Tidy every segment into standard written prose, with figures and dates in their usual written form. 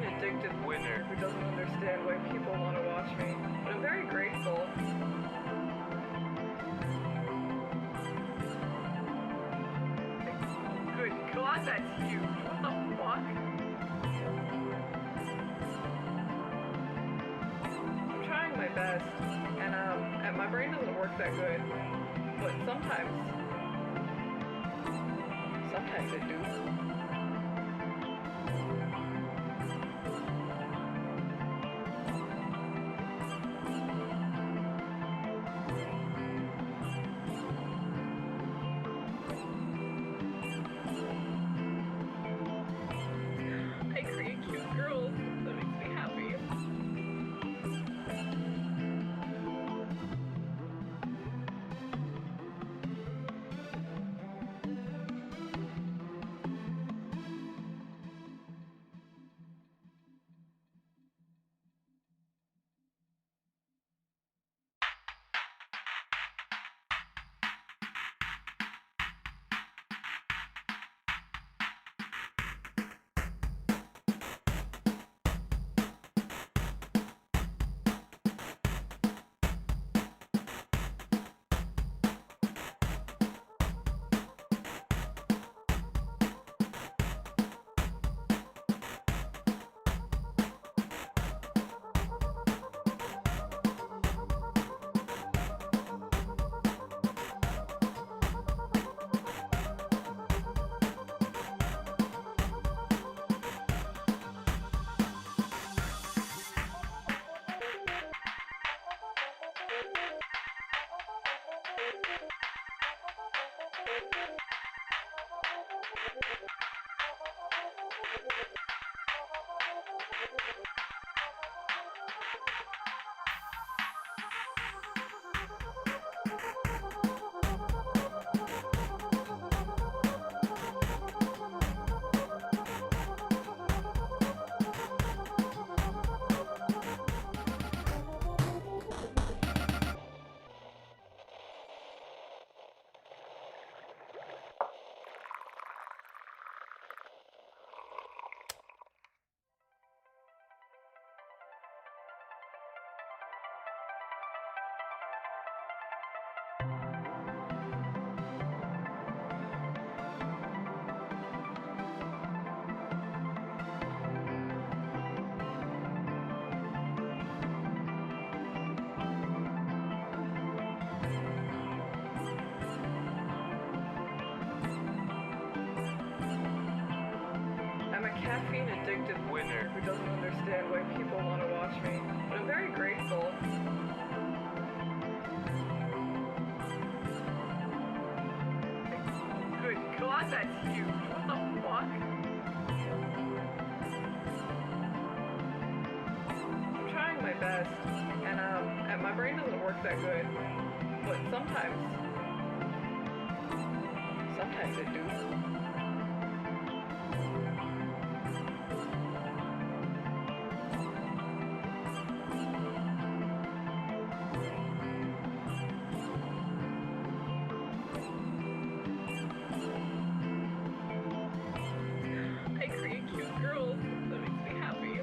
caffeine addicted winner who doesn't understand why people want to watch me, but I'm very grateful. Good God, that's huge. What the fuck? I'm trying my best, and my brain doesn't work that good, but sometimes it do. I create cute girls. That makes me happy. I'm a caffeine addicted winner who doesn't understand why people want to watch me, but I'm very grateful. Good God, that's huge. What the fuck? I'm trying my best, and my brain doesn't work that good, but sometimes it do. I create cute girls. That makes me happy.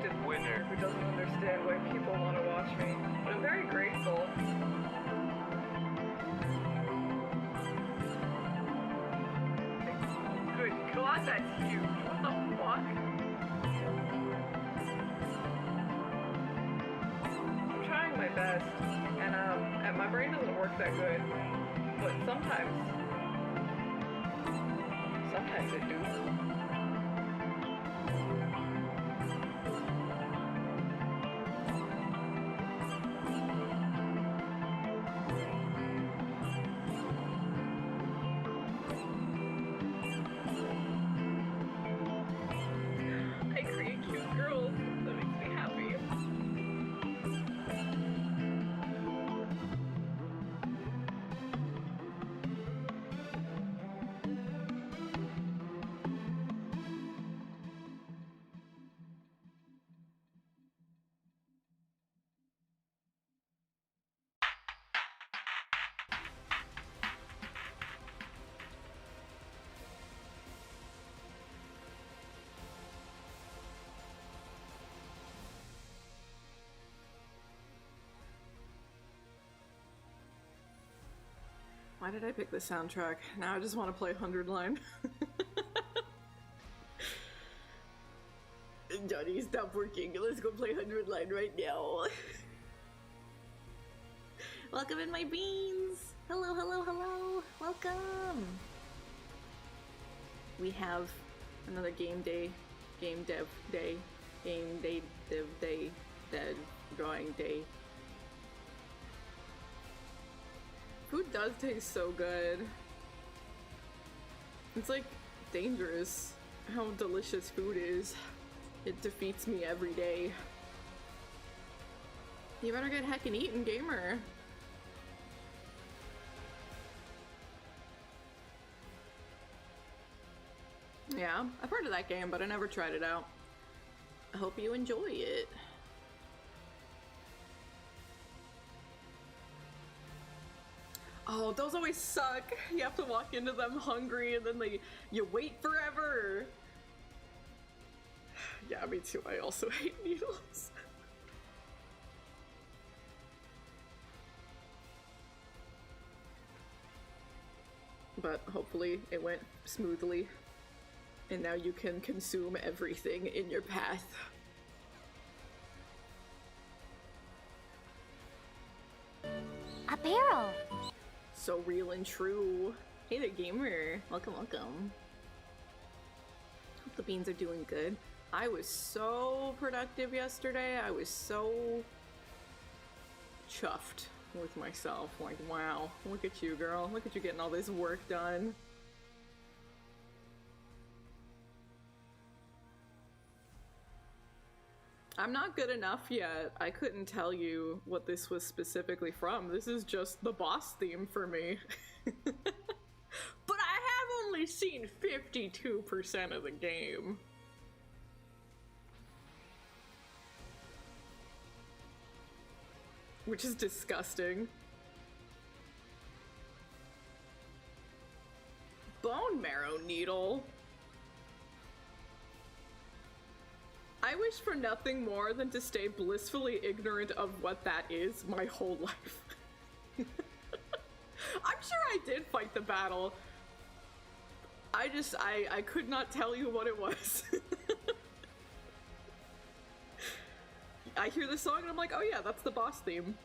addicted winner who doesn't understand why people want to watch me, but I'm very grateful. Good God, that's huge. What the fuck? I'm trying my best, and my brain doesn't work that good, but sometimes it do. I create cute girls. That makes me happy. Why did I pick this soundtrack? Now I just want to play 100 Line. Johnny, stop working. Let's go play 100 Line right now. Welcome in, my beans. Hello, hello, hello. Welcome. We have another game dev day, dev drawing day. Food does taste so good. It's like dangerous how delicious food is. It defeats me every day. You better get heckin' eatin', gamer. Yeah, I've heard of that game, but I never tried it out. I hope you enjoy it. Oh, those always suck. You have to walk into them hungry and then you wait forever. Yeah, me too. I also hate needles. But hopefully it went smoothly. And now you can consume everything in your path. A barrel! So real and true. Hey there, gamer. Welcome, welcome. Hope the beans are doing good. I was so productive yesterday. I was so chuffed with myself. Like, wow, look at you, girl. Look at you getting all this work done. I'm not good enough yet. I couldn't tell you what this was specifically from. This is just the boss theme for me. But I have only seen 52% of the game. Which is disgusting. Bone marrow needle. I wish for nothing more than to stay blissfully ignorant of what that is my whole life. I'm sure I did fight the battle. I could not tell you what it was. I hear the song and I'm like, oh yeah, that's the boss theme.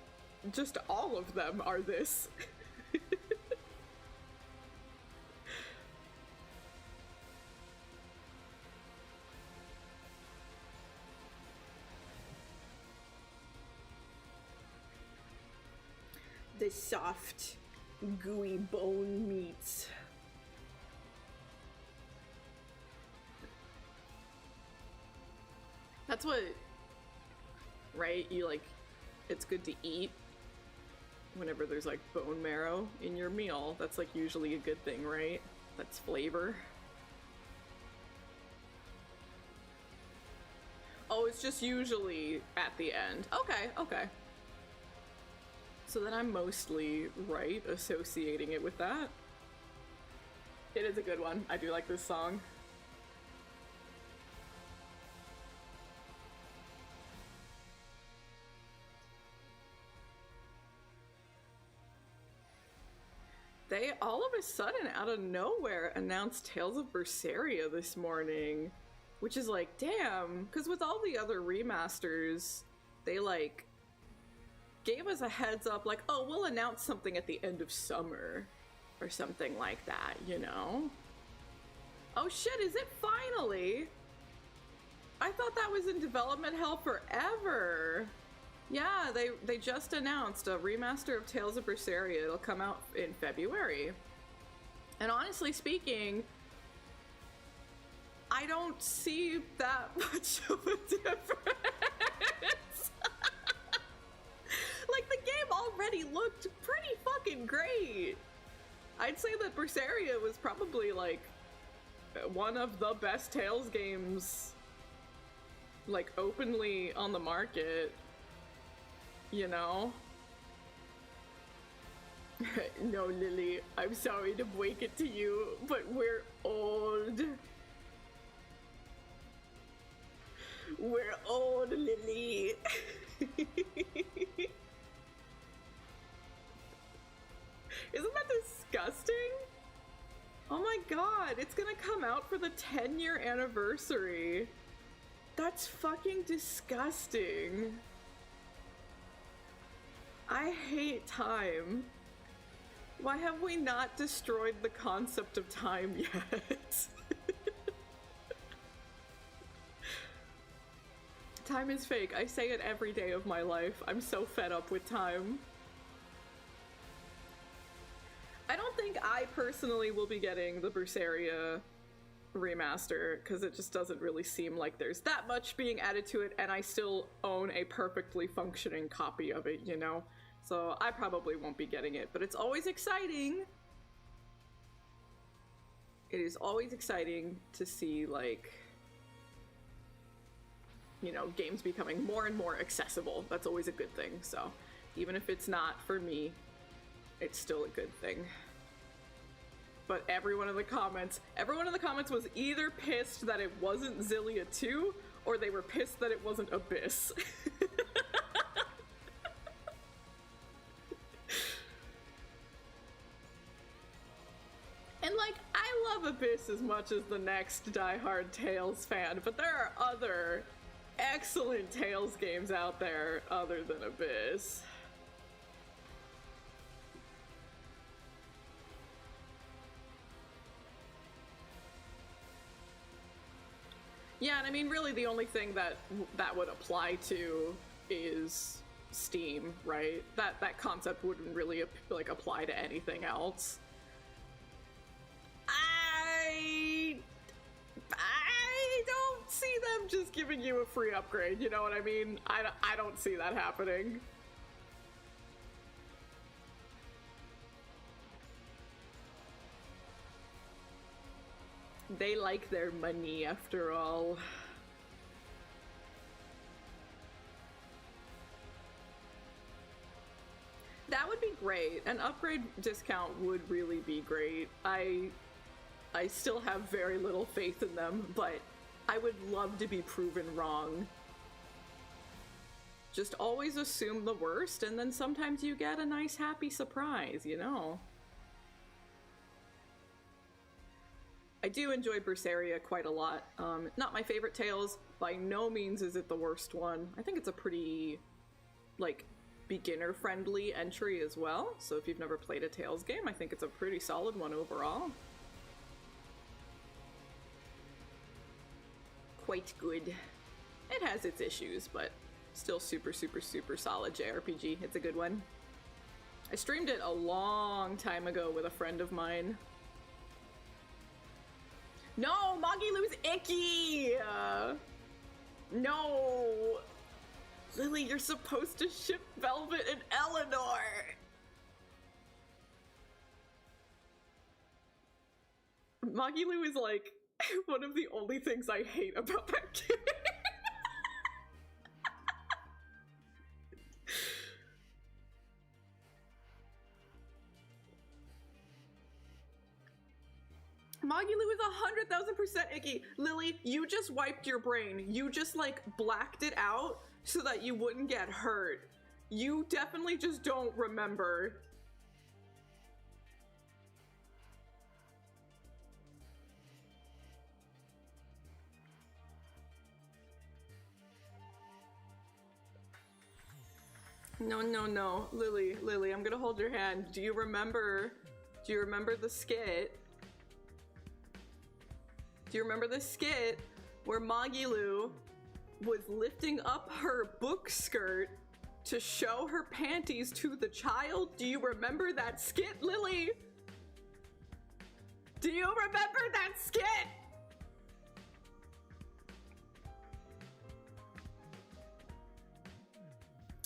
Just all of them are this. The soft, gooey bone meats. That's what, right? You like, it's good to eat whenever there's like bone marrow in your meal. That's like usually a good thing, right? That's flavor. Oh, it's just usually at the end. Okay, okay. So then I'm mostly right associating it with that. It is a good one. I do like this song. They all of a sudden, out of nowhere, announced Tales of Berseria this morning, which is like, damn, because with all the other remasters, they like gave us a heads up, like, oh, we'll announce something at the end of summer or something like that, you know? Oh shit, is it finally? I thought that was in development hell forever. Yeah, they just announced a remaster of Tales of Berseria. It'll come out in February. And honestly speaking, I don't see that much of a difference. Like, the game already looked pretty fucking great. I'd say that Berseria was probably, like, one of the best Tales games, like, openly on the market, you know? No, Lily, I'm sorry to break it to you, but we're old. We're old, Lily. Isn't that disgusting? Oh my god, it's gonna come out for the 10-year anniversary. That's fucking disgusting. I hate time. Why have we not destroyed the concept of time yet? Time is fake. I say it every day of my life. I'm so fed up with time. I don't think I personally will be getting the Berseria remaster, because it just doesn't really seem like there's that much being added to it, and I still own a perfectly functioning copy of it, you know? So I probably won't be getting it, but it's always exciting. It is always exciting to see, like, you know, games becoming more and more accessible. That's always a good thing, so even if it's not for me, it's still a good thing. But everyone in the comments was either pissed that it wasn't Xillia 2, or they were pissed that it wasn't Abyss. And like, I love Abyss as much as the next diehard Tales fan, but there are other excellent Tales games out there other than Abyss. Yeah, and I mean, really the only thing that would apply to is Steam, right? That concept wouldn't really like apply to anything else. I don't see them just giving you a free upgrade, you know what I mean? I don't see that happening. They like their money, after all. That would be great. An upgrade discount would really be great. I still have very little faith in them, but I would love to be proven wrong. Just always assume the worst, and then sometimes you get a nice happy surprise, you know? I do enjoy Berseria quite a lot. Not my favorite Tales. By no means is it the worst one. I think it's a pretty, like, beginner-friendly entry as well. So if you've never played a Tales game, I think it's a pretty solid one overall. Quite good. It has its issues, but still super, super, super solid JRPG. It's a good one. I streamed it a long time ago with a friend of mine. No, Magilu's icky! No! Lily, you're supposed to ship Velvet and Eleanor! Magilu is like one of the only things I hate about that game. Magilu is 100,000% icky. Lily, you just wiped your brain. You just, like, blacked it out so that you wouldn't get hurt. You definitely just don't remember. No. Lily, I'm gonna hold your hand. Do you remember the skit? Do you remember the skit where Magilu was lifting up her book skirt to show her panties to the child? Do you remember that skit, Lily? Do you remember that skit?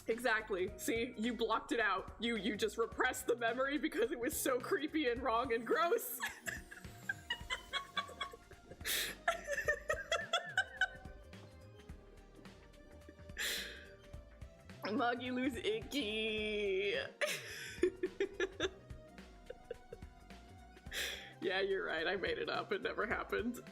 Exactly. See, you blocked it out. You just repressed the memory because it was so creepy and wrong and gross. Magilu's icky. Yeah, you're right. I made it up. It never happened.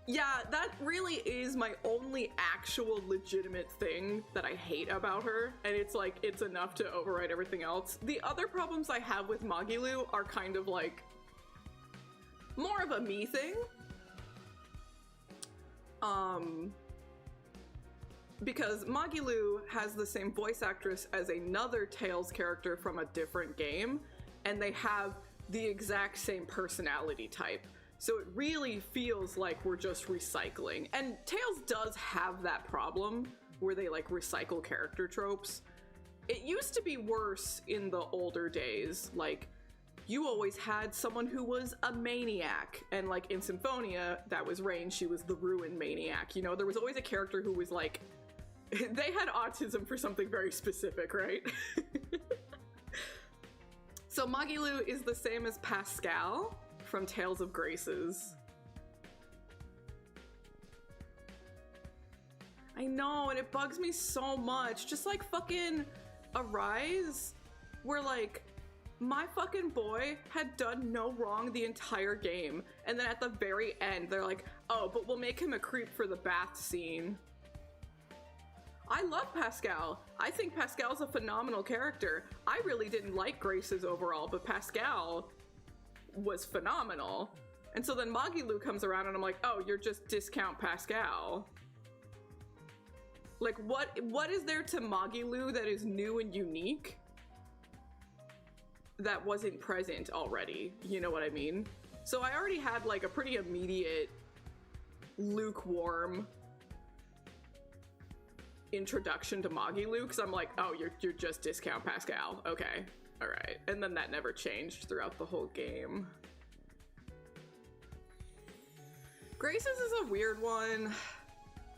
Yeah, that really is my only actual legitimate thing that I hate about her, and it's like, it's enough to override everything else. The other problems I have with Magilu are kind of like more of a me thing. Because Magilu has the same voice actress as another Tails character from a different game, and they have the exact same personality type. So it really feels like we're just recycling. And Tails does have that problem where they like recycle character tropes. It used to be worse in the older days. Like, you always had someone who was a maniac. And like in Symphonia, that was Rain, she was the ruin maniac. You know, there was always a character who was like, they had autism for something very specific, right? So Magilu is the same as Pascal from Tales of Graces. I know, and it bugs me so much. Just like fucking Arise, where like, my fucking boy had done no wrong the entire game, and then at the very end, they're like, oh, but we'll make him a creep for the bath scene. I love Pascal. I think Pascal's a phenomenal character. I really didn't like Graces overall, but Pascal was phenomenal. And so then Magilu comes around and I'm like, oh, you're just discount Pascal. Like, what is there to Magilu that is new and unique that wasn't present already? You know what I mean? So I already had like a pretty immediate lukewarm introduction to Magilu, because I'm like, oh, you're just discount Pascal. Okay. All right, and then that never changed throughout the whole game. Graces is a weird one.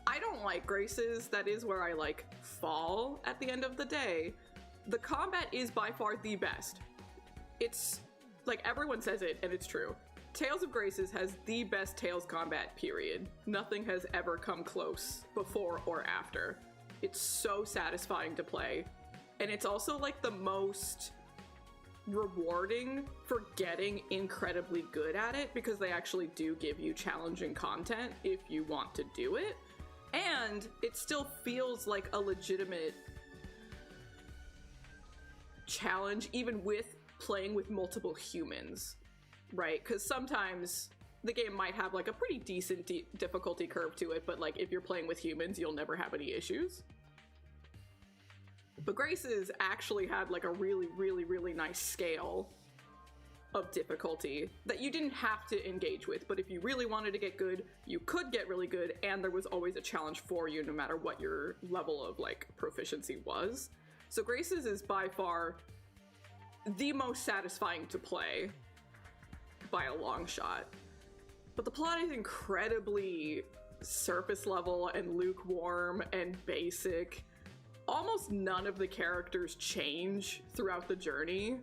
I don't like Graces. That is where I like fall at the end of the day. The combat is by far the best. It's like, everyone says it and it's true. Tales of Graces has the best Tales combat, period. Nothing has ever come close before or after. It's so satisfying to play. And it's also like the most rewarding for getting incredibly good at it, because they actually do give you challenging content if you want to do it. And it still feels like a legitimate challenge, even with playing with multiple humans, right? Because sometimes the game might have like a pretty decent difficulty curve to it, but like if you're playing with humans, you'll never have any issues. But Graces actually had like a really nice scale of difficulty that you didn't have to engage with, but if you really wanted to get good, you could get really good, and there was always a challenge for you no matter what your level of like proficiency was. So Graces is by far the most satisfying to play by a long shot. But the plot is incredibly surface level and lukewarm and basic. Almost none of the characters change throughout the journey.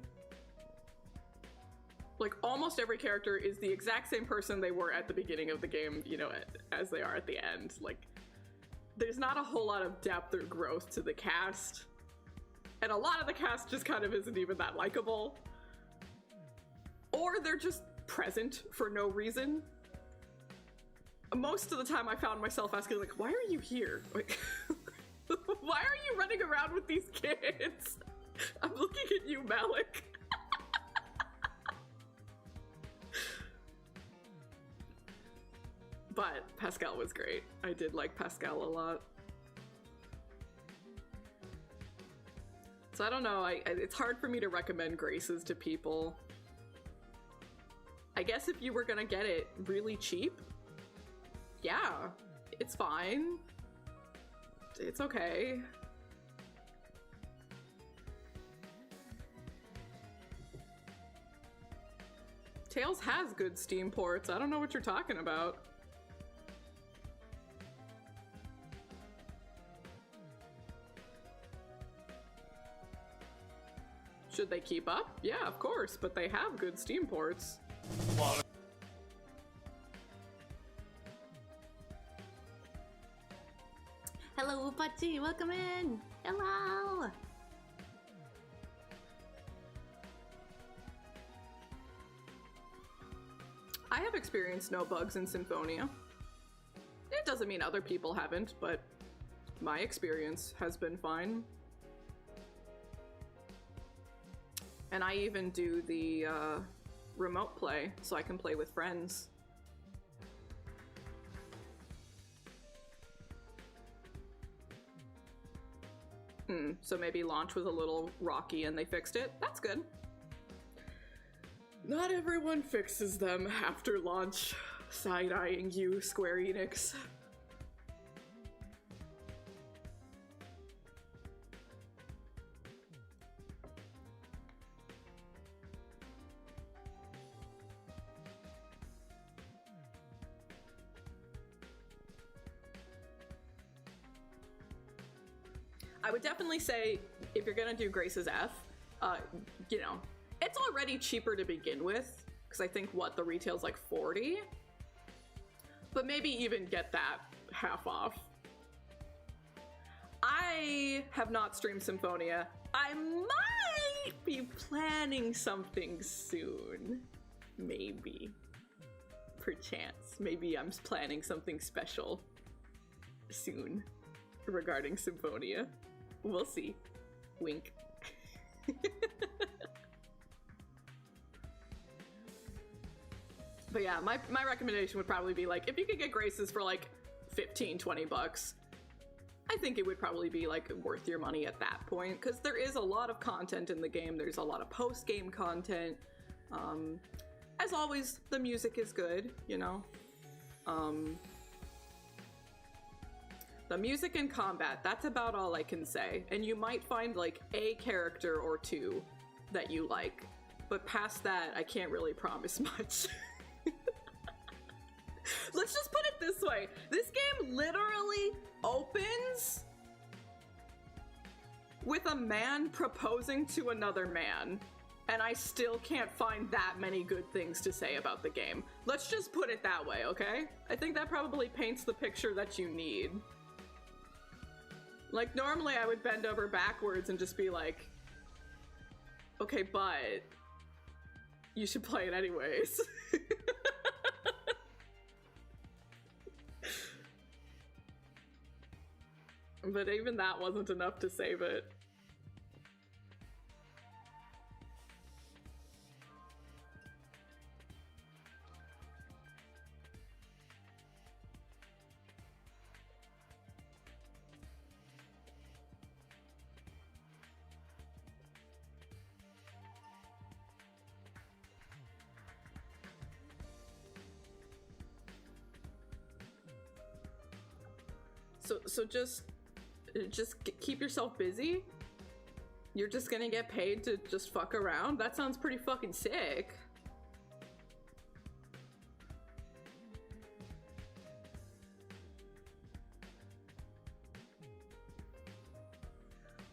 Like, almost every character is the exact same person they were at the beginning of the game, you know, as they are at the end. Like, there's not a whole lot of depth or growth to the cast. And a lot of the cast just kind of isn't even that likable. Or they're just present for no reason. Most of the time I found myself asking, like, why are you here? Like, why are you running around with these kids? I'm looking at you, Malik. But Pascal was great. I did like Pascal a lot. So I don't know, it's hard for me to recommend Graces to people. I guess if you were gonna get it really cheap, yeah, it's fine. It's okay. Tails has good Steam ports. I don't know what you're talking about. Should they keep up? Yeah, of course, but they have good Steam ports. Hello, Upachi, welcome in! Hello! I have experienced no bugs in Symphonia. It doesn't mean other people haven't, but my experience has been fine. And I even do the remote play, so I can play with friends. So maybe launch was a little rocky and they fixed it. That's good. Not everyone fixes them after launch. Side-eyeing you, Square Enix. I would definitely say, if you're gonna do Grace's F, you know, it's already cheaper to begin with, because I think, what, the retail's like 40? But maybe even get that half off. I have not streamed Symphonia. I might be planning something soon. Maybe. Perchance. Maybe I'm planning something special soon regarding Symphonia. We'll see. Wink. But yeah, my recommendation would probably be like, if you could get Graces for like 15, 20 bucks, I think it would probably be like worth your money at that point, because there is a lot of content in the game. There's a lot of post-game content. As always, the music is good, you know? The music and combat, that's about all I can say. And you might find like a character or two that you like, but past that, I can't really promise much. Let's just put it this way. This game literally opens with a man proposing to another man, and I still can't find that many good things to say about the game. Let's just put it that way, okay? I think that probably paints the picture that you need. Like, normally I would bend over backwards and just be like, okay, but you should play it anyways. But even that wasn't enough to save it. So just keep yourself busy? You're just gonna get paid to just fuck around? That sounds pretty fucking sick.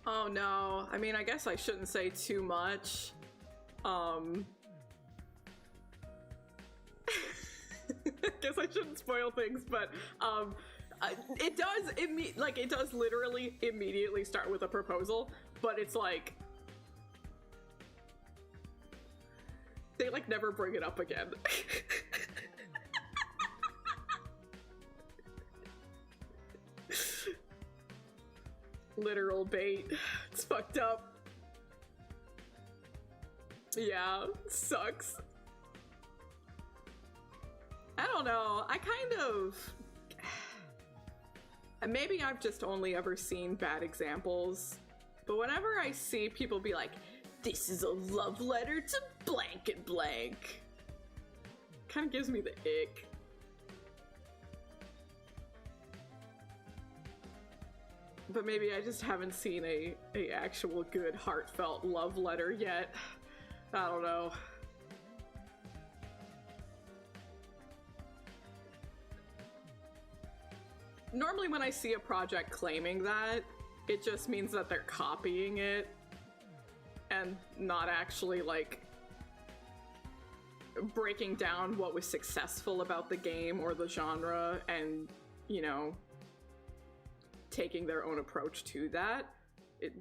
Oh no, I mean, I guess I shouldn't say too much. I guess I shouldn't spoil things, but it does literally immediately start with a proposal, but it's like they like never bring it up again. Literal bait. It's fucked up. Yeah, sucks. I don't don't know. I kind of... Maybe I've just only ever seen bad examples, but whenever I see people be like, this is a love letter to blank and blank, kind of gives me the ick. But maybe I just haven't seen a actual good heartfelt love letter yet. I don't know. Normally when I see a project claiming that, it just means that they're copying it and not actually, like, breaking down what was successful about the game or the genre and, you know, taking their own approach to that.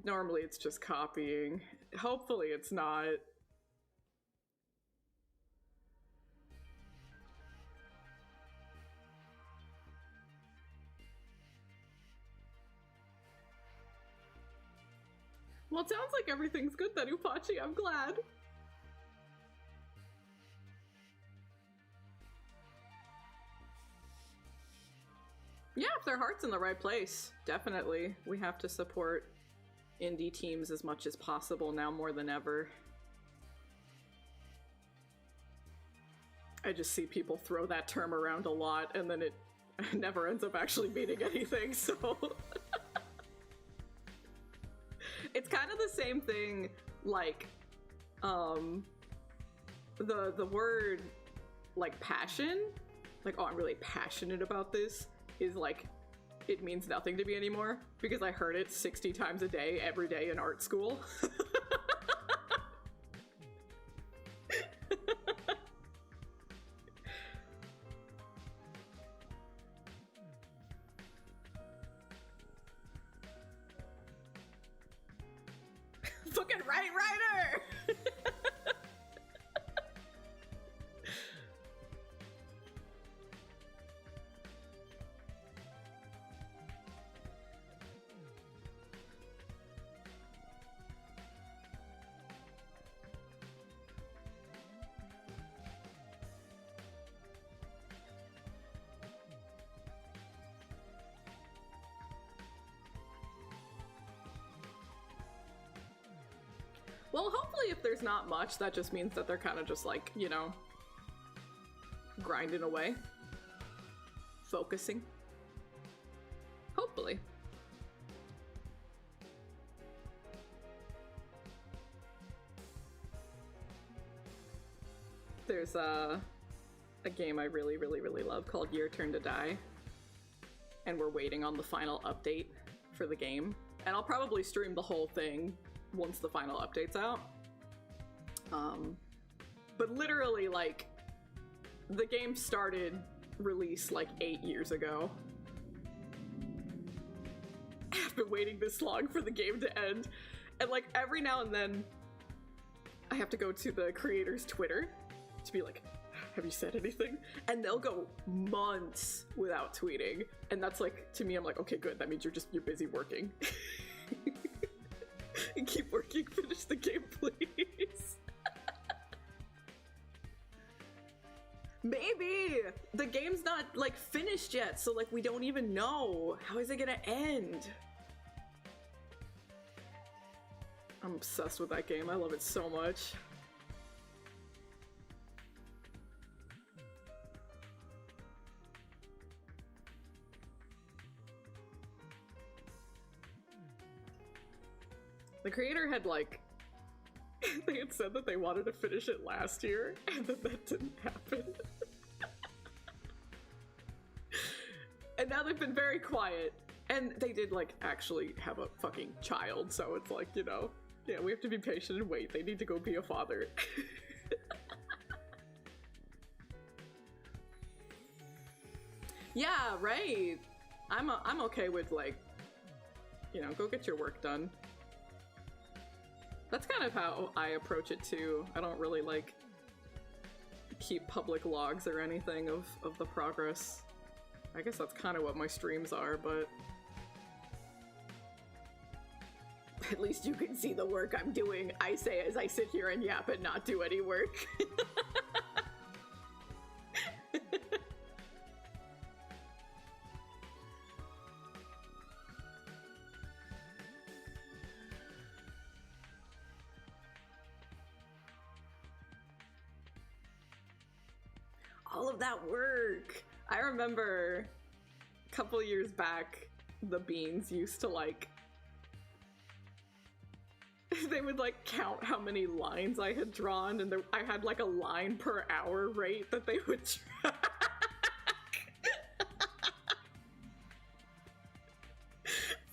Normally it's just copying. Hopefully it's not. Well, it sounds like everything's good then, Upachi. I'm glad. Yeah, if their heart's in the right place, definitely. We have to support indie teams as much as possible now more than ever. I just see people throw that term around a lot and then it never ends up actually meaning anything, so... It's kind of the same thing, like, the word, like, passion, like, oh, I'm really passionate about this, is like, it means nothing to me anymore, because I heard it 60 times a day, every day in art school. Fucking right, Ryder! Well, hopefully if there's not much, that just means that they're kind of just like, you know, grinding away. Focusing. Hopefully. There's a game I really, really, really love called Your Turn to Die. And we're waiting on the final update for the game. And I'll probably stream the whole thing once the final update's out. But literally, like, the game started release like 8 years ago. I've been waiting this long for the game to end, and like every now and then I have to go to the creator's Twitter to be like, have you said anything? And they'll go months without tweeting, and that's like, to me, I'm like, okay, good, that means you're busy working. And keep working, finish the game, please. Maybe! The game's not, like, finished yet, so, like, we don't even know. How is it gonna end? I'm obsessed with that game. I love it so much. The creator had, like, they had said that they wanted to finish it last year, and then that didn't happen. And now they've been very quiet. And they did, like, actually have a fucking child, so it's like, you know, yeah, we have to be patient and wait. They need to go be a father. Yeah, right. I'm okay with, like, you know, go get your work done. That's kind of how I approach it too. I don't really, like, keep public logs or anything of the progress. I guess that's kind of what my streams are, but at least you can see the work I'm doing, I say as I sit here and yap and not do any work. all of that work. I remember a couple years back, the beans used to like, they would like count how many lines I had drawn, and I had like a line per hour rate that they would track.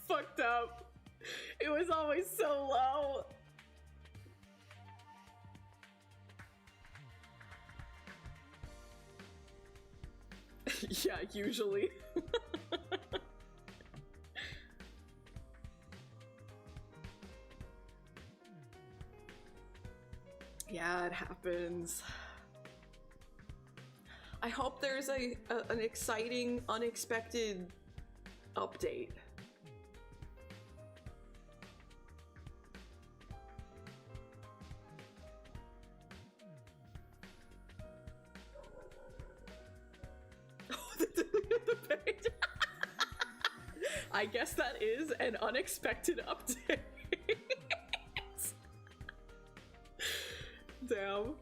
Fucked up. It was always so low. Yeah, usually. Yeah, it happens. I hope there's an exciting, unexpected update. The page. I guess that is an unexpected update. Damn.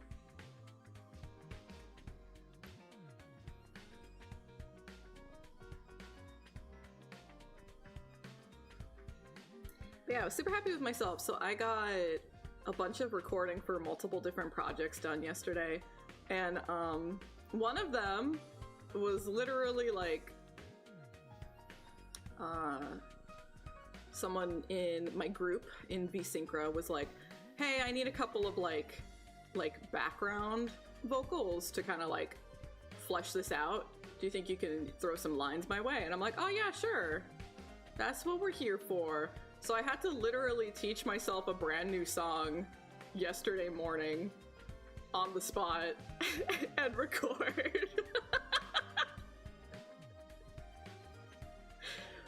Yeah, I was super happy with myself. So I got a bunch of recording for multiple different projects done yesterday. And one of them was literally like someone in my group in Vsynchro was like, hey, I need a couple of like background vocals to kind of like flesh this out. Do you think you can throw some lines my way? And I'm like, oh yeah, sure. That's what we're here for. So I had to literally teach myself a brand new song yesterday morning on the spot and record.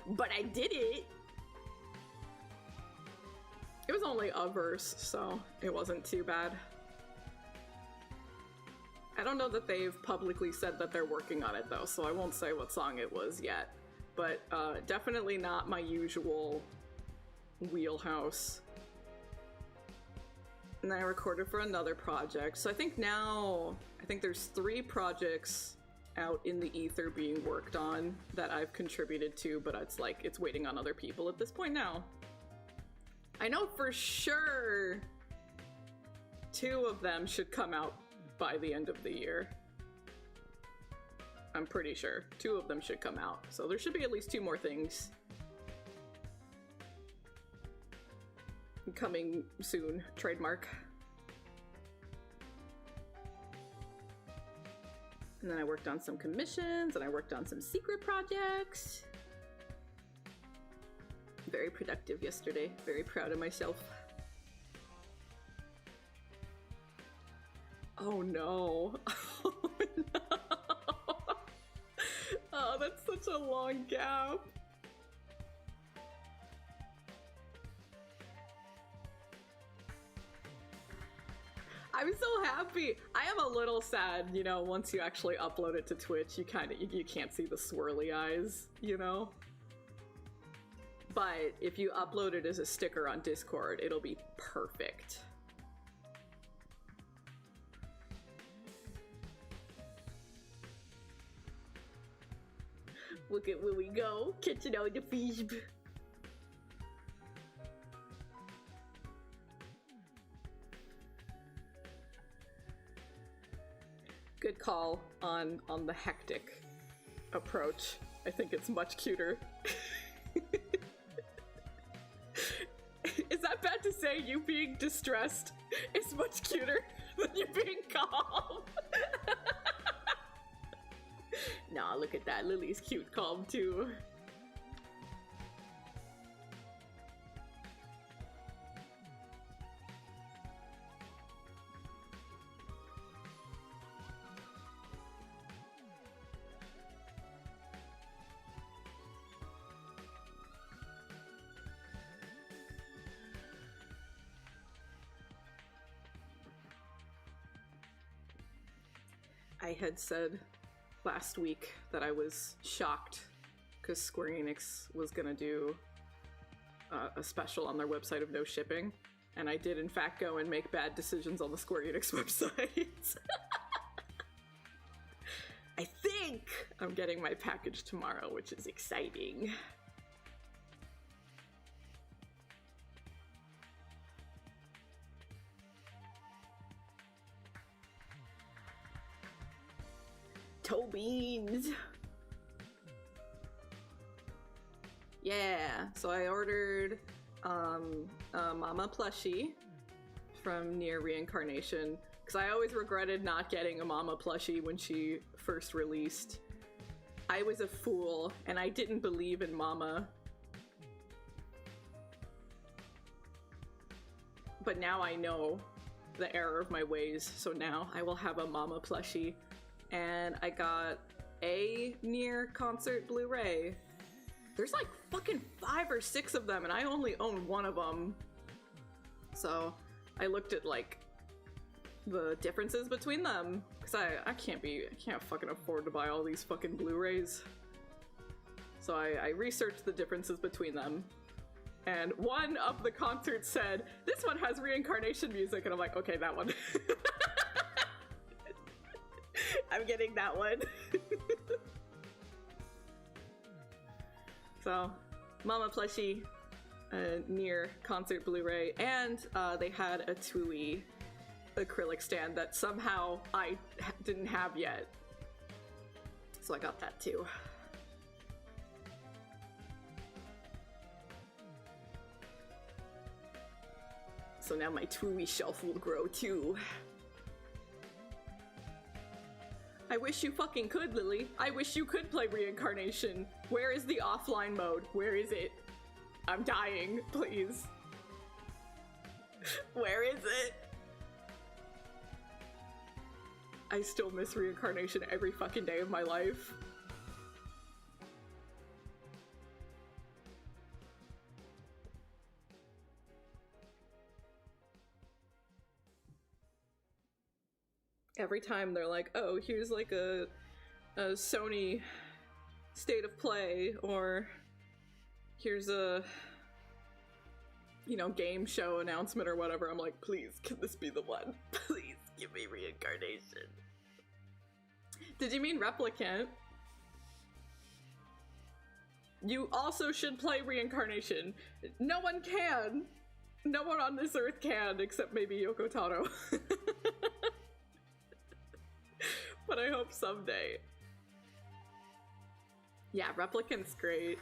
But I did it. It was only a verse, so it wasn't too bad. I don't know that they've publicly said that they're working on it though, so I won't say what song it was yet. But definitely not my usual wheelhouse. And I recorded for another project. So I think there's 3 projects out in the ether being worked on that I've contributed to, but it's waiting on other people at this point now. I know for sure 2 of them should come out by the end of the year. I'm pretty sure 2 of them should come out. So there should be at least 2 more things coming soon. Trademark. And then I worked on some commissions, and I worked on some secret projects. Very productive yesterday. Very proud of myself. Oh no. Oh no. Oh, that's such a long gap. I'm so happy. I am a little sad, you know, once you actually upload it to Twitch, you can't see the swirly eyes, you know? But if you upload it as a sticker on Discord, it'll be perfect. Look at where we go, catching out the fish. Good call on the hectic approach. I think it's much cuter. Is that bad to say? You being distressed is much cuter than you being calm. Nah, look at that. Lily's cute calm too. I had said last week that I was shocked because Square Enix was gonna do a special on their website of no shipping, and I did in fact go and make bad decisions on the Square Enix website. I think I'm getting my package tomorrow, which is exciting. Toe beans. Yeah, so I ordered a Mama plushie from Near Reincarnation, because I always regretted not getting a Mama plushie when she first released. I was a fool, and I didn't believe in Mama. But now I know the error of my ways, so now I will have a Mama plushie. And I got a Nier concert Blu-ray. There's like fucking 5 or 6 of them, and I only own one of them. So I looked at like the differences between them, because I can't fucking afford to buy all these fucking Blu-rays. So I researched the differences between them. And one of the concerts said, this one has reincarnation music, and I'm like, okay, that one. I'm getting that one. So, Mama plushie, Nier concert Blu-ray, and they had a Tui acrylic stand that somehow I didn't have yet. So I got that too. So now my Tui shelf will grow too. I wish you fucking could, Lily. I wish you could play Reincarnation. Where is the offline mode? Where is it? I'm dying, please. Where is it? I still miss Reincarnation every fucking day of my life. Every time they're like, oh, here's like a Sony State of Play, or here's a, you know, game show announcement or whatever, I'm like, please, can this be the one? Please give me Reincarnation. Did you mean Replicant? You also should play Reincarnation. No one can. No one on this earth can, except maybe Yoko Taro. But I hope someday. Yeah, Replicant's great.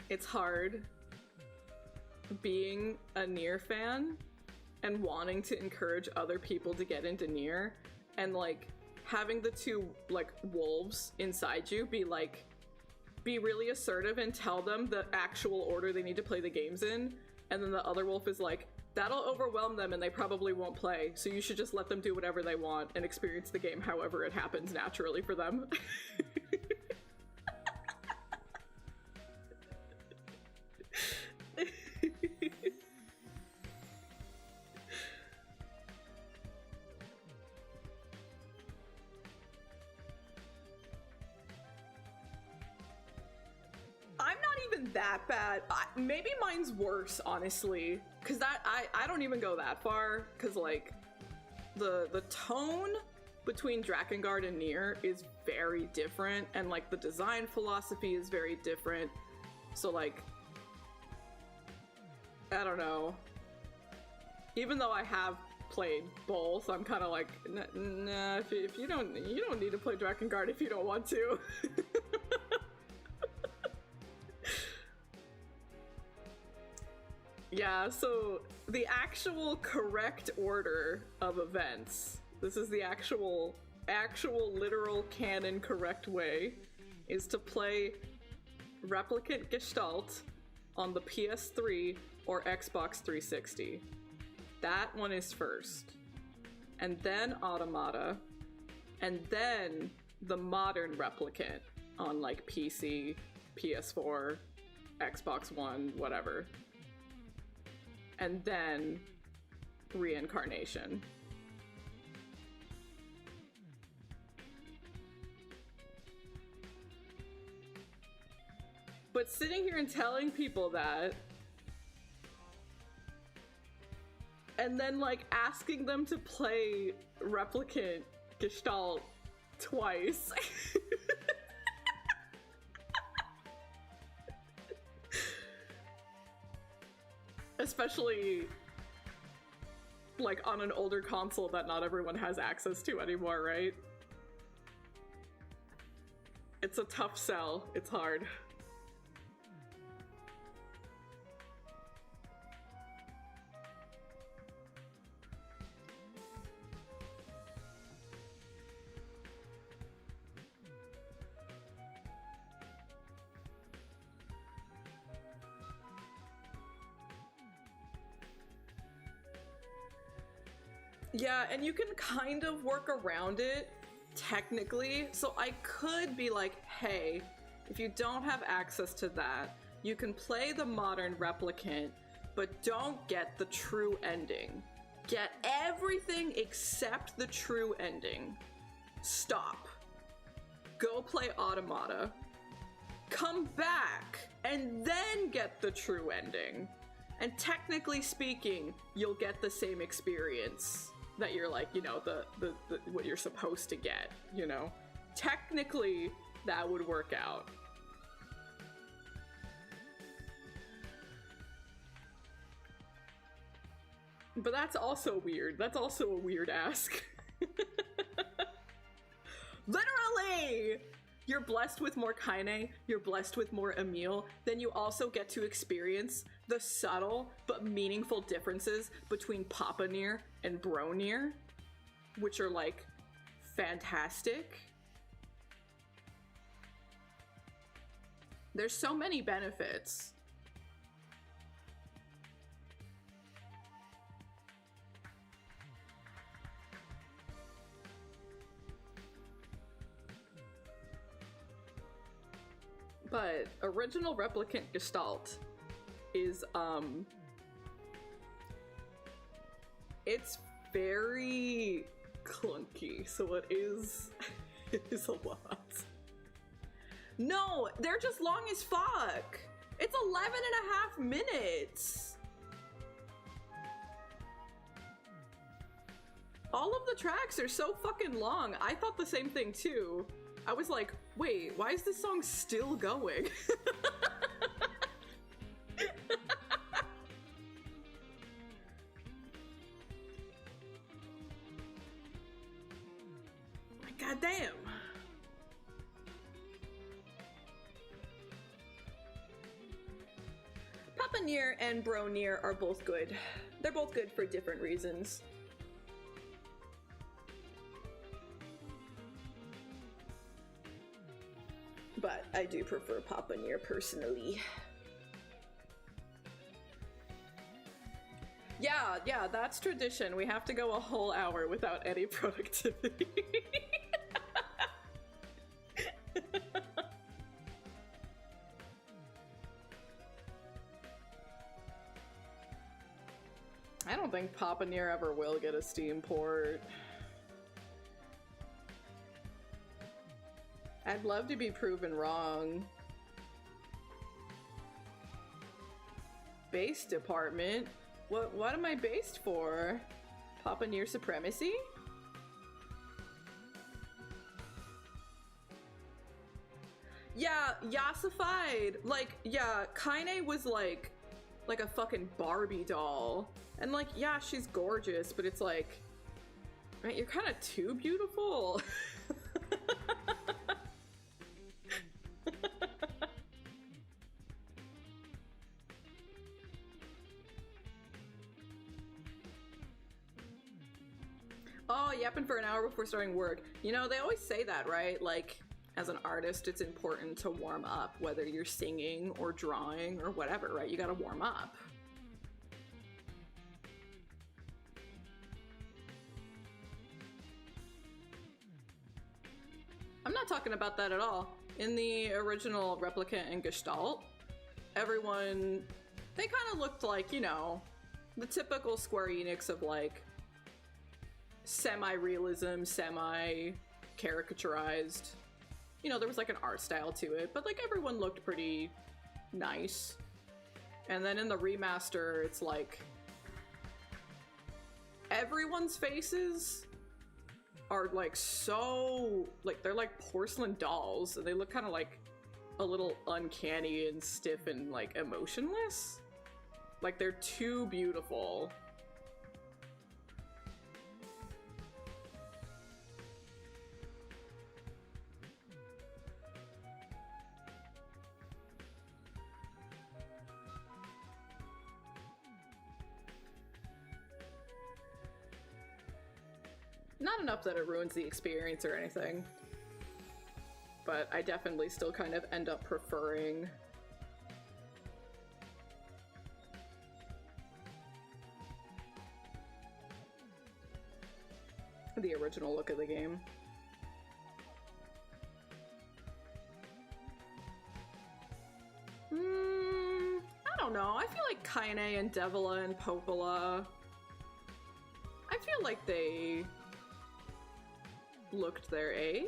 It's hard being a Nier fan and wanting to encourage other people to get into Nier, and like having the two like wolves inside you be really assertive and tell them the actual order they need to play the games in, and then the other wolf is like, that'll overwhelm them and they probably won't play, so you should just let them do whatever they want and experience the game however it happens naturally for them. I'm not even that bad. Maybe mine's worse, honestly, because I don't even go that far, because like the tone between Drakengard and Nier is very different, and like the design philosophy is very different. So like, I don't know. Even though I have played both, I'm kind of like, nah. If you don't need to play Drakengard if you don't want to. Yeah, so the actual correct order of events, this is the actual literal canon correct way, is to play Replicant Gestalt on the PS3 or Xbox 360. That one is first. And then Automata. And then the modern Replicant on like PC, PS4, Xbox One, whatever. And then Reincarnation. But sitting here and telling people that, and then like asking them to play Replicant Gestalt twice. Especially like on an older console that not everyone has access to anymore, right? It's a tough sell. It's hard. Yeah, and you can kind of work around it, technically. So I could be like, hey, if you don't have access to that, you can play the modern replicant, but don't get the true ending. Get everything except the true ending. Stop. Go play Automata. Come back, and then get the true ending. And technically speaking, you'll get the same experience that you're like, you know, the what you're supposed to get, you know? Technically, that would work out. But that's also weird. That's also a weird ask. Literally! You're blessed with more Kaine, you're blessed with more Emil, then you also get to experience the subtle but meaningful differences between Papa Nier and Bro Nier, which are like fantastic. There's so many benefits. But original replicant Gestalt is, it's very clunky, so it is a lot. No, they're just long as fuck. It's 11.5 minutes. All of the tracks are so fucking long. I thought the same thing too. I was like, wait, why is this song still going? God damn. Papa Nier and Bro Nier are both good. They're both good for different reasons. But I do prefer Papa Nier personally. Yeah, that's tradition. We have to go a whole hour without any productivity. I don't think Papa Nier ever will get a Steam port. I'd love to be proven wrong. Base department? What am I based for? Papa Nier supremacy? Yeah, yassified. Like, yeah, Kaine was like a fucking Barbie doll. And like, yeah, she's gorgeous, but it's like, right, you're kind of too beautiful. Oh, yapping for an hour before starting work. You know, they always say that, right? Like, as an artist, it's important to warm up, whether you're singing or drawing or whatever, right? You gotta warm up. I'm not talking about that at all. In the original Replicant and Gestalt, everyone, they kind of looked like, you know, the typical Square Enix of like semi-realism, semi-caricaturized. You know, there was like an art style to it, but like everyone looked pretty nice. And then in the remaster, it's like everyone's faces are like so, like they're like porcelain dolls, and they look kind of like a little uncanny and stiff and like emotionless. Like they're too beautiful. Not enough that it ruins the experience or anything, but I definitely still kind of end up preferring the original look of the game. I don't know. I feel like Kaine and Devila and Popola, I feel like they looked their age.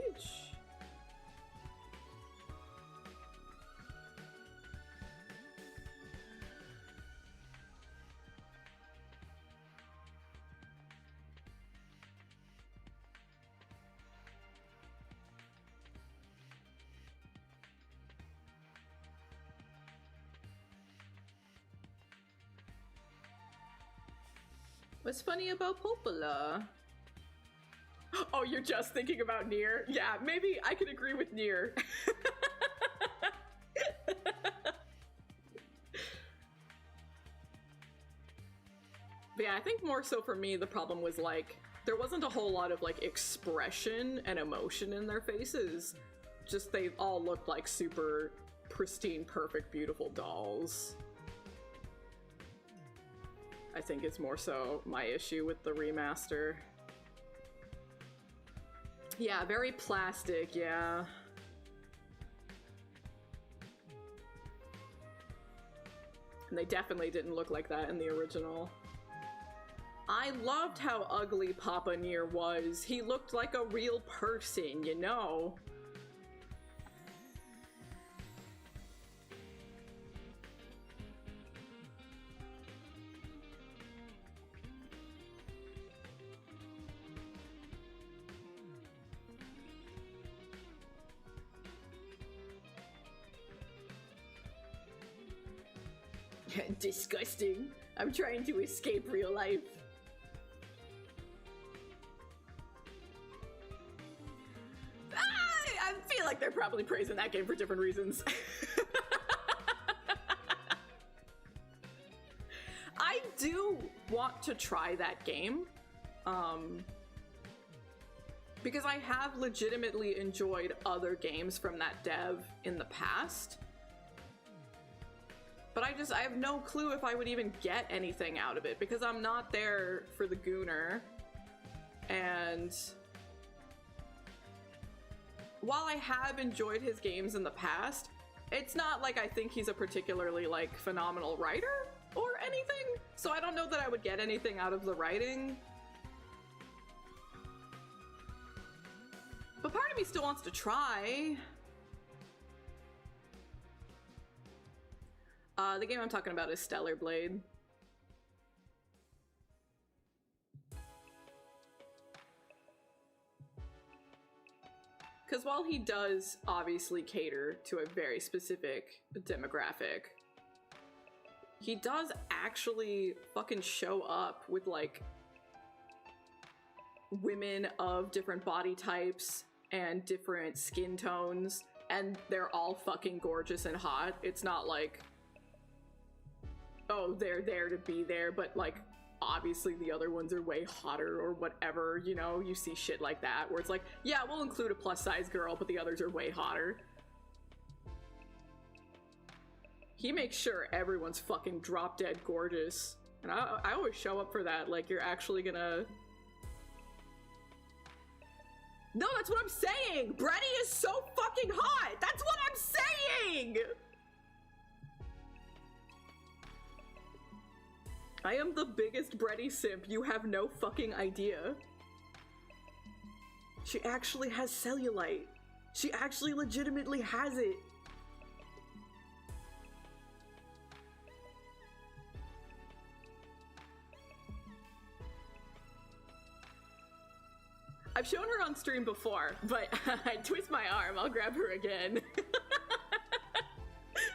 What's funny about Popola? Oh, you're just thinking about Nier? Yeah, maybe I can agree with Nier. But yeah, I think more so for me, the problem was like, there wasn't a whole lot of like expression and emotion in their faces. Just they all looked like super pristine, perfect, beautiful dolls. I think it's more so my issue with the remaster. Yeah, very plastic, yeah. And they definitely didn't look like that in the original. I loved how ugly Papa Nier was. He looked like a real person, you know? Disgusting. I'm trying to escape real life. I feel like they're probably praising that game for different reasons. I do want to try that game. Because I have legitimately enjoyed other games from that dev in the past. But I have no clue if I would even get anything out of it, because I'm not there for the Gooner. And while I have enjoyed his games in the past, it's not like I think he's a particularly like phenomenal writer or anything. So I don't know that I would get anything out of the writing. But part of me still wants to try. The game I'm talking about is Stellar Blade. Because while he does obviously cater to a very specific demographic, he does actually fucking show up with like women of different body types and different skin tones, and they're all fucking gorgeous and hot. It's not like, oh, they're there to be there, but like obviously the other ones are way hotter or whatever, you know? You see shit like that where it's like, yeah, we'll include a plus size girl, but the others are way hotter. He makes sure everyone's fucking drop dead gorgeous. And I always show up for that, like you're actually gonna... No, that's what I'm saying! Brady is so fucking hot! That's what I'm saying! I am the biggest Brady simp, you have no fucking idea. She actually has cellulite. She actually legitimately has it. I've shown her on stream before, but I twist my arm, I'll grab her again.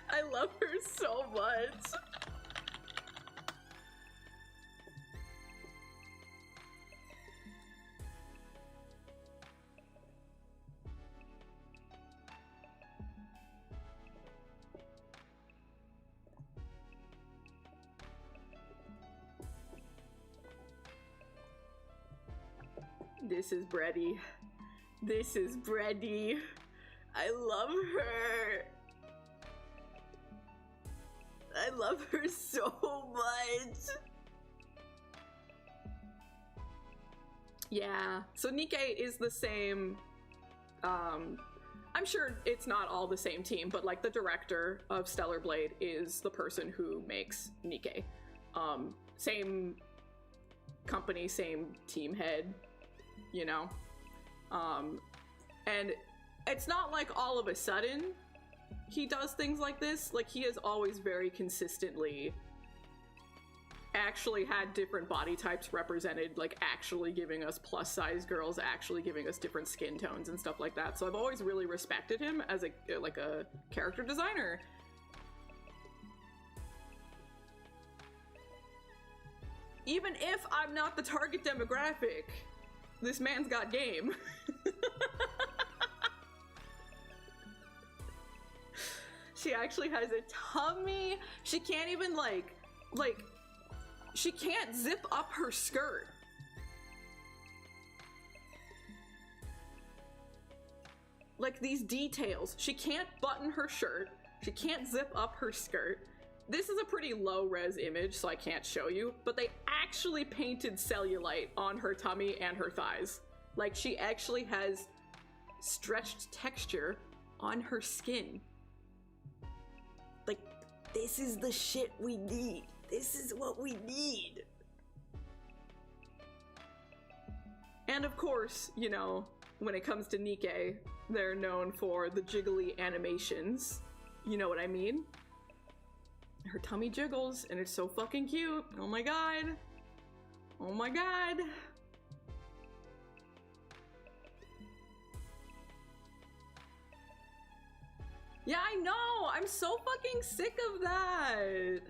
I love her so much. This is Bready. This is Bready. I love her. I love her so much. Yeah, so Nikke is the same, I'm sure it's not all the same team, but like the director of Stellar Blade is the person who makes Nikke. Same company, same team head, you know? And it's not like all of a sudden he does things like this. Like, he has always very consistently actually had different body types represented, like actually giving us plus size girls, actually giving us different skin tones and stuff like that. So I've always really respected him as a character designer. Even if I'm not the target demographic, this man's got game. She actually has a tummy. She can't even like, she can't zip up her skirt. Like, these details. She can't button her shirt. She can't zip up her skirt. This is a pretty low res image, so I can't show you, but they actually painted cellulite on her tummy and her thighs. Like, she actually has stretched texture on her skin. Like, this is the shit we need. This is what we need. And of course, you know, when it comes to Nikke, they're known for the jiggly animations. You know what I mean? Her tummy jiggles, and it's so fucking cute. Oh my god. Oh my god. Yeah, I know! I'm so fucking sick of that!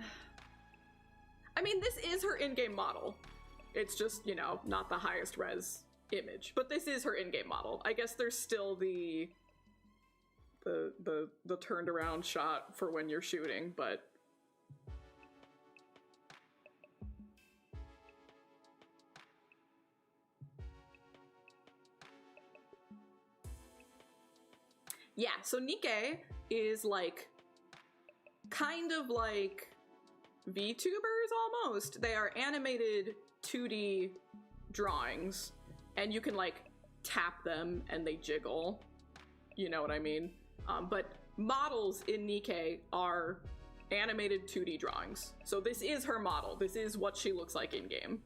I mean, this is her in-game model. It's just, you know, not the highest res image. But this is her in-game model. I guess there's still the turned around shot for when you're shooting, but... Yeah, so Nikke is like, kind of like VTubers almost. They are animated 2D drawings, and you can like tap them and they jiggle. You know what I mean? But models in Nikke are animated 2D drawings. So this is her model. This is what she looks like in game.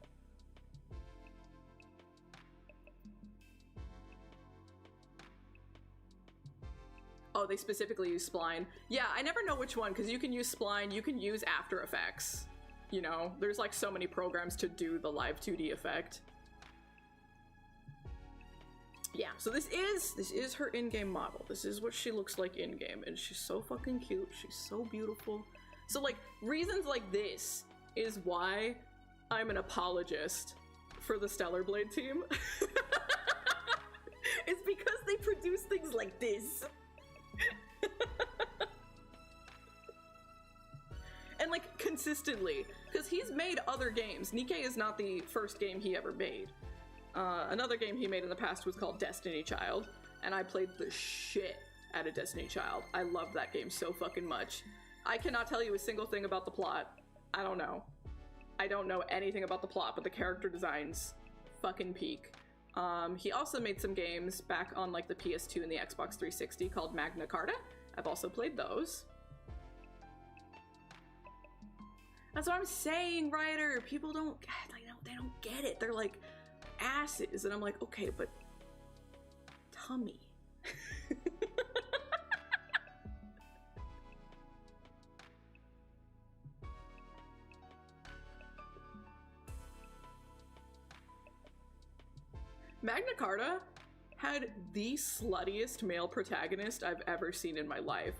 Oh, they specifically use Spline. Yeah, I never know which one, because you can use Spline, you can use After Effects. You know, there's like so many programs to do the live 2D effect. Yeah, so this is her in-game model. This is what she looks like in-game, and she's so fucking cute. She's so beautiful. So like, reasons like this is why I'm an apologist for the Stellar Blade team. It's because they produce things like this. And like, consistently, because he's made other games. Nikke is not the first game he ever made. Another game he made in the past was called Destiny Child, and I played the shit out of Destiny Child. I loved that game so fucking much. I cannot tell you a single thing about the plot. I don't know. I don't know anything about the plot, but the character designs fucking peak. He also made some games back on like the PS2 and the Xbox 360 called Magna Carta. I've also played those. That's what I'm saying, Ryder. People don't, they don't get it. They're like asses, and I'm like, okay, but tummy. Magna Carta had the sluttiest male protagonist I've ever seen in my life.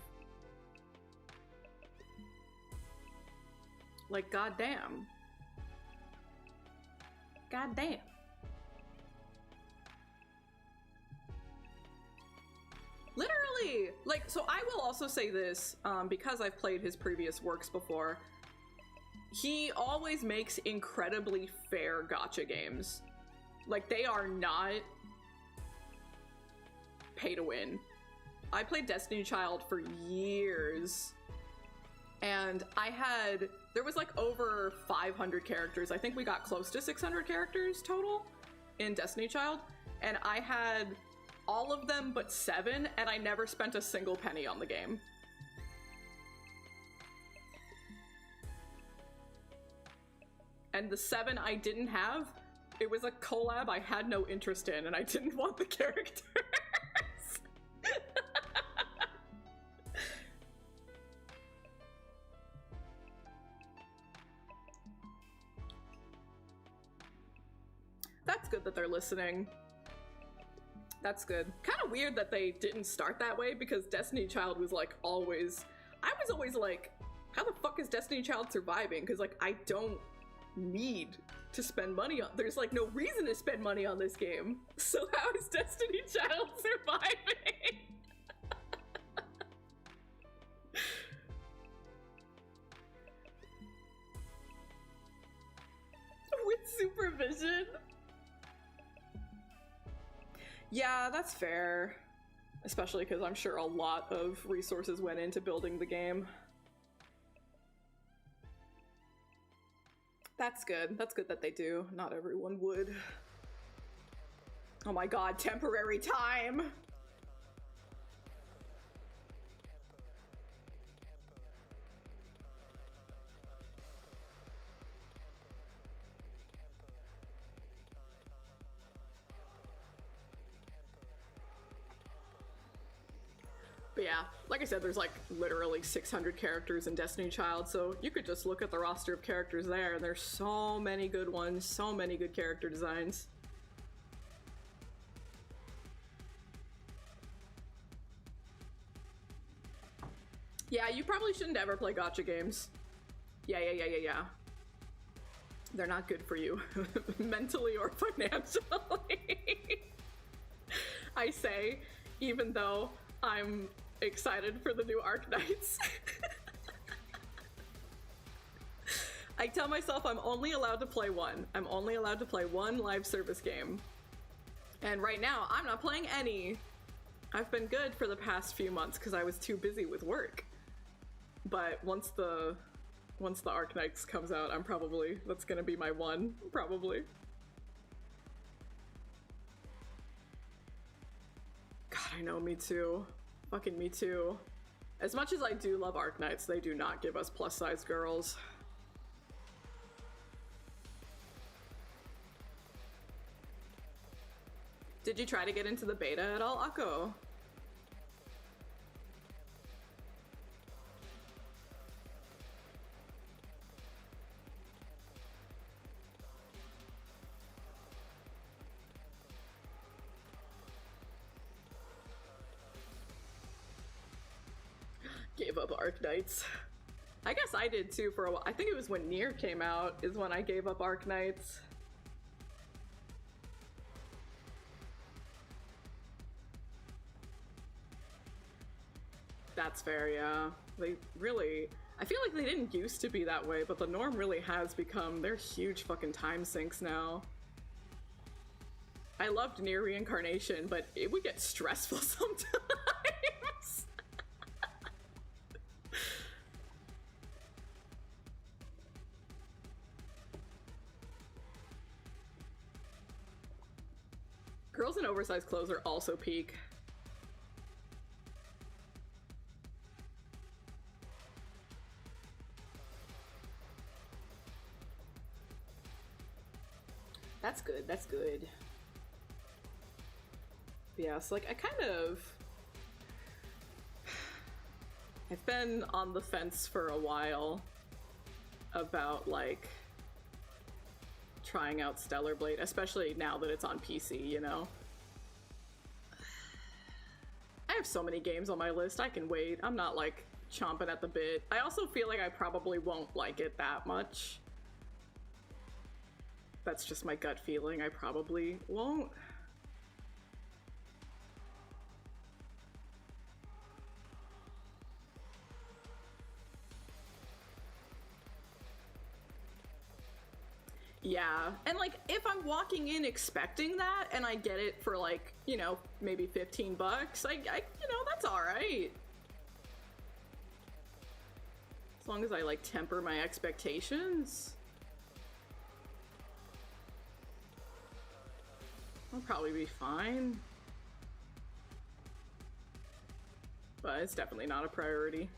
Like, goddamn. Goddamn. Literally! Like, so I will also say this, because I've played his previous works before, he always makes incredibly fair gacha games. Like, they are not pay to win. I played Destiny Child for years, and there was like over 500 characters. I think we got close to 600 characters total in Destiny Child, and I had all of them but 7, and I never spent a single penny on the game. And the 7 I didn't have, it was a collab I had no interest in, and I didn't want the characters. That's good that they're listening. That's good. Kind of weird that they didn't start that way, because Destiny Child was like always... I was always like, how the fuck is Destiny Child surviving? Because like, I don't need to spend money on... There's like no reason to spend money on this game. So how is Destiny Child surviving? With supervision? Yeah, that's fair. Especially because I'm sure a lot of resources went into building the game. That's good. That's good that they do. Not everyone would. Oh my god, temporary time! But yeah, like I said, there's like literally 600 characters in Destiny Child, so you could just look at the roster of characters there, and there's so many good ones, so many good character designs. Yeah, you probably shouldn't ever play gacha games. Yeah. They're not good for you, mentally or financially. I say, even though I'm excited for the new Arknights. I tell myself I'm only allowed to play one. I'm only allowed to play one live service game. And right now, I'm not playing any. I've been good for the past few months because I was too busy with work. But once the Arknights comes out, that's gonna be my one, probably. God, I know, me too. Fucking me too. As much as I do love Arknights, they do not give us plus-size girls. Did you try to get into the beta at all, Akko? Gave up Arknights. I guess I did too for a while. I think it was when Nier came out is when I gave up Arknights. That's fair, yeah. They really... I feel like they didn't used to be that way, but the norm really has become... They're huge fucking time sinks now. I loved Nier Reincarnation, but it would get stressful sometimes. Girls in oversized clothes are also peak. That's good, that's good. Yeah, so like I've been on the fence for a while about like trying out Stellar Blade, especially now that it's on PC, you know? I have so many games on my list, I can wait. I'm not, like, chomping at the bit. I also feel like I probably won't like it that much. That's just my gut feeling. I probably won't. Yeah, and like if I'm walking in expecting that and I get it for like, you know, maybe 15 bucks, I you know, that's all right. As long as I like temper my expectations. I'll probably be fine. But it's definitely not a priority.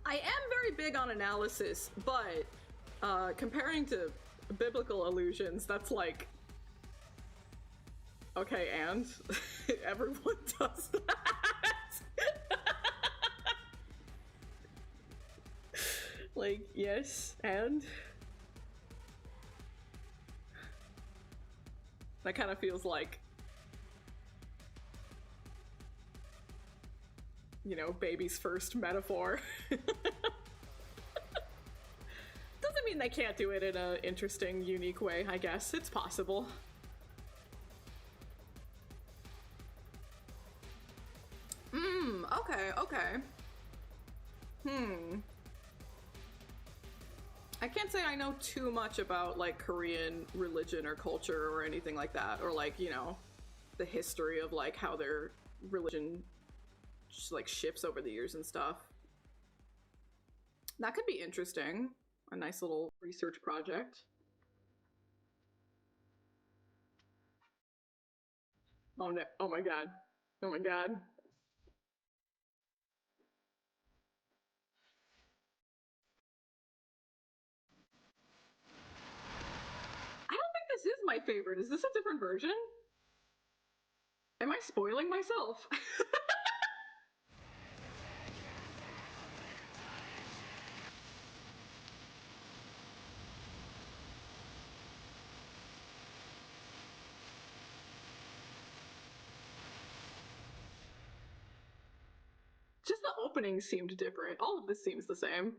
I am very big on analysis, but comparing to biblical allusions, that's like, okay, and everyone does that. Like, yes, and that kind of feels like, you know, baby's first metaphor. Doesn't mean they can't do it in an interesting, unique way, I guess. It's possible. Okay, okay. I can't say I know too much about, like, Korean religion or culture or anything like that, or, like, you know, the history of, like, how their religion just, like, shifts over the years and stuff. That could be interesting. A nice little research project. Oh no, oh my god. Oh my god. I don't think this is my favorite. Is this a different version? Am I spoiling myself? Just the opening seemed different. All of this seems the same.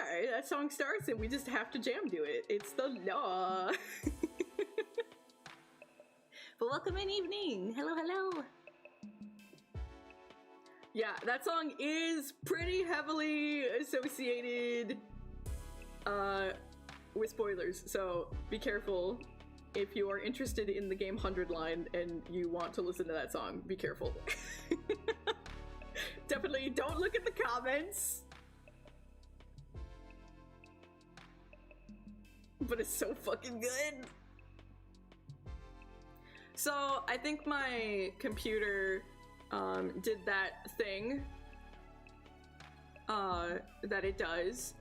alright, that song starts and we just have to jam to it. It's the law. But welcome in, evening. Hello, hello. Yeah, that song is pretty heavily associated with spoilers, so be careful. If you are interested in the game 100 line and you want to listen to that song, be careful. Definitely don't look at the comments. But it's so fucking good. So I think my computer did that thing that it does.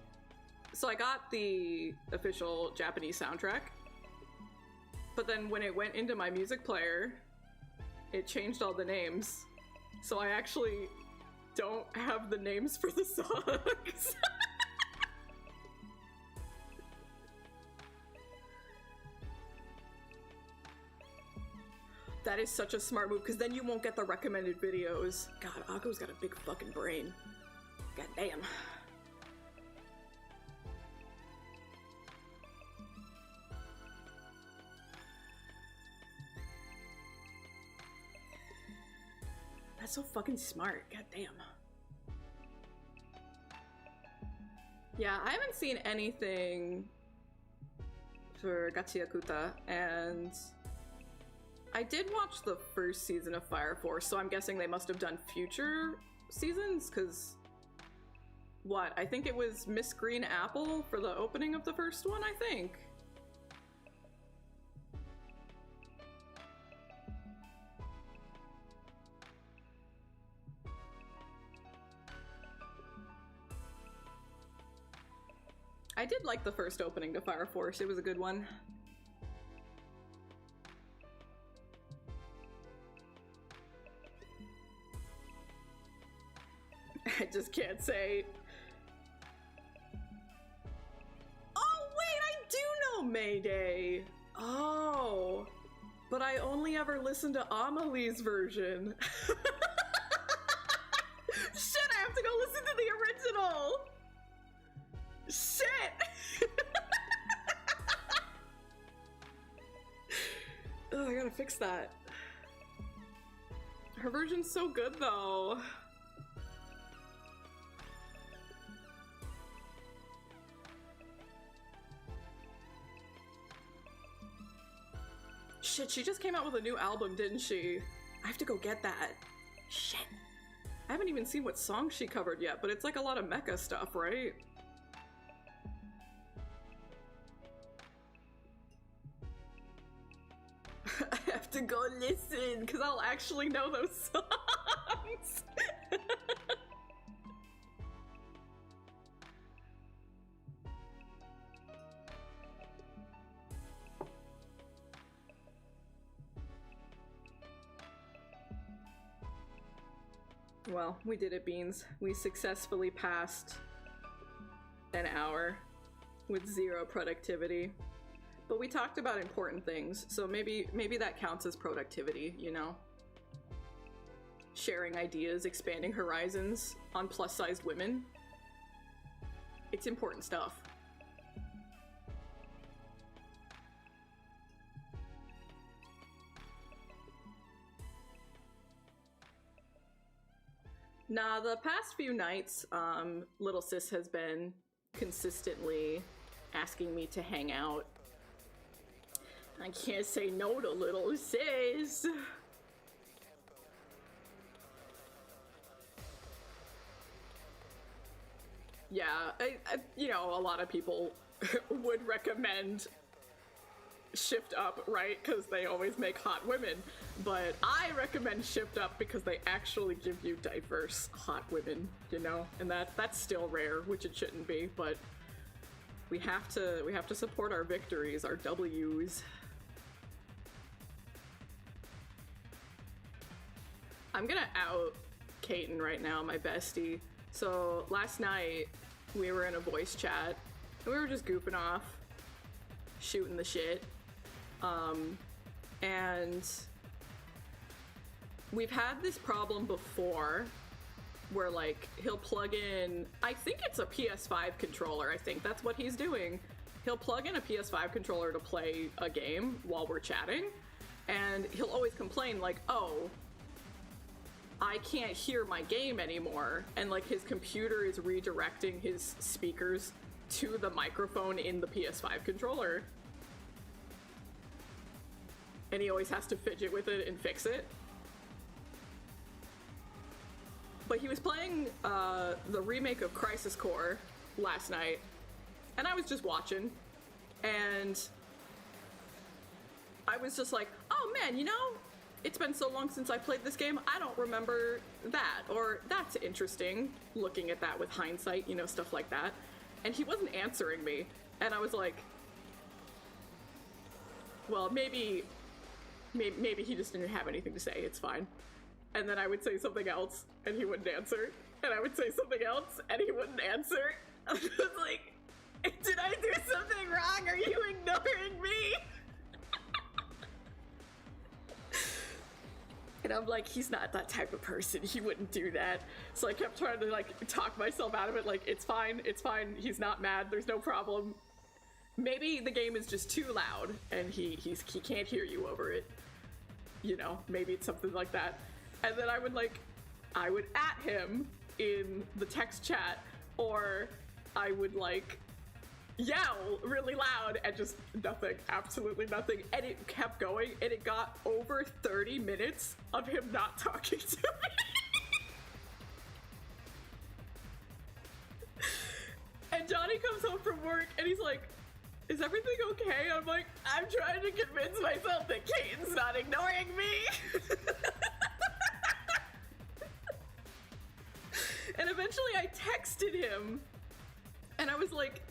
So I got the official Japanese soundtrack, but then when it went into my music player, it changed all the names. So I actually don't have the names for the songs. That is such a smart move, because then you won't get the recommended videos. God, Akko's got a big fucking brain. God damn. That's so fucking smart. God damn. Yeah, I haven't seen anything for Gachiakuta, and I did watch the first season of Fire Force, so I'm guessing they must have done future seasons, because what? I think it was Miss Green Apple for the opening of the first one, I think. I did like the first opening to Fire Force, it was a good one. I just can't say. Oh, wait, I do know Mayday. Oh, but I only ever listened to Amelie's version. Shit, I have to go listen to the original. Shit. Oh, I gotta fix that. Her version's so good, though. Shit, she just came out with a new album, didn't she? I have to go get that. Shit. I haven't even seen what song she covered yet, but it's like a lot of mecha stuff, right? I have to go listen, because I'll actually know those songs. Well, we did it, Beans. We successfully passed an hour with 0 productivity. But we talked about important things, so maybe that counts as productivity, you know? Sharing ideas, expanding horizons on plus-sized women. It's important stuff. Nah, the past few nights, Little Sis has been consistently asking me to hang out. I can't say no to Little Sis. Yeah, you know, a lot of people would recommend Shift Up, right? Because they always make hot women. But I recommend Shift Up because they actually give you diverse hot women, you know? And that's still rare, which it shouldn't be, but we have to support our victories, our W's. I'm gonna out Kaiten right now, my bestie. So last night we were in a voice chat and we were just goofing off, shooting the shit. And we've had this problem before where like he'll plug in, I think it's a PS5 controller, I think that's what he's doing. He'll plug in a PS5 controller to play a game while we're chatting, and he'll always complain like, oh, I can't hear my game anymore, and like his computer is redirecting his speakers to the microphone in the PS5 controller. And he always has to fidget with it and fix it. But he was playing the remake of Crisis Core last night, and I was just watching, and I was just like, oh man, you know, it's been so long since I played this game, I don't remember that, or that's interesting, looking at that with hindsight, you know, stuff like that. And he wasn't answering me, and I was like, well, maybe he just didn't have anything to say, it's fine. And then I would say something else, and he wouldn't answer. And I would say something else, and he wouldn't answer. I was like, did I do something wrong? Are you ignoring me? And I'm like, he's not that type of person. He wouldn't do that. So I kept trying to like talk myself out of it. Like, it's fine. It's fine. He's not mad. There's no problem. Maybe the game is just too loud and he can't hear you over it. You know, maybe it's something like that. And then I would at him in the text chat, or I would like yell really loud, and just nothing, absolutely nothing. And it kept going, and it got over 30 minutes of him not talking to me. And Johnny comes home from work, and he's like, is everything okay? I'm like, I'm trying to convince myself that Kane's not ignoring me. And eventually I texted him, and I was like,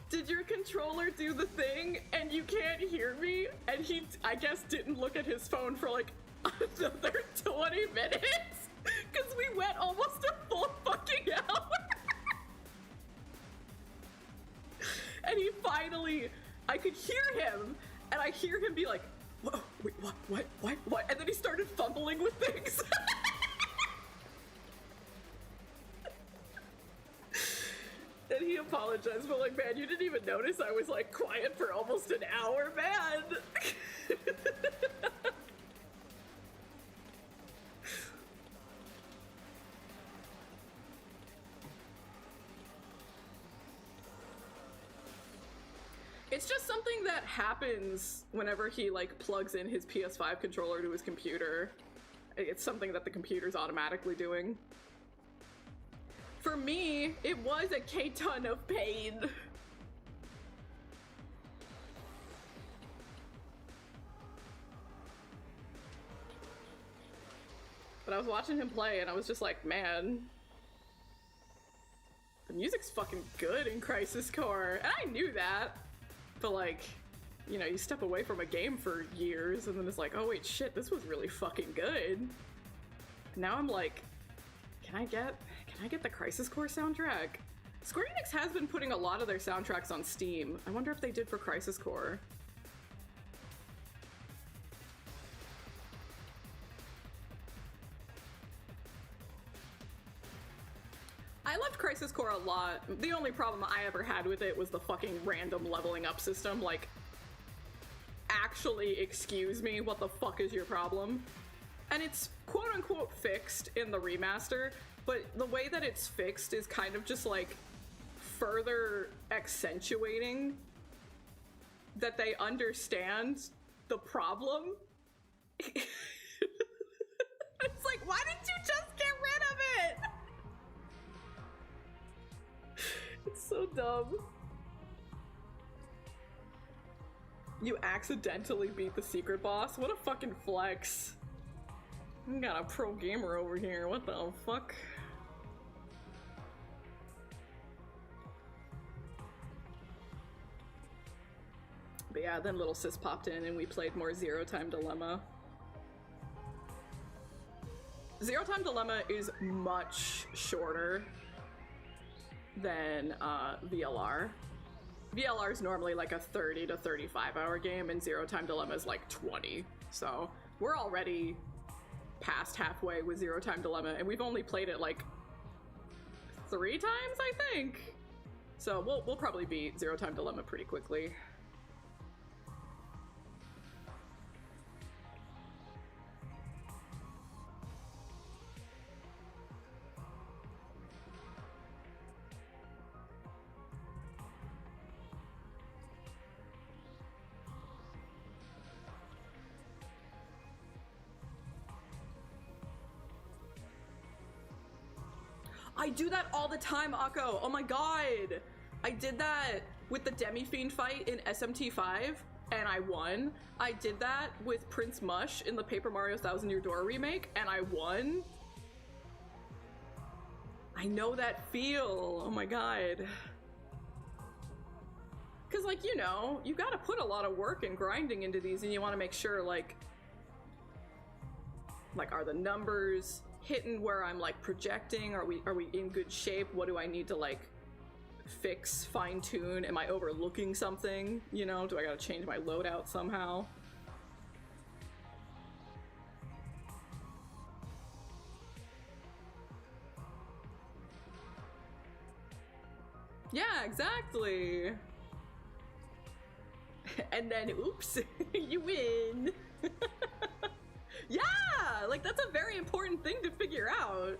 did your controller do the thing and you can't hear me? And he, I guess, didn't look at his phone for like another 20 minutes, because we went almost a full fucking hour. And he finally, I could hear him, and I hear him be like, whoa, wait, what? And then he started fumbling with things. And he apologized, but like, man, you didn't even notice I was like quiet for almost an hour, man. It's just something that happens whenever he like plugs in his PS5 controller to his computer. It's something that the computer's automatically doing. For me, it was a K-ton of pain. But I was watching him play, and I was just like, man, the music's fucking good in Crisis Core. And I knew that. But like, you know, you step away from a game for years, and then it's like, oh wait, shit, this was really fucking good. And now I'm like, can I get the Crisis Core soundtrack? Square Enix has been putting a lot of their soundtracks on Steam. I wonder if they did for Crisis Core. I loved Crisis Core a lot. The only problem I ever had with it was the fucking random leveling up system. Like, actually, excuse me, what the fuck is your problem? And it's quote-unquote fixed in the remaster, but the way that it's fixed is kind of just like further accentuating that they understand the problem. It's like, why didn't you just get rid of it? It's so dumb. You accidentally beat the secret boss? What a fucking flex. I got a pro gamer over here, what the fuck? But yeah, then Little Sis popped in and we played more Zero Time Dilemma. Zero Time Dilemma is much shorter than VLR. VLR is normally like a 30 to 35 hour game, and Zero Time Dilemma is like 20. So we're already past halfway with Zero Time Dilemma, and we've only played it like 3 times, I think. So we'll probably beat Zero Time Dilemma pretty quickly. I do that all the time, Akko. Oh my god. I did that with the Demi-Fiend fight in SMT5, and I won. I did that with Prince Mush in the Paper Mario Thousand Year Door remake, and I won. I know that feel. Oh my god. Because, like, you know, you gotta put a lot of work and grinding into these, and you want to make sure, like, are the numbers hitting where I'm, like, projecting? Are we in good shape? What do I need to, like, fix, fine-tune? Am I overlooking something? You know, do I gotta change my loadout somehow? Yeah, exactly. And then, oops, you win. Yeah, like, that's a very important thing to figure out.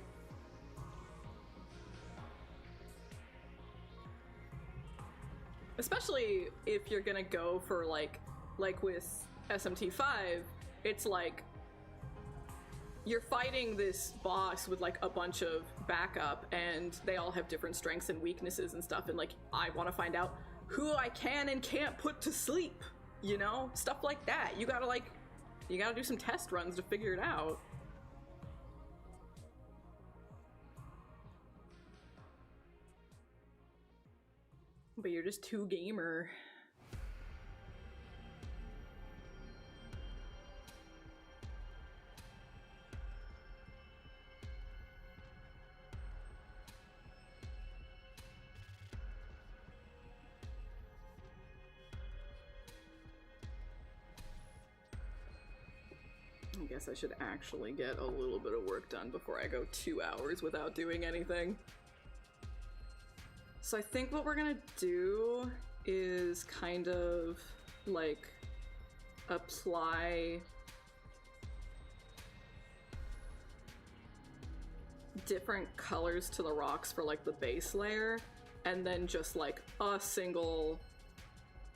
Especially if you're gonna go for, like with SMT5, it's like you're fighting this boss with, like, a bunch of backup, and they all have different strengths and weaknesses and stuff, and, like, I want to find out who I can and can't put to sleep, you know? Stuff like that. You gotta do some test runs to figure it out. But you're just too gamer. I guess I should actually get a little bit of work done before I go 2 hours without doing anything. So I think what we're gonna do is kind of, like, apply different colors to the rocks for, like, the base layer, and then just, like, a single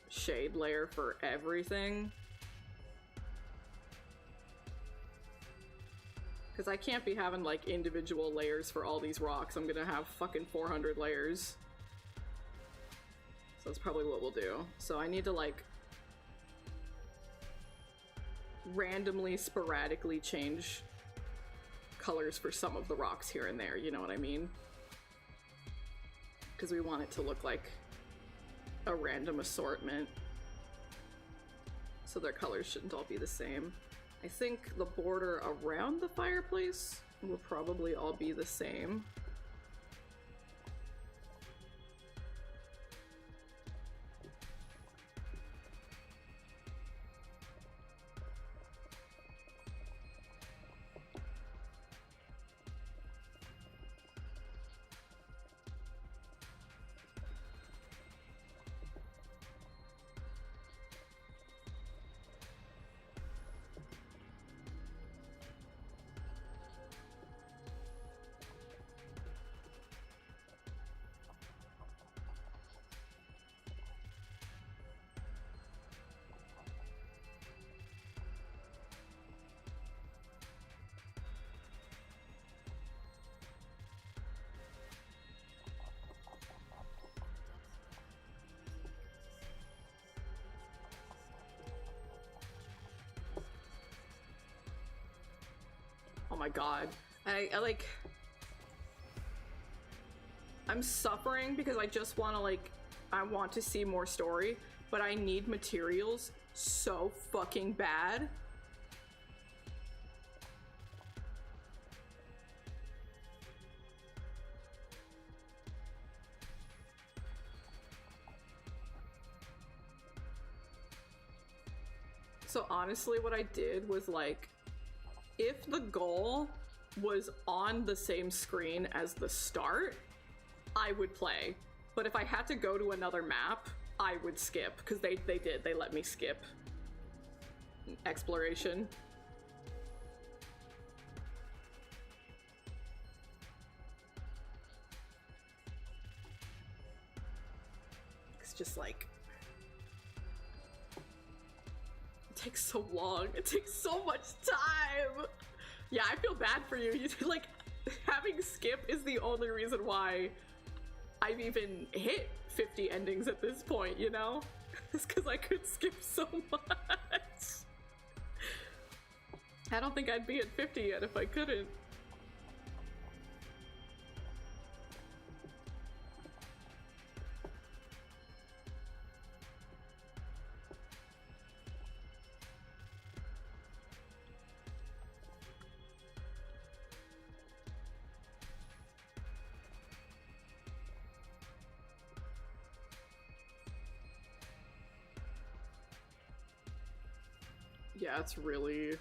shade layer for everything. Because I can't be having, like, individual layers for all these rocks. I'm gonna have fucking 400 layers. So that's probably what we'll do. So I need to, like, randomly, sporadically change colors for some of the rocks here and there, you know what I mean? Because we want it to look like a random assortment. So their colors shouldn't all be the same. I think the border around the fireplace will probably all be the same. Oh my god. I'm suffering because I just want to, like, I want to see more story, but I need materials so fucking bad. So honestly, what I did was, like, if the goal was on the same screen as the start, I would play. But if I had to go to another map, I would skip, because they let me skip exploration. It's just like, it takes so long. It takes so much time. Yeah, I feel bad for you. You like, having skip is the only reason why I've even hit 50 endings at this point, you know? It's because I could skip so much. I don't think I'd be at 50 yet if I couldn't. Yeah, it's really...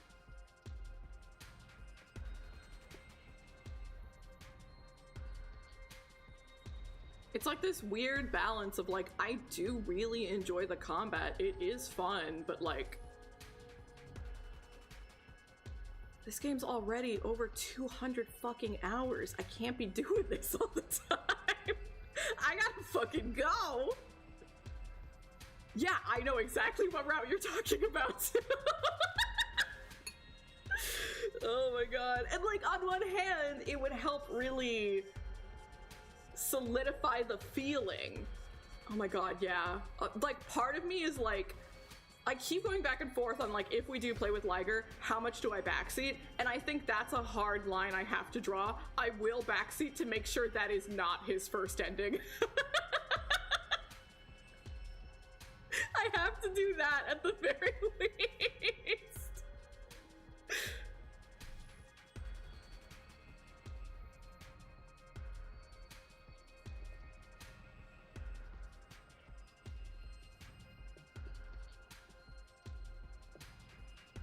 It's like this weird balance of like, I do really enjoy the combat. It is fun, but like... This game's already over 200 fucking hours. I can't be doing this all the time. I gotta fucking go. Yeah, I know exactly what route you're talking about. Oh my god. And like, on one hand, it would help really solidify the feeling. Oh my god, yeah. Like, part of me is like, I keep going back and forth on like, if we do play with Liger, how much do I backseat? And I think that's a hard line I have to draw. I will backseat to make sure that is not his first ending. I have to do that at the very least.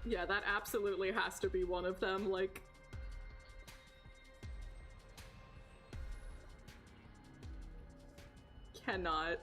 Yeah, that absolutely has to be one of them, like... Cannot.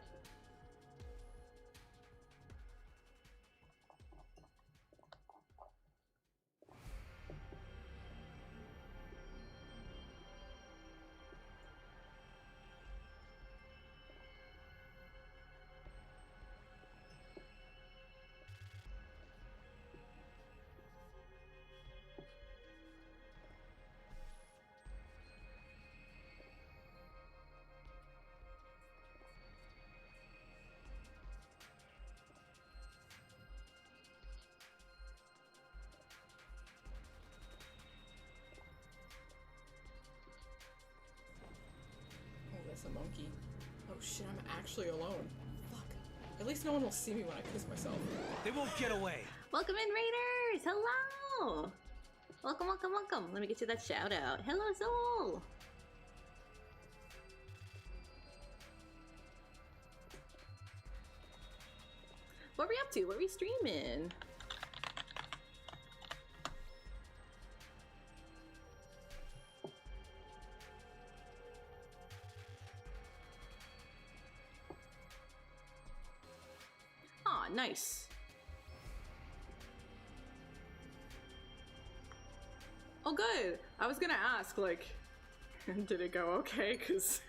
A monkey. Oh shit, I'm actually alone. Fuck. At least no one will see me when I piss myself. They won't get away. Welcome in, Raiders! Hello! Welcome, welcome, welcome. Let me get you that shout out. Hello, Soul! What are we up to? What are we streaming? Nice. Oh, good. I was gonna ask, like, did it go okay? Because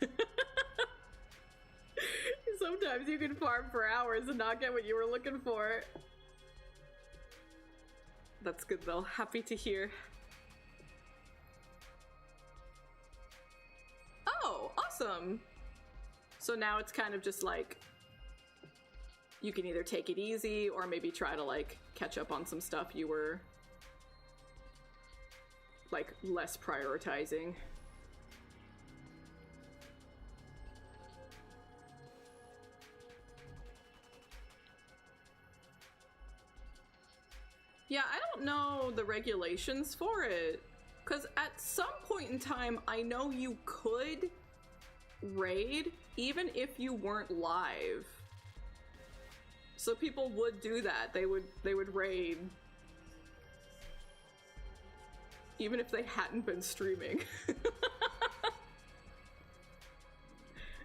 sometimes you can farm for hours and not get what you were looking for. That's good, though. Happy to hear. Oh, awesome. So now it's kind of just like, you can either take it easy or maybe try to like catch up on some stuff you were like less prioritizing. Yeah, I don't know the regulations for it, because at some point in time I know you could raid even if you weren't live. So people would do that. They would raid even if they hadn't been streaming.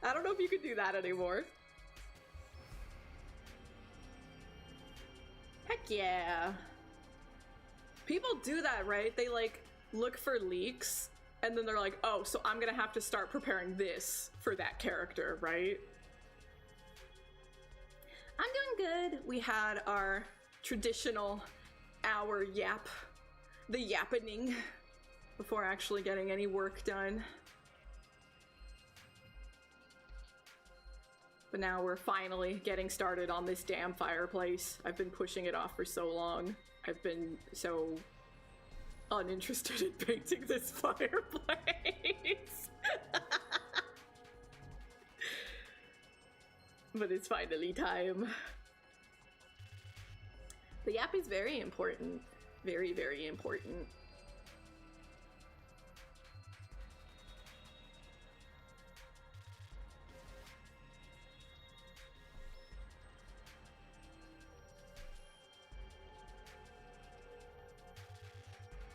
I don't know if you could do that anymore. Heck yeah. People do that, right? They like look for leaks and then they're like, oh, so I'm gonna have to start preparing this for that character, right? I'm doing good. We had our traditional hour yap, the yappening, before actually getting any work done. But now we're finally getting started on this damn fireplace. I've been pushing it off for so long. I've been so uninterested in painting this fireplace. But it's finally time. The yap is very important. Very, very important.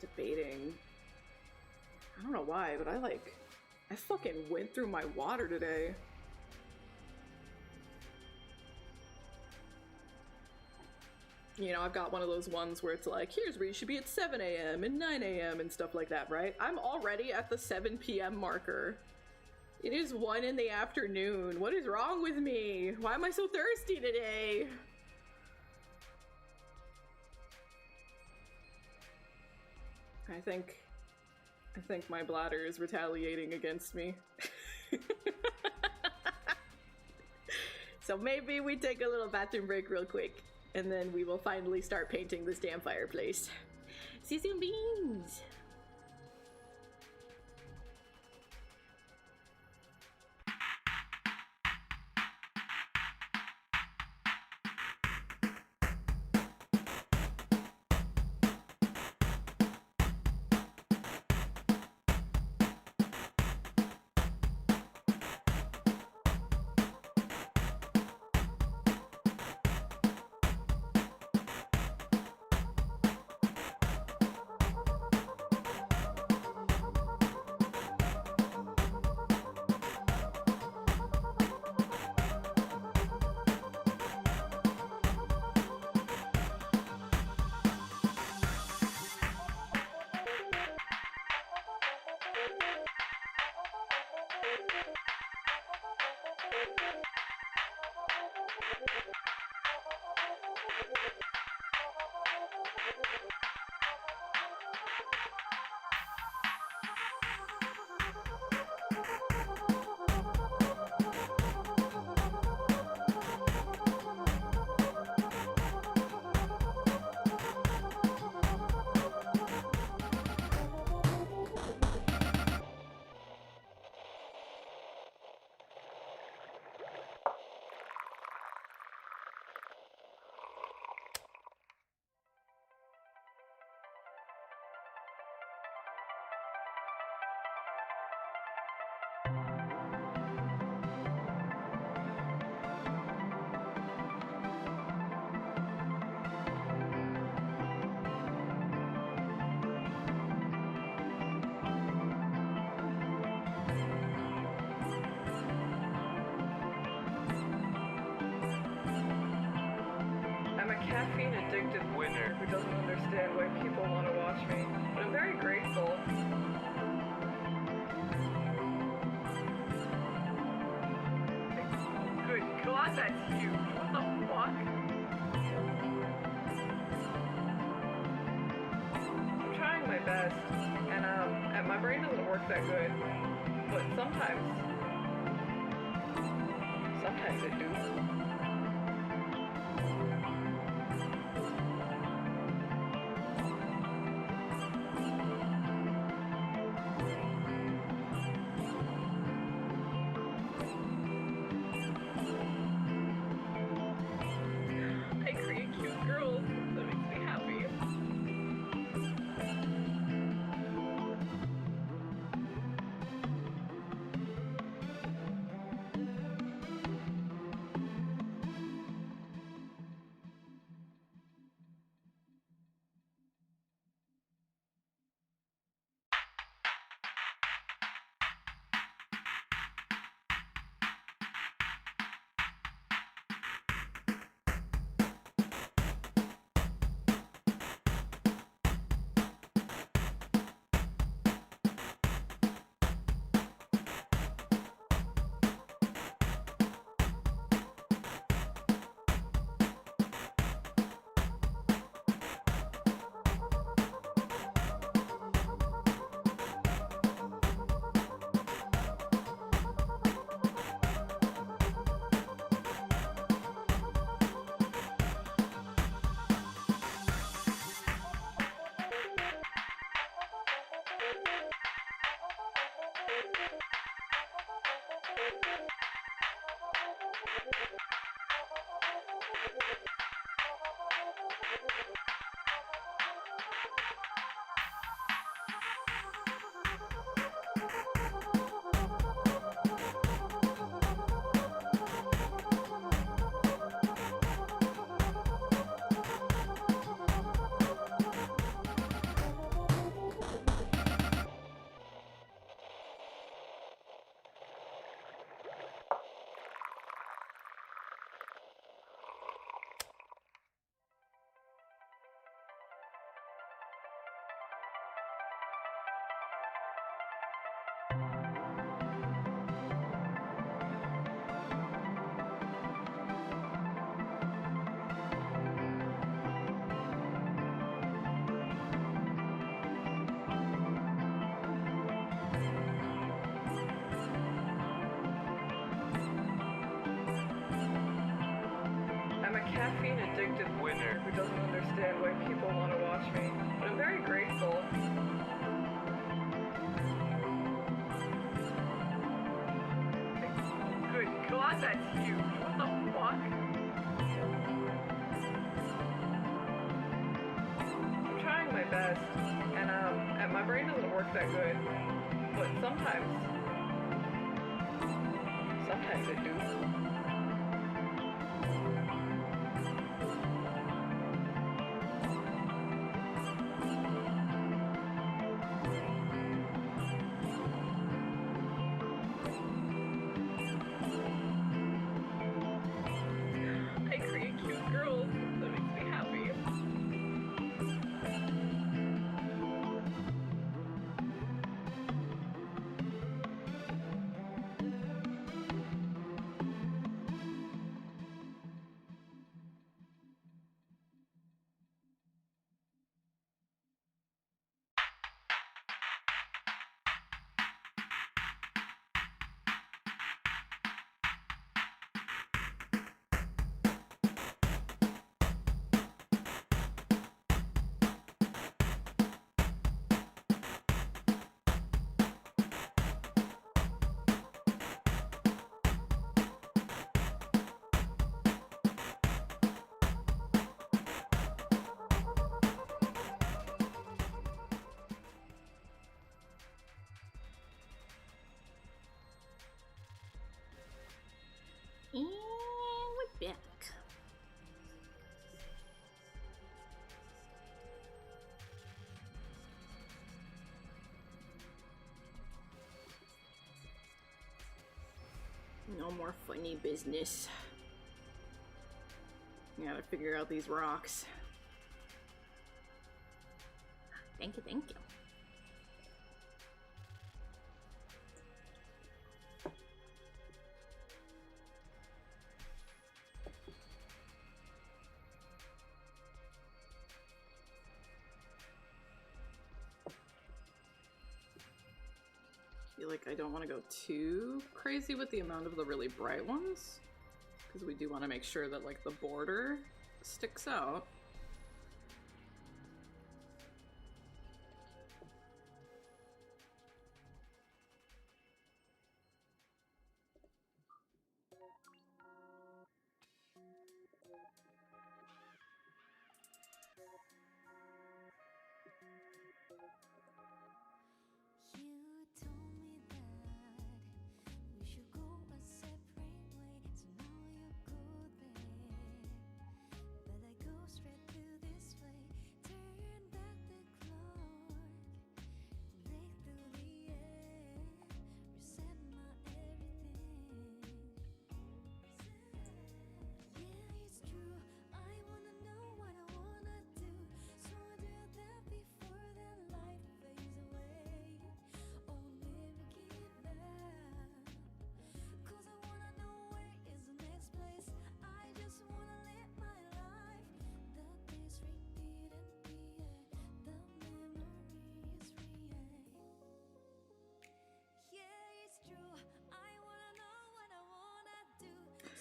Debating. I don't know why, but I fucking went through my water today. You know, I've got one of those ones where it's like, here's where you should be at 7 a.m. and 9 a.m. and stuff like that, right? I'm already at the 7 p.m. marker. It is 1 in the afternoon. What is wrong with me? Why am I so thirsty today? I think my bladder is retaliating against me. So maybe we take a little bathroom break real quick, and then we will finally start painting this damn fireplace. See you soon, beans! Caffeine addicted winner who doesn't understand why people want to watch me, but I'm very grateful. Good God, that's huge. What the fuck? I'm trying my best, and my brain doesn't work that good, but sometimes it do. understand why people want to watch me, but I'm very grateful. Good God, that's huge. What the fuck? I'm trying my best, and my brain doesn't work that good, but sometimes it do. I create cute girls. That makes me happy. And we're back. No more funny business. Gotta figure out these rocks. Thank you, thank you. I feel like I don't want to go too crazy with the amount of the really bright ones, because we do want to make sure that like the border sticks out. You told me that we should go a separate way, so now you go there, but I go straight to this way. Turn back the clock, break through the air, reset my everything. Yeah, it's true, I wanna know what I wanna do, so I do that before that light fades away. Oh, never give up, 'cause I wanna know where is the next place. I just wanna live my life. The days repeat and the memories react. Yeah, it's true, I wanna know what I wanna do,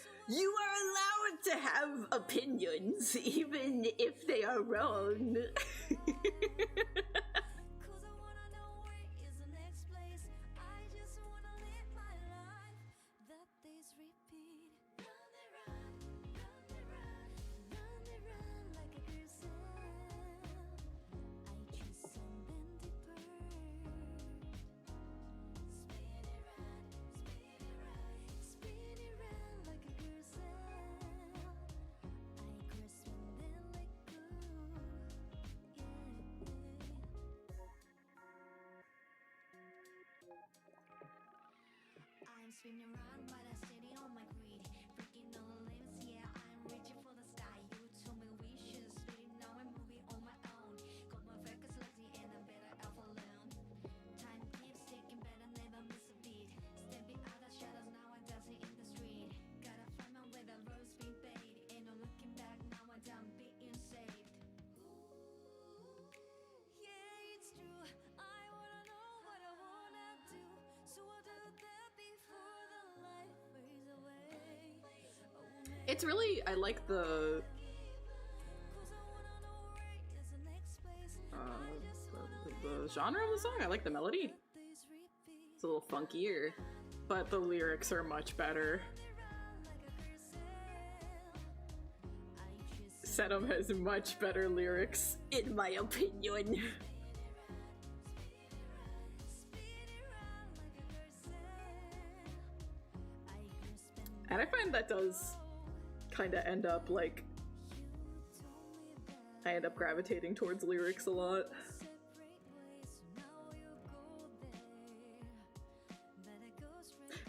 so I You are allowed to have opinions, even if they are wrong. 'cause I wanna know where is the next place. I just wanna live my life. The days repeat. Run they run, run they run, run they run like a gazelle. I choose something deeper. Spin it round, spin it round like a gazelle. I grasp and then let go. I'm spinning around, but I'm sitting on my greed. Freaking all the limits, yeah, I'm reaching for the sky. You told me we should split, now I'm moving on my own. Got my focus lazy and I'm better off alone. Time keeps ticking, better never miss a beat. Stepping out of shadows, now I'm dancing in the street. Gotta find my way, the road's been paid. Ain't no looking back, now I'm done being saved. Yeah, it's true, I wanna know what I wanna do, so I'll do that before the light fades away. Oh, It's really, I like the 'cause I wanna know where the genre of the song. I like the melody. It's a little funkier, but the lyrics are much better. Sedum has much better lyrics, in my opinion. And I find that does kind of end up like I end up gravitating towards lyrics a lot.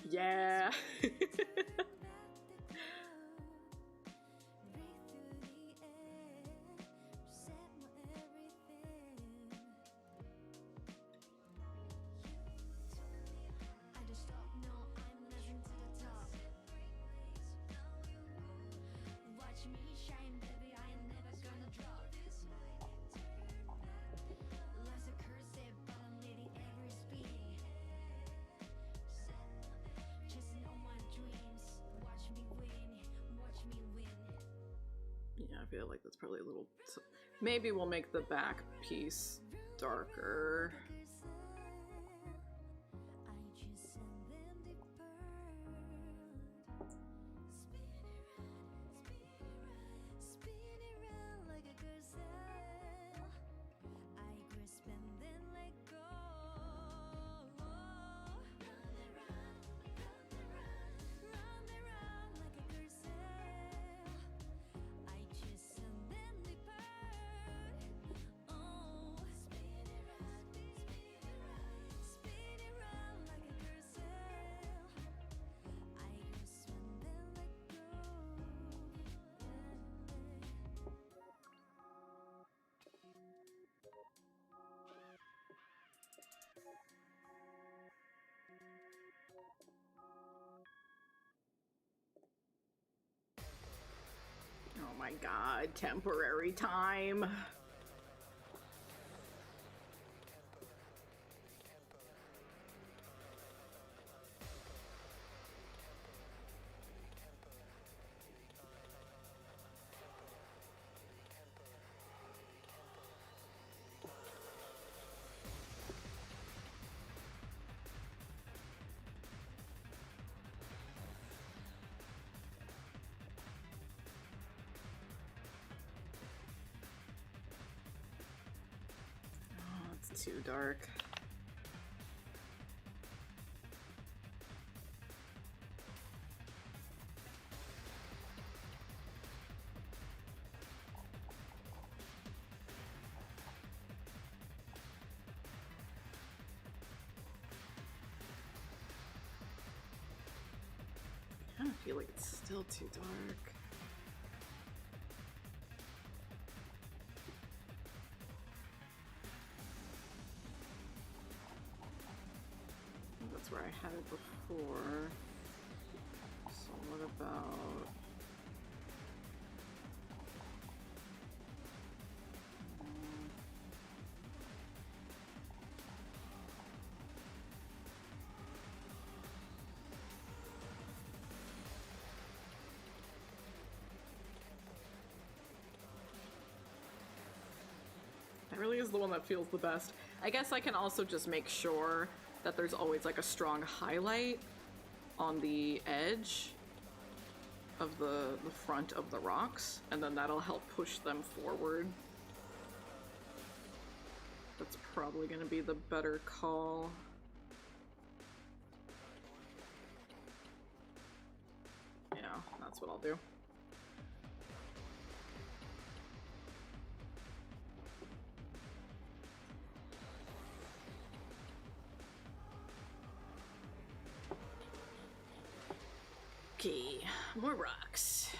Yeah. Yeah, I feel like that's probably a little... Maybe we'll make the back piece darker. Oh my god, temporary time. Too dark. I kind of feel like it's still too dark. That's where I had it before. So what about... That really is the one that feels the best. I guess I can also just make sure that there's always like a strong highlight on the edge of the front of the rocks, and then that'll help push them forward. That's probably gonna be the better call. Yeah, that's what I'll do. Okay, more rocks.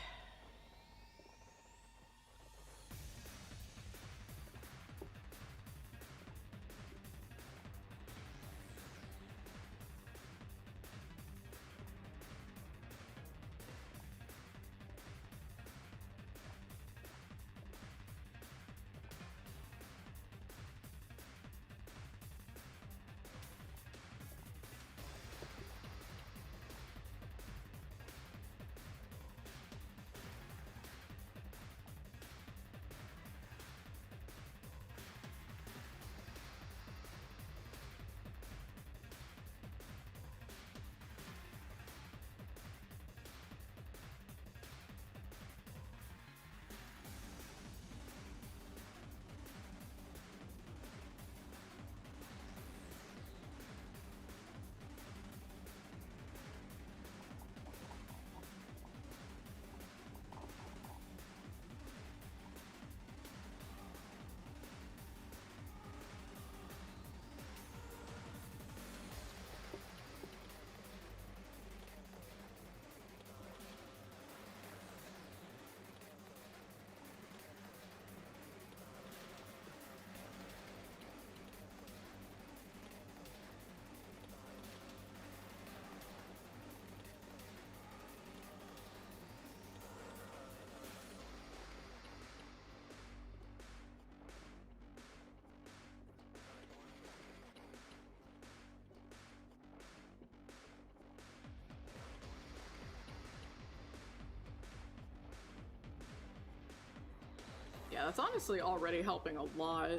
Yeah, that's honestly already helping a lot.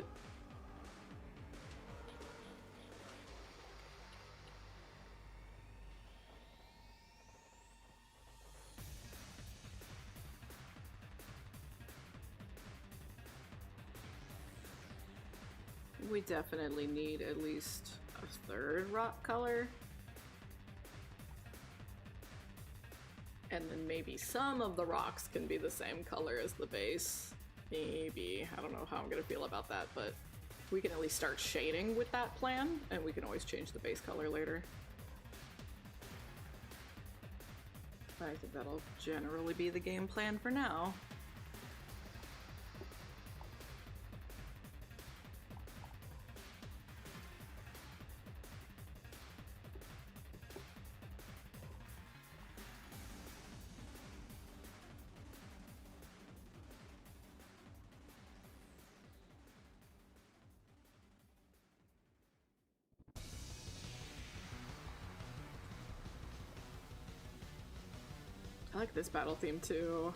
We definitely need at least a third rock color. And then maybe some of the rocks can be the same color as the base. Maybe. I don't know how I'm gonna feel about that, but we can at least start shading with that plan, and we can always change the base color later. I think that'll generally be the game plan for now. I like this battle theme too.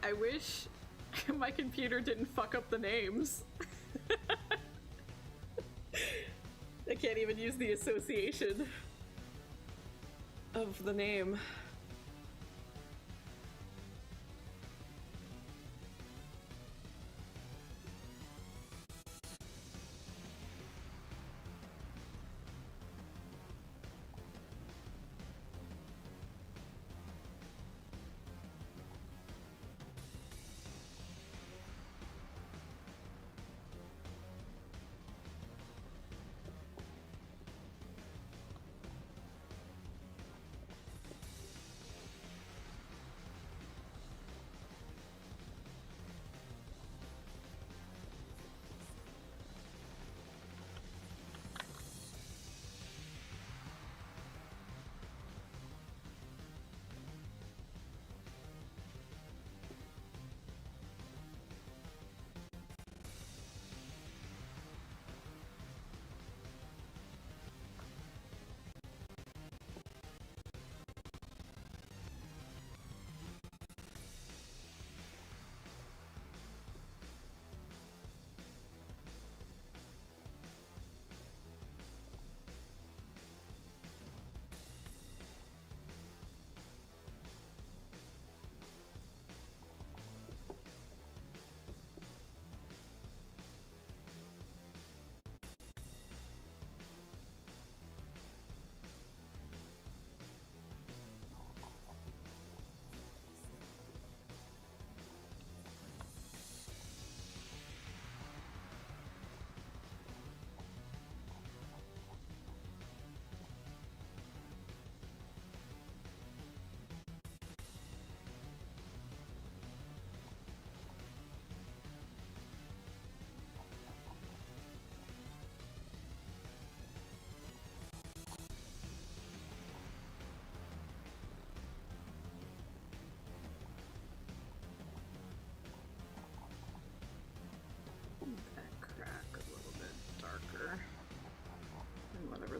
I wish my computer didn't fuck up the names. I can't even use the association of the name.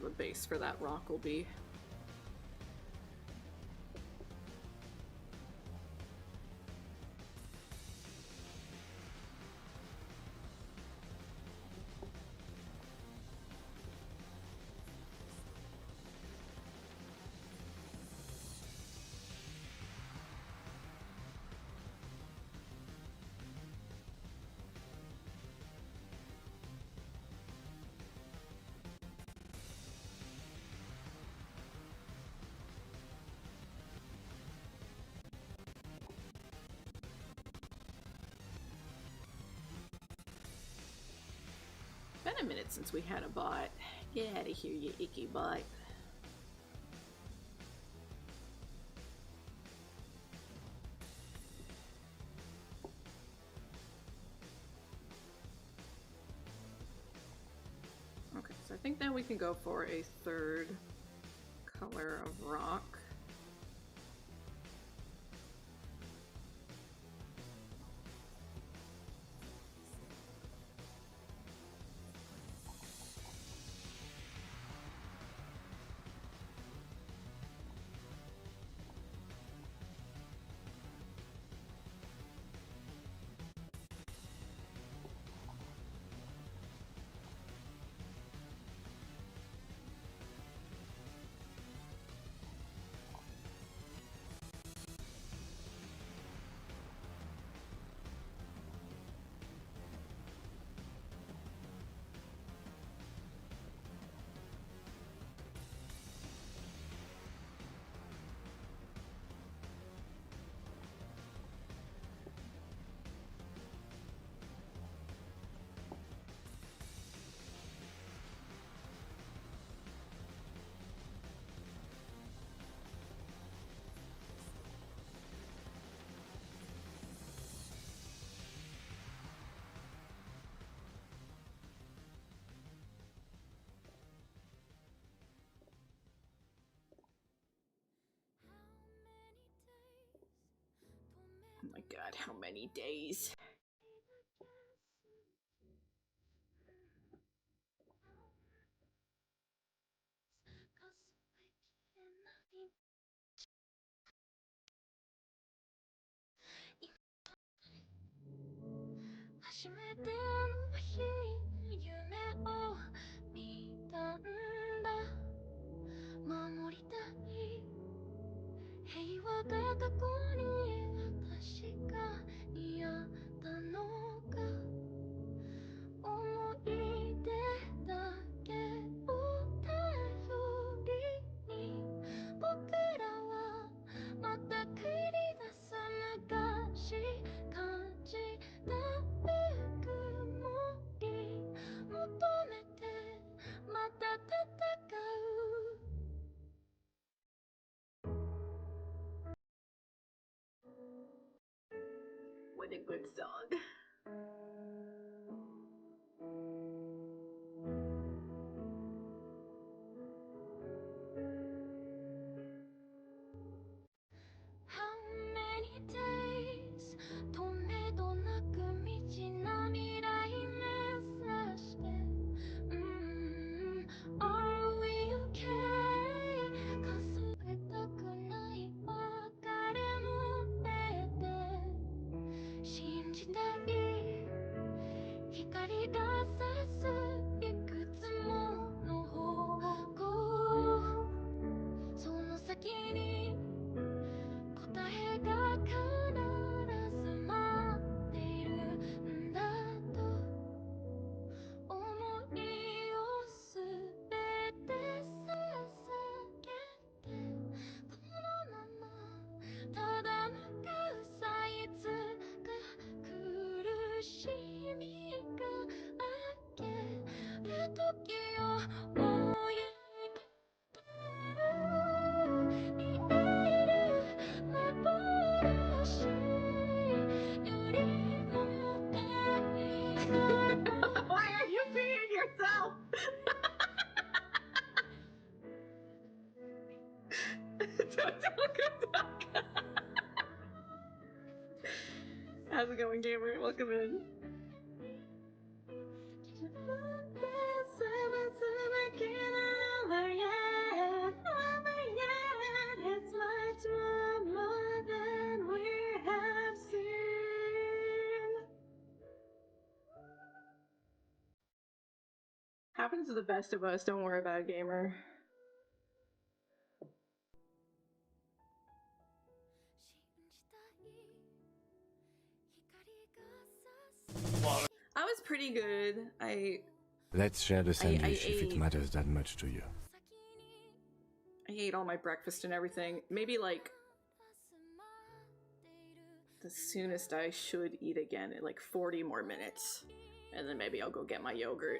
The base for that rock will be. Been a minute since we had a bot. Get out of here, you icky bot. think now we can go for a third color of rock. Oh my god, how many days? What a good song. How many days 止めどなく道な未来目指して Are we okay 数えたくない別れも出て信じたい光が差すいくつもの方向その先に答えが必ず待っているんだと思いをすべて捧げてこのままただ向かうさいつか苦しみが明ける時を追いWhy are you peeing yourself? How's it going, gamer? Welcome in. It's much more than we have seen. Happens to the best of us, don't worry about it, gamer. I was pretty good. Let's share the sandwich if it ate- matters that much to you. I ate all my breakfast and everything. Maybe like the soonest I should eat again in like 40 more minutes. And then maybe I'll go get my yogurt.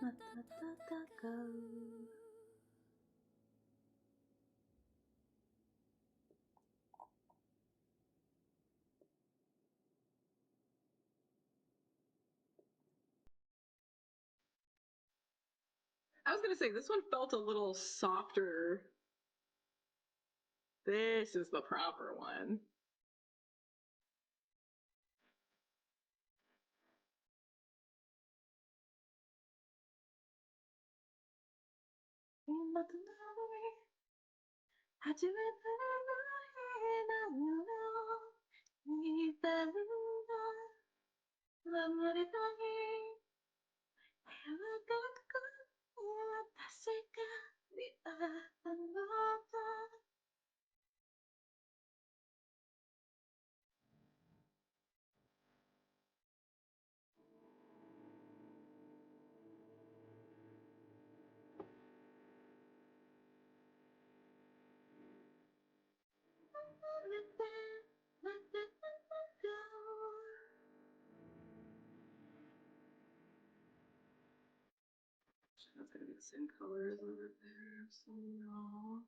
Let the go. I was gonna say, this one felt a little softer. This is the proper one. I do it That's gonna be the same color as over there, so no.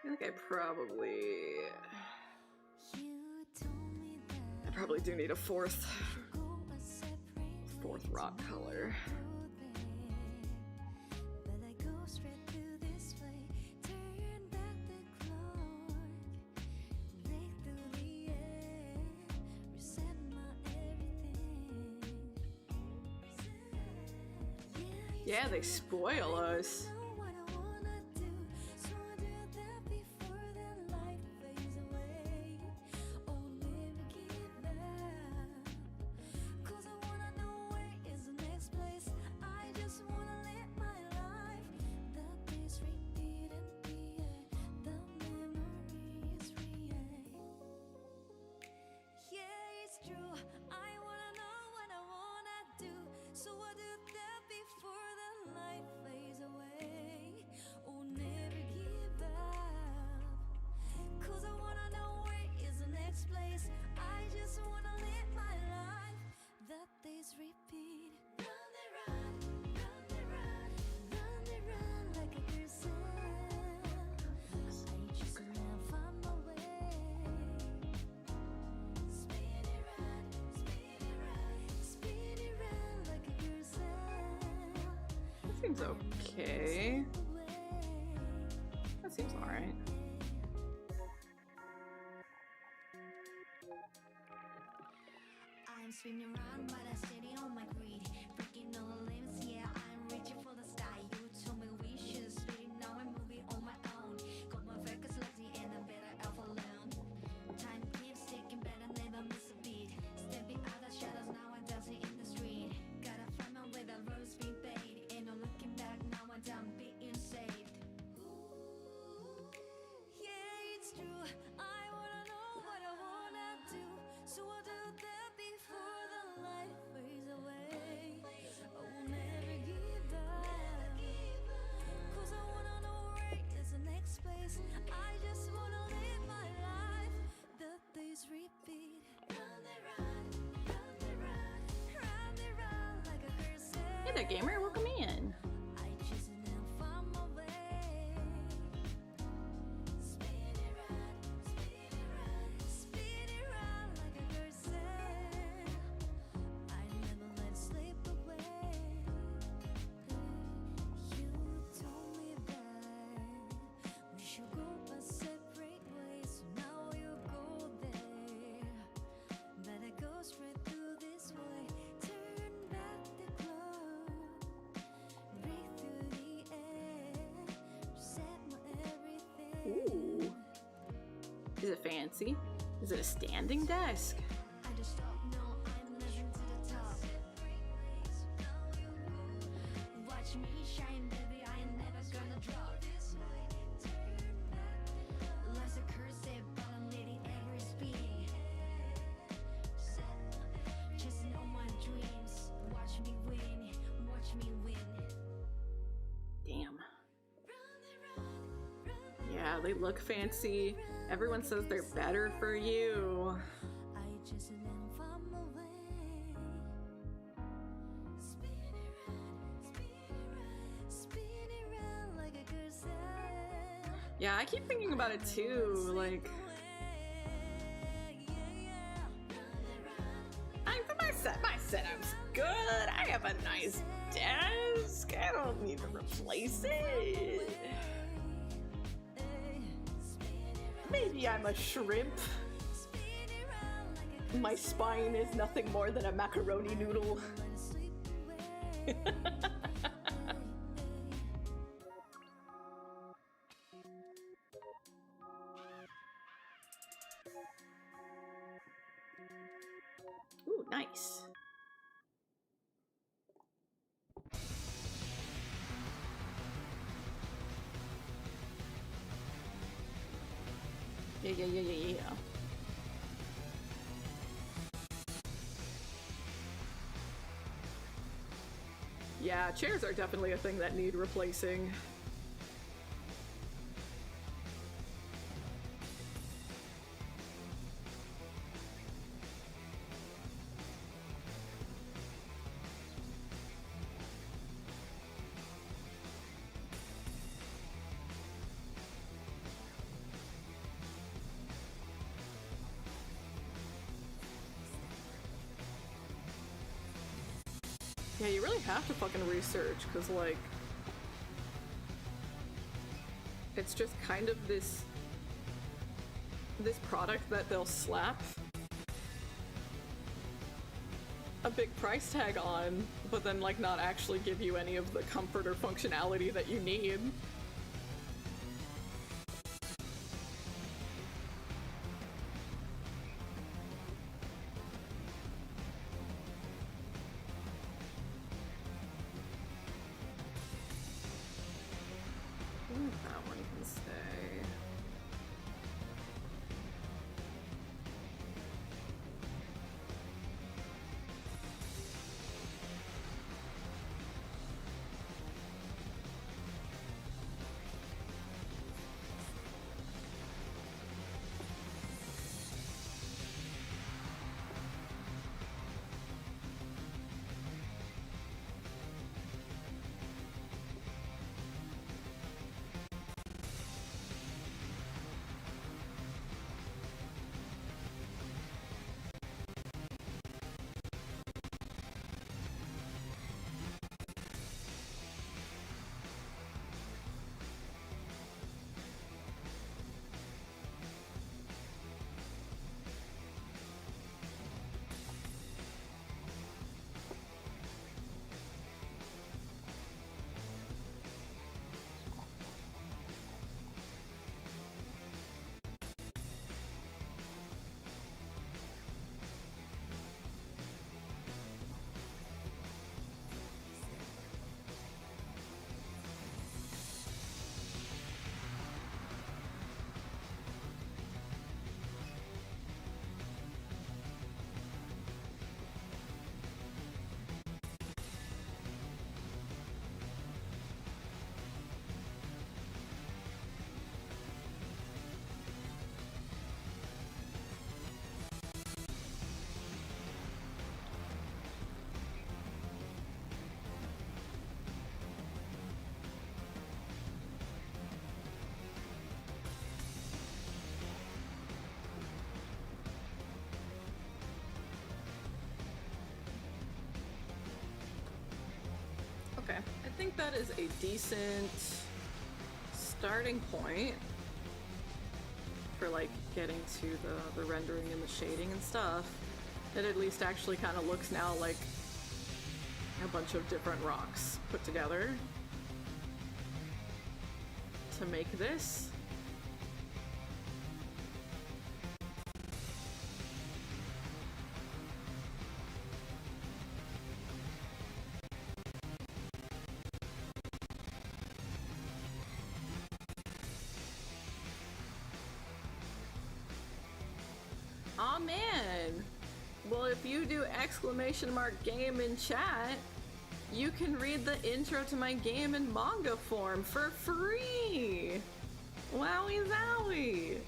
I feel like I probably do need a fourth rock color. Yeah, they spoil us. seems okay. That seems alright. I'm spinning around, but I'm steady on my greed. Breaking all the limits, yeah, I'm reaching for the sky. You told me we should split it, now I'm moving on my own. Got my focus lazy and I'm better off alone. Time keeps ticking, but I never miss a beat. Stepping out the shadows, now I'm dancing in the street. Gotta find my way, the road's been paid. Ain't no looking back, now I'm done being saved. Yeah, it's true. I wanna know what I wanna do. So I'll do that before the light fades away. I will never give up. Cause I wanna know where is the next place. I just wanna live my life. The days repeat. Run they run, run they run, run they run like a girl said. Hey there, gamer. Welcome in. I choose and then find my way. Spin it round, spin it round, spin it round like a girl said. I never let it slip away. You told me that we should go our separate ways. So now you go there, but I go straight through this way. Turn back the clock, breathe through the air, reset my everything. Ooh. Is it fancy? Is it a standing desk? I just don't know, I'm living to the top. Watch me shine, baby, I ain't never gonna drop. Life's a curse, but I'm letting every speed. Chasing all my dreams. Watch me win, watch me win. Damn. Yeah, they look fancy. Everyone says they're better for you. I just never find my way. Spin it round, spin it round, spin it round like a girl said. Yeah, I keep thinking about it too. Like, I think my setup's good. I have a nice desk. I don't need to replace it. Maybe I'm a shrimp. My spine is nothing more than a macaroni noodle. Ooh, nice. Yeah. Yeah, chairs are definitely a thing that need replacing. Yeah, you really have to fucking research, because, like, it's just kind of this product that they'll slap a big price tag on, but then, like, not actually give you any of the comfort or functionality that you need. That one can stay. think that is a decent starting point for like getting to the rendering and the shading and stuff. It at least actually kind of looks now like a bunch of different rocks put together to make this. Aw, man! Well, if you do !game in chat, you can read the intro to my game in manga form for free! Wowie zowie!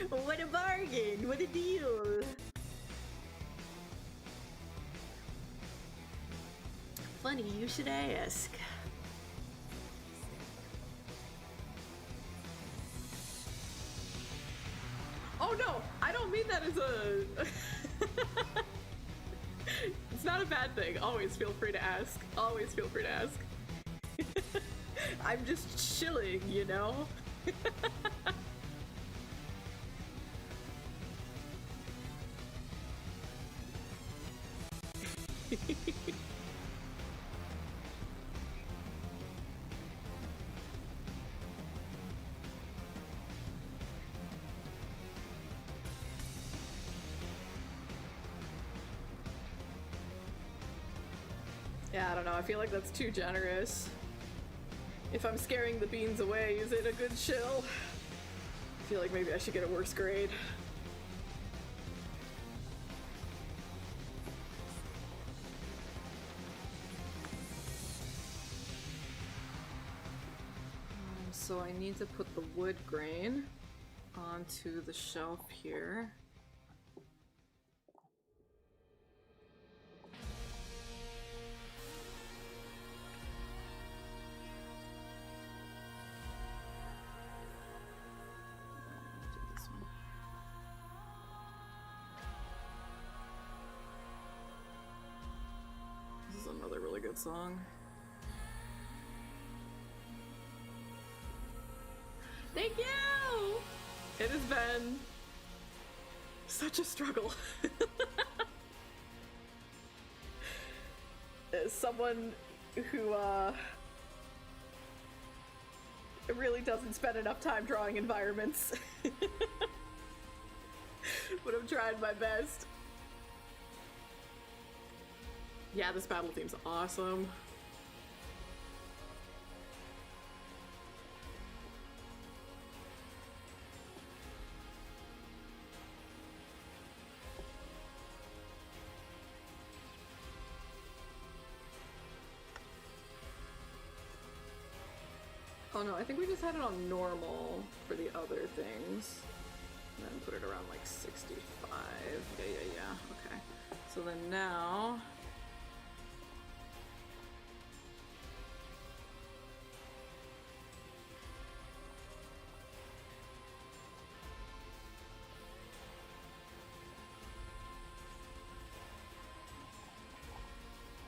What a bargain! What a deal! Funny you should ask. Oh no, I don't mean that as a... It's not a bad thing. Always feel free to ask. Always feel free to ask. I'm just chilling, you know? Yeah, I don't know. I feel like that's too generous. If I'm scaring the beans away, is it a good chill? I feel like maybe I should get a worse grade. So I need to put the wood grain onto the shelf here. This is another really good song. Thank you! It has been such a struggle. As someone who really doesn't spend enough time drawing environments. But I'm trying my best. Yeah, this battle theme's awesome. Oh no, I think we just had it on normal for the other things. And then put it around like 65. Yeah. Okay. So then now...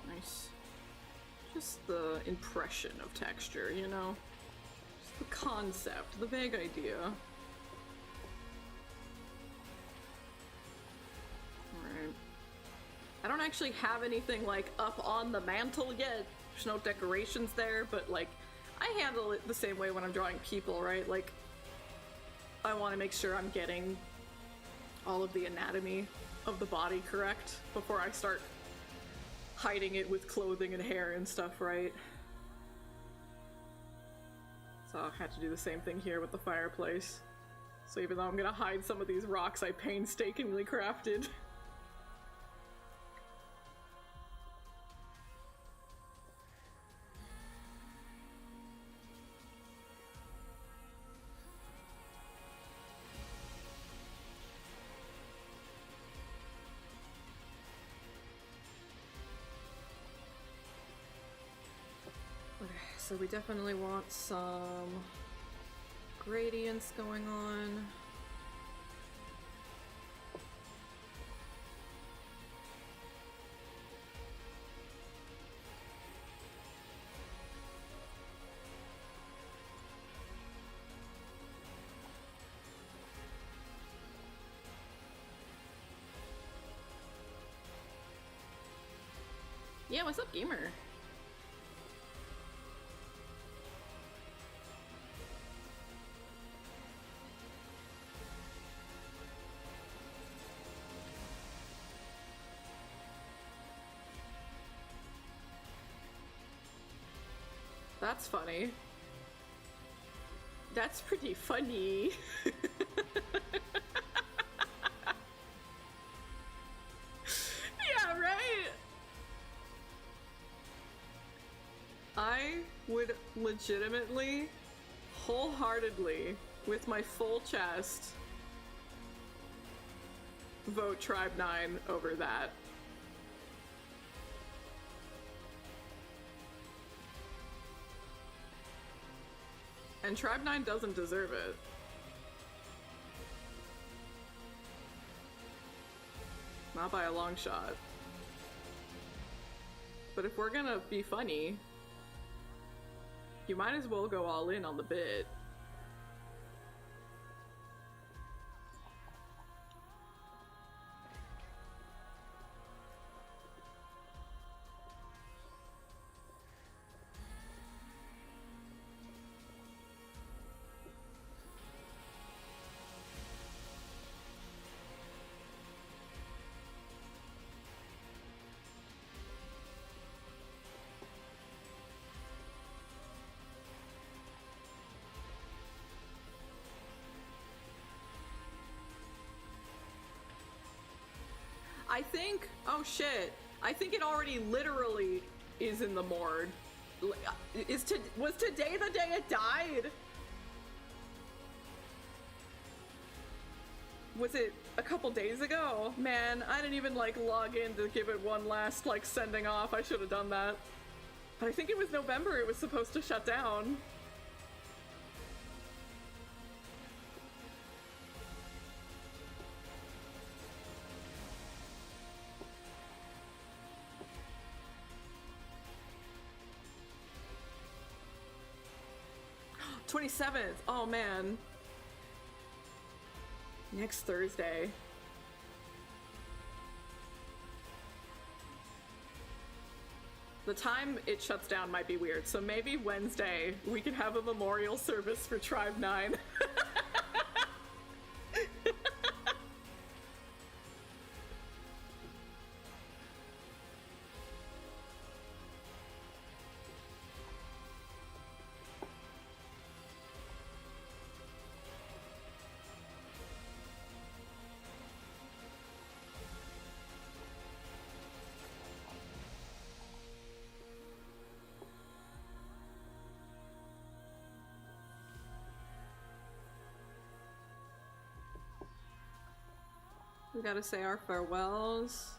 Nice. Just the impression of texture, you know? Just the concept, the vague idea. Alright. I don't actually have anything like up on the mantle yet. There's no decorations there, but like, I handle it the same way when I'm drawing people, right? Like, I want to make sure I'm getting all of the anatomy of the body correct before I start hiding it with clothing and hair and stuff, right? So I had to do the same thing here with the fireplace. So even though I'm gonna hide some of these rocks I painstakingly crafted. So we definitely want some gradients going on. Yeah, what's up, gamer? That's funny. That's pretty funny. Yeah, right? I would legitimately, wholeheartedly, with my full chest, vote Tribe 9 over that. And Tribe 9 doesn't deserve it. Not by a long shot. But if we're gonna be funny, you might as well go all in on the bit. I think, oh shit, I think it already literally is in the morgue. Was today the day it died? Was it a couple days ago? Man, I didn't even like log in to give it one last like sending off. I should have done that. But I think it was November it was supposed to shut down. Oh, 27th. Oh man. Next Thursday. The time it shuts down might be weird, so maybe Wednesday we can have a memorial service for Tribe 9. We gotta say our farewells.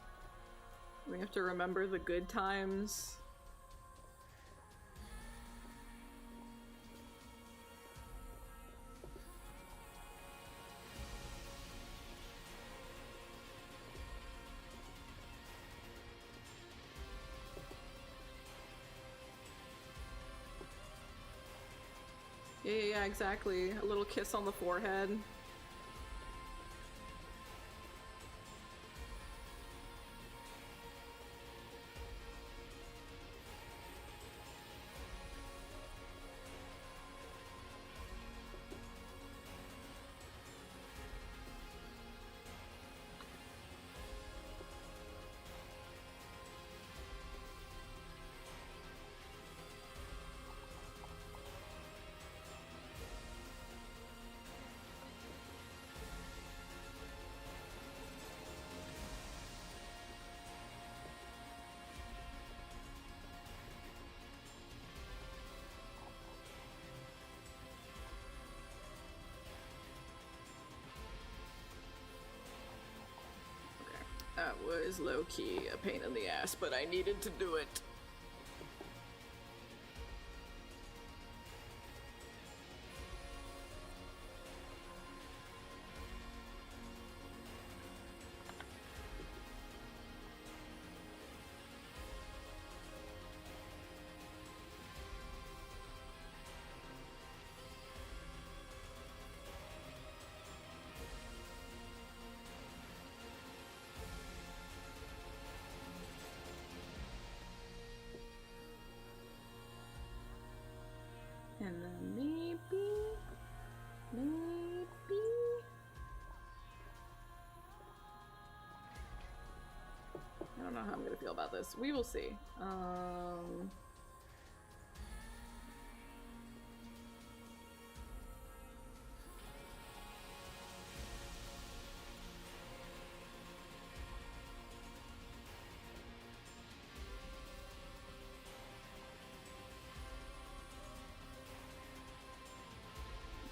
We have to remember the good times. Yeah, exactly. A little kiss on the forehead. That was low-key a pain in the ass, but I needed to do it. feel about this. We will see. I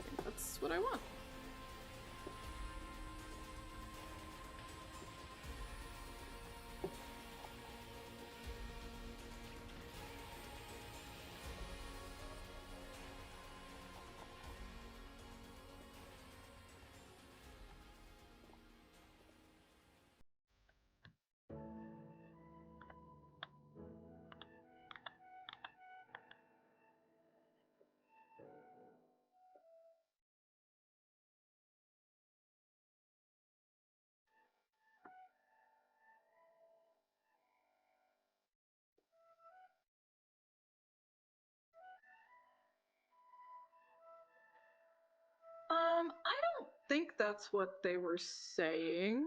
think that's what I want. I don't think that's what they were saying.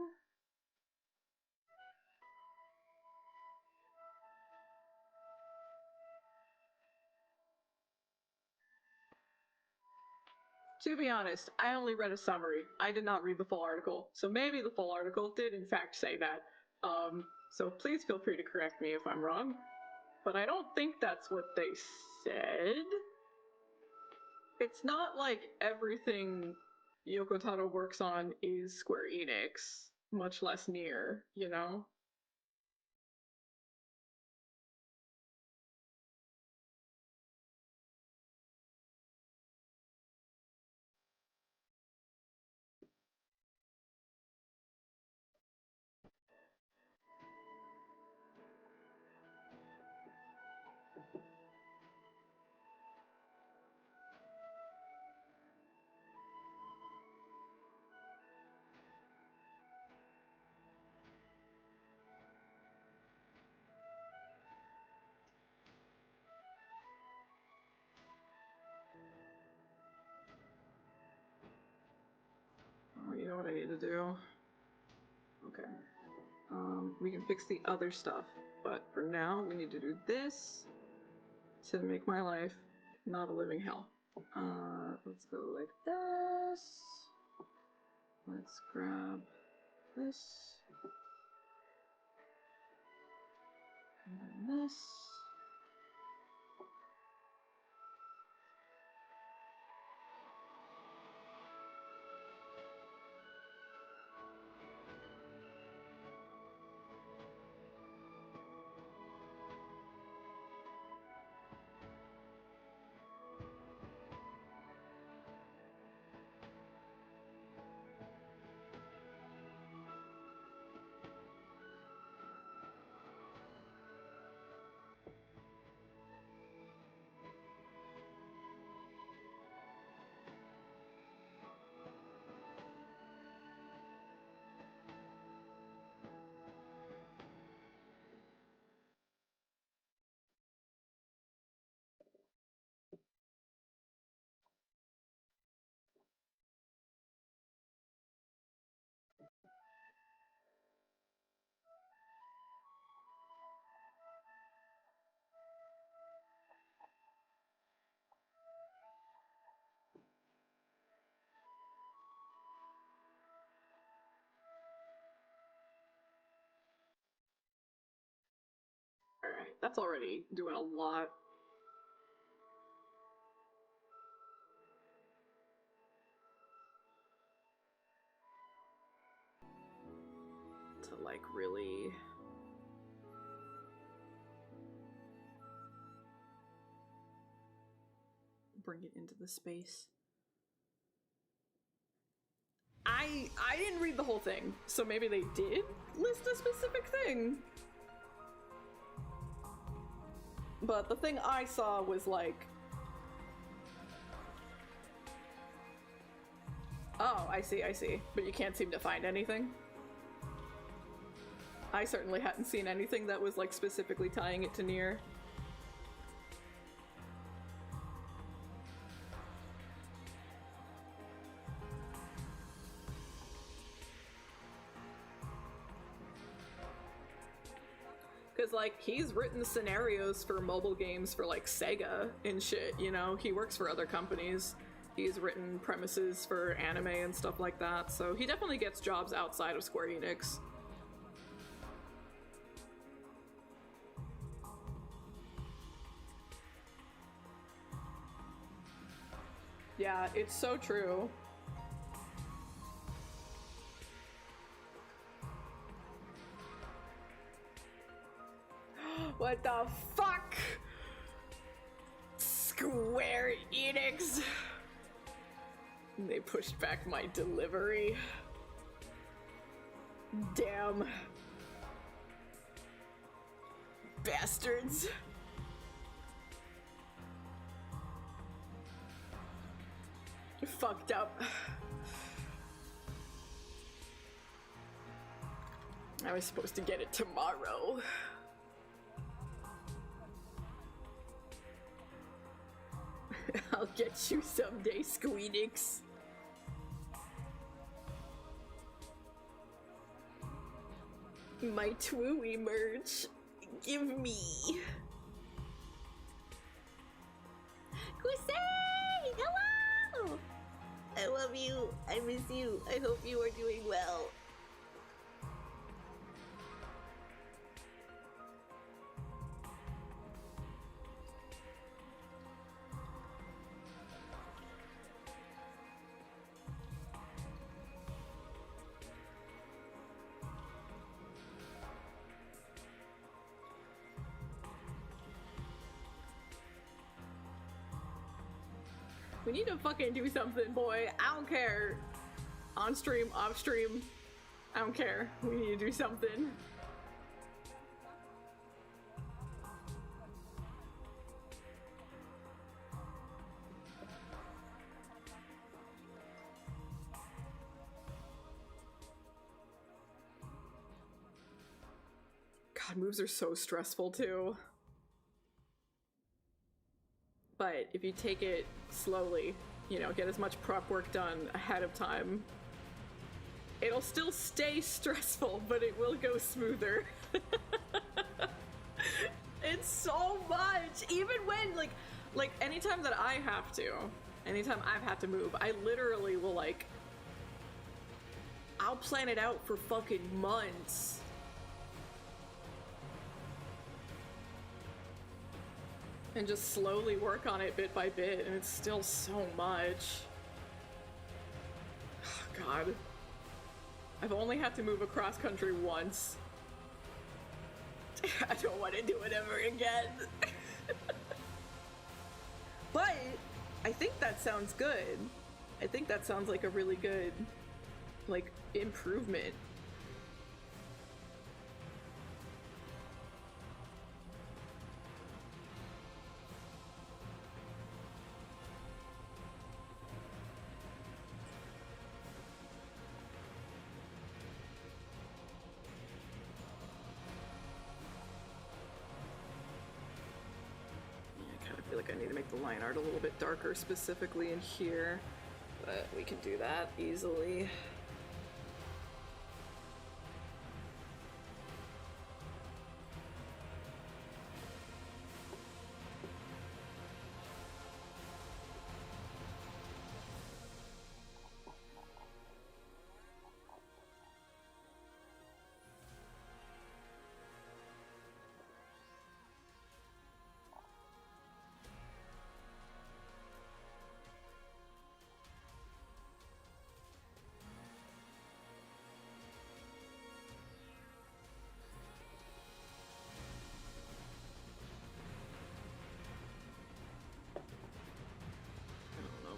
To be honest, I only read a summary. I did not read the full article, so maybe the full article did in fact say that. So please feel free to correct me if I'm wrong. But I don't think that's what they said. It's not like everything Yoko Taro works on is Square Enix, much less Nier, you know? Oh, you know what I need to do? Okay. We can fix the other stuff, but for now, we need to do this to make my life not a living hell. Let's go like this. Let's grab this. And then this. Alright, that's already doing a lot. To like really bring it into the space. I didn't read the whole thing, so maybe they did list a specific thing. But the thing I saw was like, oh, I see. But you can't seem to find anything? I certainly hadn't seen anything that was like specifically tying it to Nier. Because, like, he's written scenarios for mobile games for, like, Sega and shit, you know? He works for other companies. He's written premises for anime and stuff like that, so he definitely gets jobs outside of Square Enix. Yeah, it's so true. What the fuck? Square Enix. They pushed back my delivery. Damn. Bastards. Fucked up. I was supposed to get it tomorrow. I'll get you someday, Squeenix. My Twooey merch. Give me. Kusei! Hello! I love you. I miss you. I hope you are doing well. We need to fucking do something, boy. I don't care. On stream, off stream. I don't care. We need to do something. God, moves are so stressful too. But if you take it slowly, you know, get as much prep work done ahead of time, it'll still stay stressful, but it will go smoother. It's so much! Even when, like anytime that I have to, anytime I've had to move, I literally will, like, I'll plan it out for fucking months. And just slowly work on it bit by bit, and it's still so much. Oh, God. I've only had to move across country once. I don't want to do it ever again. But I think that sounds good. I think that sounds like a really good, like, improvement. I need to make the line art a little bit darker specifically in here, but we can do that easily.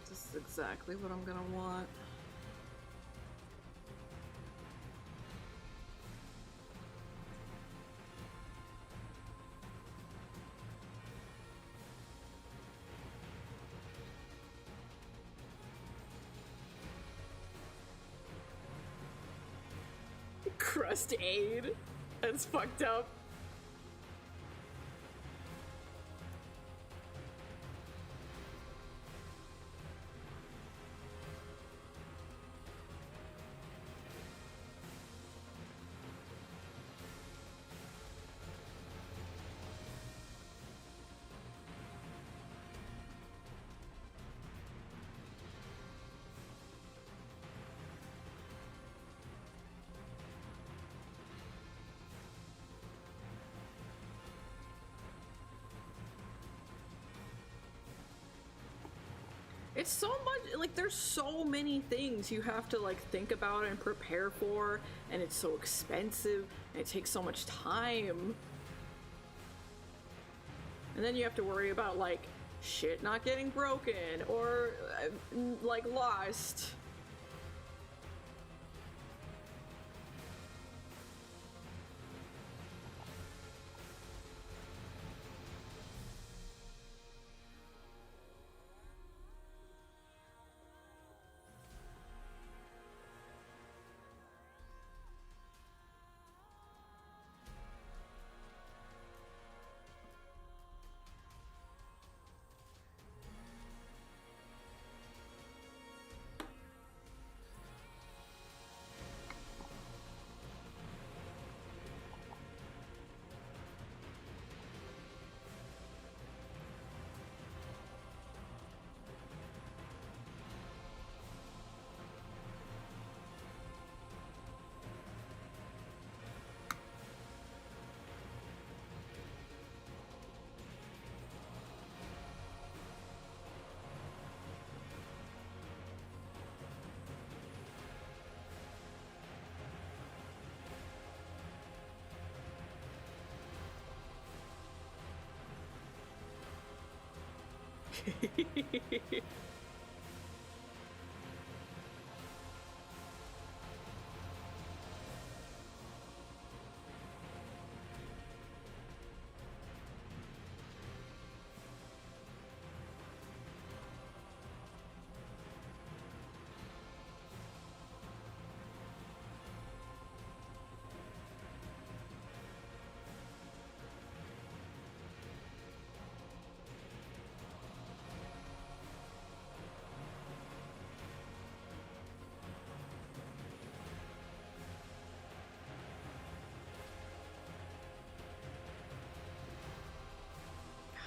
This is exactly what I'm gonna want. Crust aid? That's fucked up. It's so much, like, there's so many things you have to, like, think about and prepare for, and it's so expensive, and it takes so much time. And then you have to worry about, like, shit not getting broken, or, like, lost.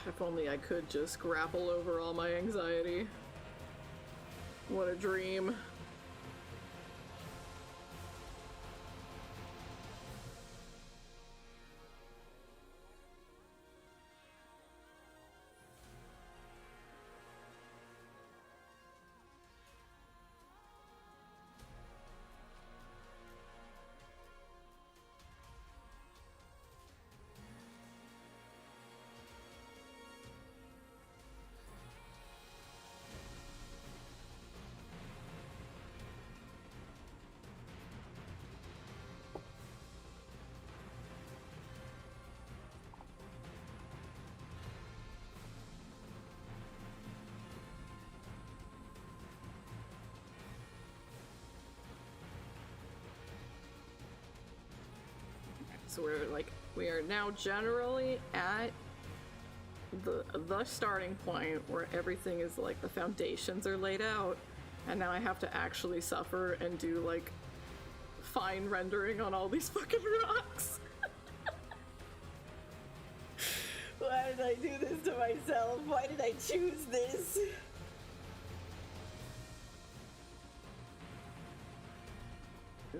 If only I could just grapple over all my anxiety. What a dream. So we are now generally at the starting point where everything is like the foundations are laid out, and now I have to actually suffer and do like fine rendering on all these fucking rocks. Why did I do this to myself? Why did I choose this?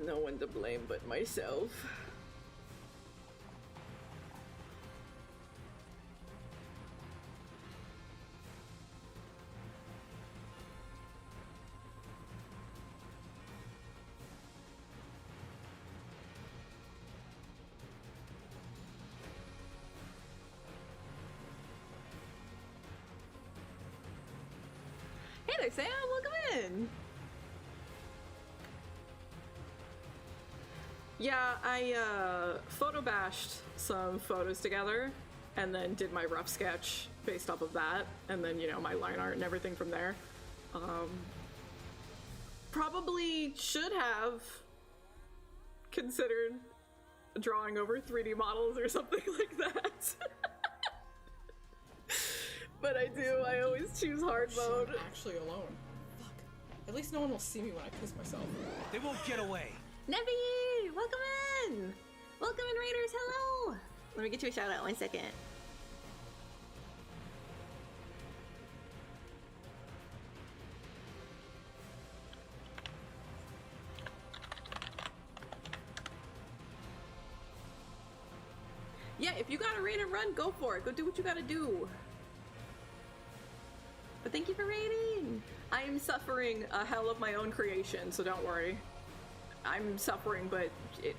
No one to blame but myself. Hey there, Sam. Welcome in. Yeah, I photo bashed some photos together and then did my rough sketch based off of that, and then, you know, my line art and everything from there. Probably should have considered drawing over 3D models or something like that. But I always choose hard mode. I'm actually alone. Fuck. At least no one will see me when I piss myself. They won't get away. Nebby! Welcome in! Welcome in, Raiders! Hello! Let me get you a shout out 1 second. Yeah, if you gotta raid and run, go for it. Go do what you gotta do. But thank you for raiding! I'm suffering a hell of my own creation, so don't worry. I'm suffering, but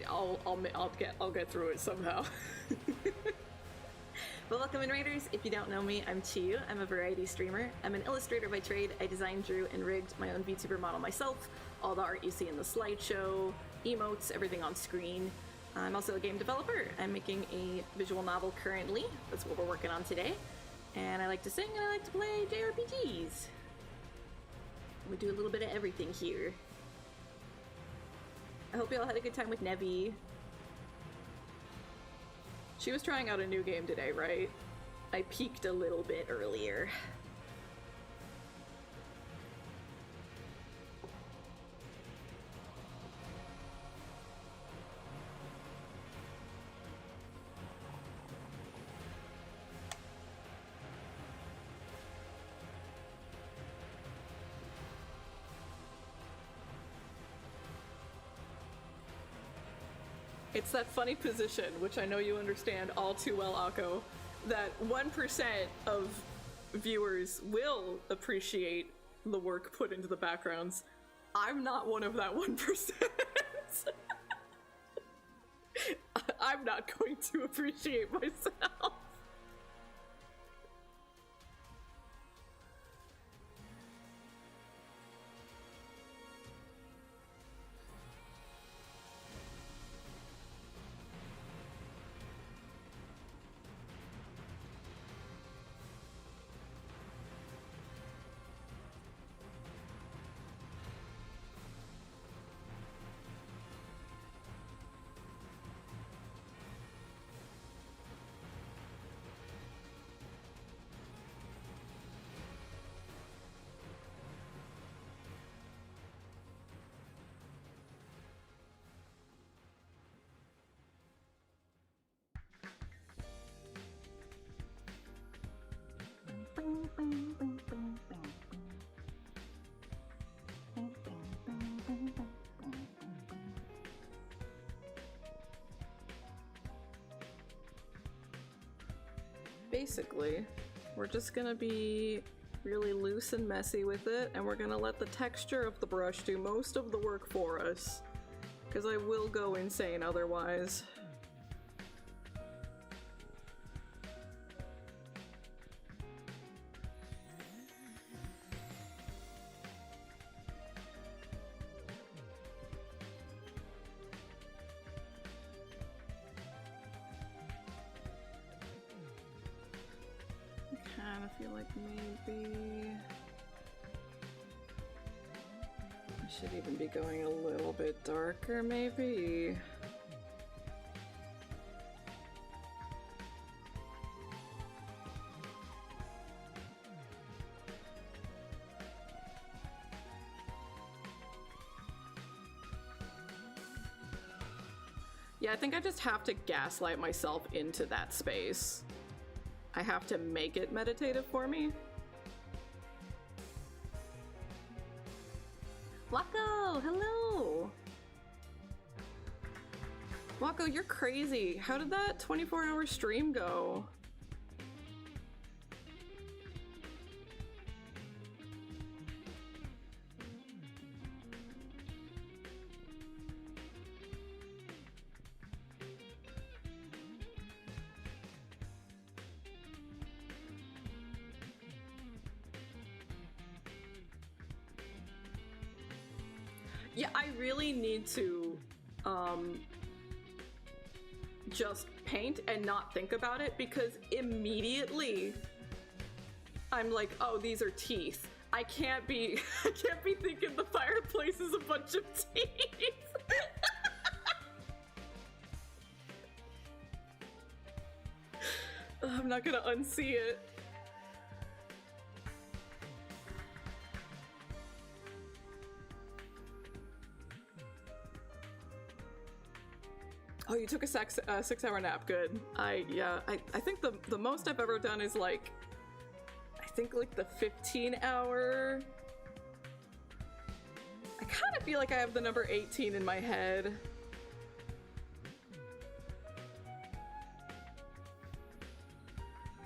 I'll get through it somehow. Well, welcome in, Raiders. If you don't know me, I'm Chiu. I'm a variety streamer. I'm an illustrator by trade. I designed, drew, and rigged my own VTuber model myself. All the art you see in the slideshow, emotes, everything on screen. I'm also a game developer. I'm making a visual novel currently. That's what we're working on today. And I like to sing and I like to play JRPGs. We do a little bit of everything here. I hope you all had a good time with Nevi. She was trying out a new game today, right? I peeked a little bit earlier. It's that funny position, which I know you understand all too well, Akko, that 1% of viewers will appreciate the work put into the backgrounds. I'm not one of that 1%. I'm not going to appreciate myself. Basically, we're just gonna be really loose and messy with it, and we're gonna let the texture of the brush do most of the work for us, because I will go insane otherwise. I feel like maybe I should even be going a little bit darker, maybe. Yeah, I think I just have to gaslight myself into that space. I have to make it meditative for me. Wako, hello! Wako, you're crazy. How did that 24-hour stream go? Yeah, I really need to just paint and not think about it, because immediately I'm like, oh, these are teeth. I can't be thinking the fireplace is a bunch of teeth. I'm not gonna unsee it. Oh, you took a 6-hour nap. Good. I think the most I've ever done is like, I think like the 15-hour. I kind of feel like I have the number 18 in my head.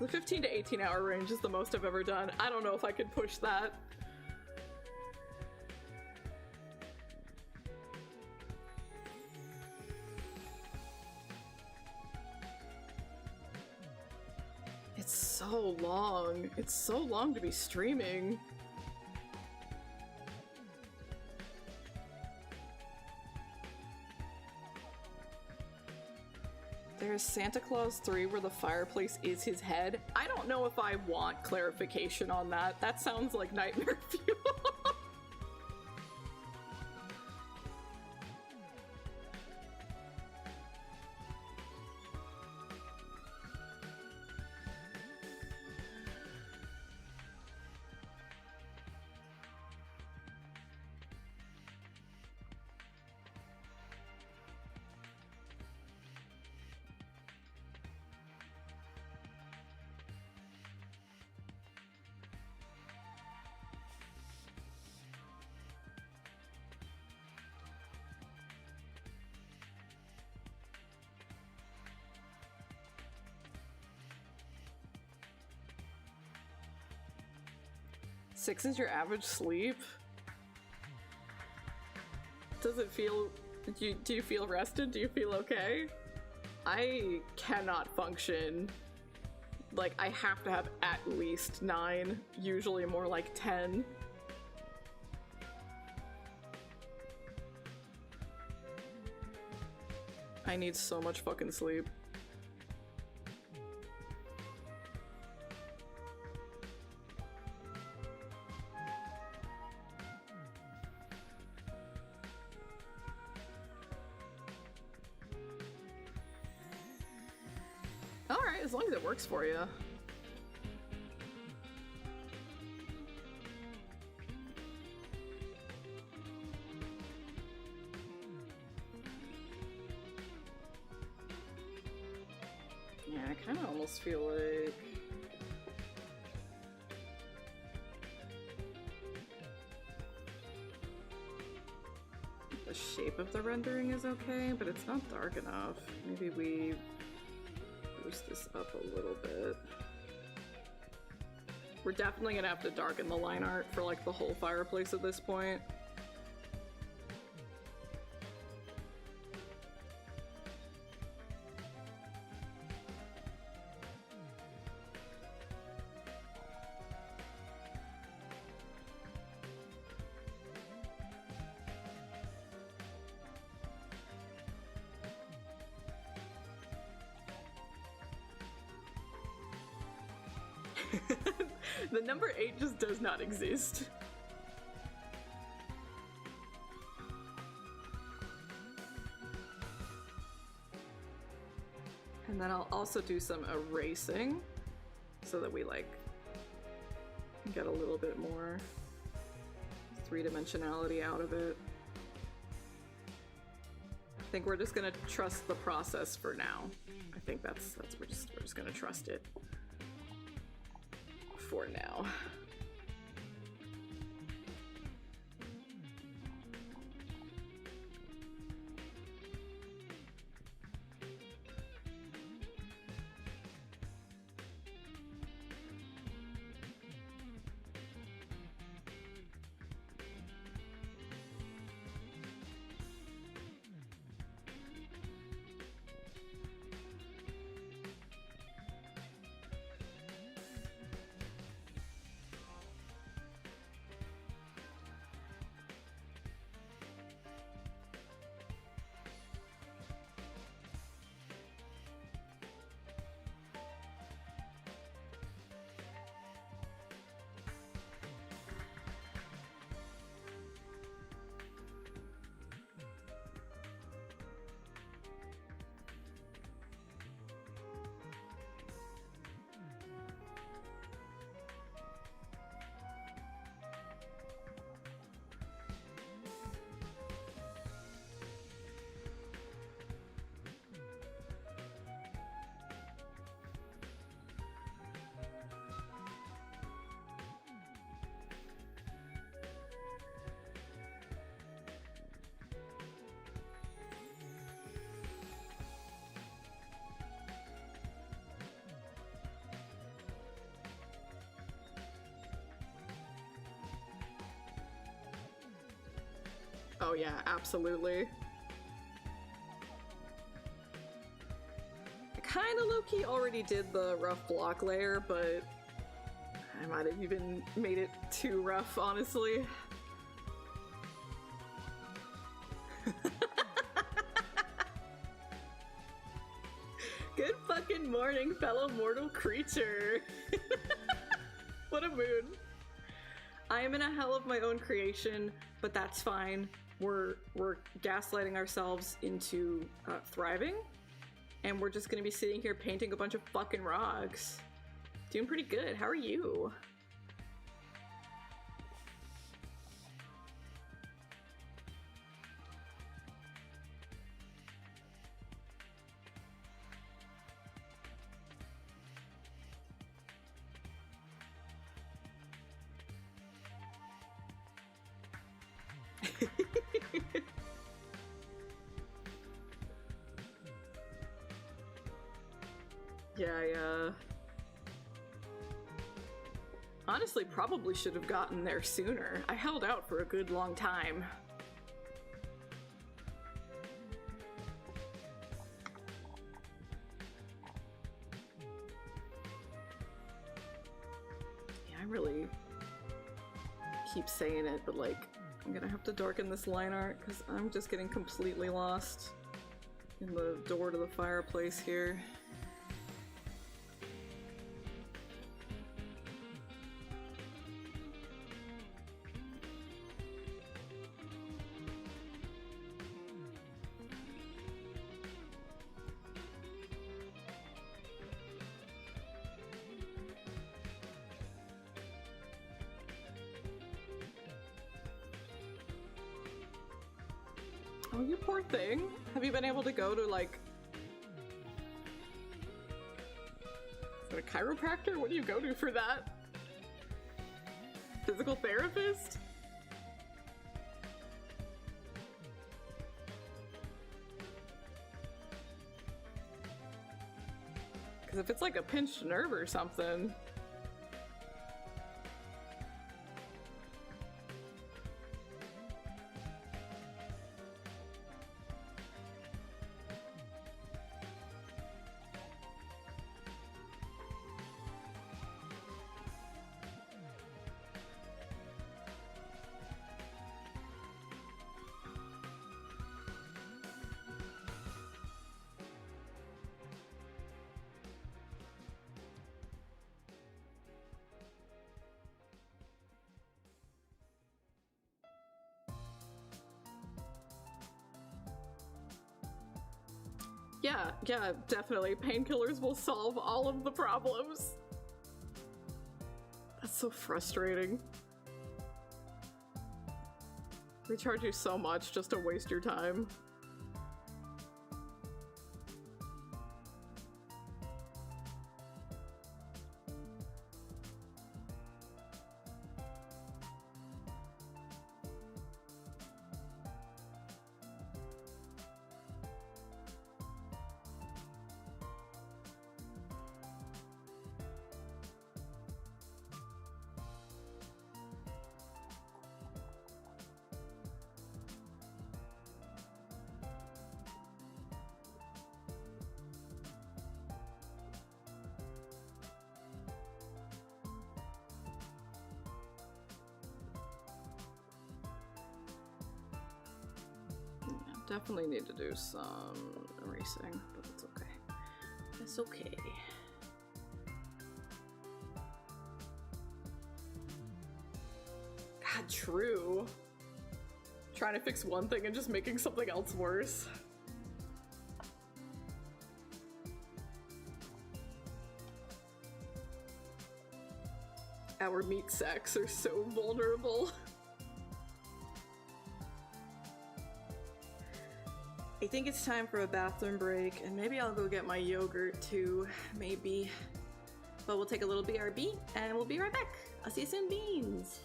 The 15 to 18 hour range is the most I've ever done. I don't know if I could push that. so long. It's so long to be streaming. There's Santa Claus 3 where the fireplace is his head. I don't know if I want clarification on that. That sounds like nightmare fuel. Six is your average sleep? Does it feel... Do you feel rested? Do you feel okay? I cannot function. Like, I have to have at least 9, usually more like 10. I need so much fucking sleep. Alright, as long as it works for you. Yeah, I kind of almost feel like... the shape of the rendering is okay, but it's not dark enough. Maybe we boost this up a little bit. We're definitely gonna have to darken the line art for like the whole fireplace at this point. The number 8 just does not exist. And then I'll also do some erasing so that we like get a little bit more three-dimensionality out of it. I think we're just gonna trust the process for now. I think that's we're just gonna trust it for now. Oh yeah, absolutely. I kind of low-key already did the rough block layer, but I might have even made it too rough, honestly. Good fucking morning, fellow mortal creature. What a mood. I am in a hell of my own creation, but that's fine. We're gaslighting ourselves into thriving, and we're just gonna be sitting here painting a bunch of fucking rocks. Doing pretty good. How are you? Yeah, I honestly probably should have gotten there sooner. I held out for a good long time. Yeah, I really keep saying it, but like, I'm gonna have to darken this line art because I'm just getting completely lost in the door to the fireplace here. Oh, you poor thing. Have you been able to go to, like... Is it a chiropractor? What do you go to for that? Physical therapist? Because if it's like a pinched nerve or something... Yeah, definitely. Painkillers will solve all of the problems. That's so frustrating. They charge you so much just to waste your time. Definitely need to do some erasing, but it's okay. It's okay. God, true. Trying to fix one thing and just making something else worse. Our meat sacks are so vulnerable. I think it's time for a bathroom break, and maybe I'll go get my yogurt too, maybe. But we'll take a little BRB, and we'll be right back. I'll see you soon, beans!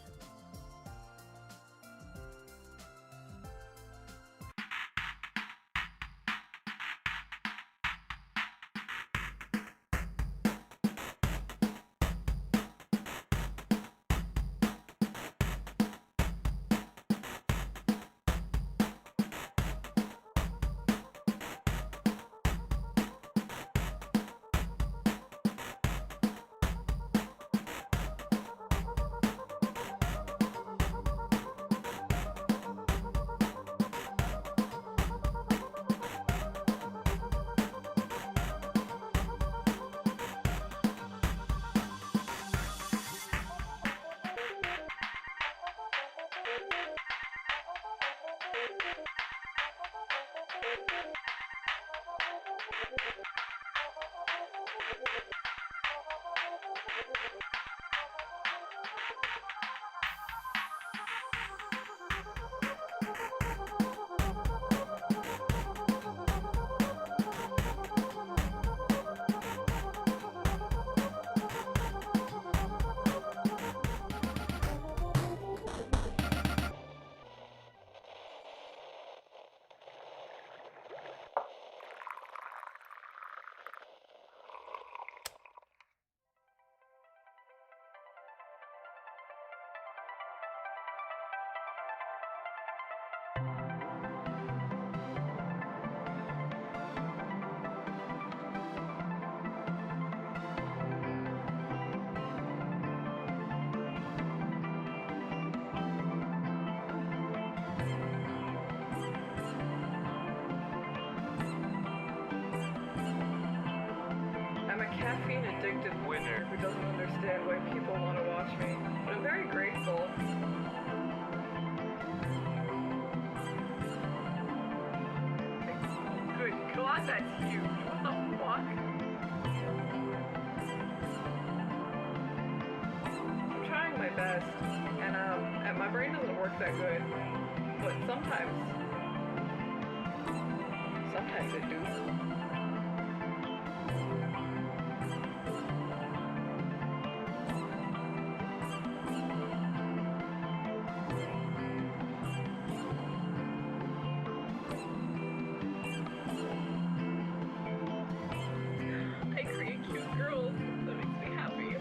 winner. Who doesn't understand why people want to watch me, but I'm very grateful. Good God, that's huge. What the fuck? I'm trying my best, and my brain doesn't work that good, but sometimes it do. I create cute girls. That makes me happy.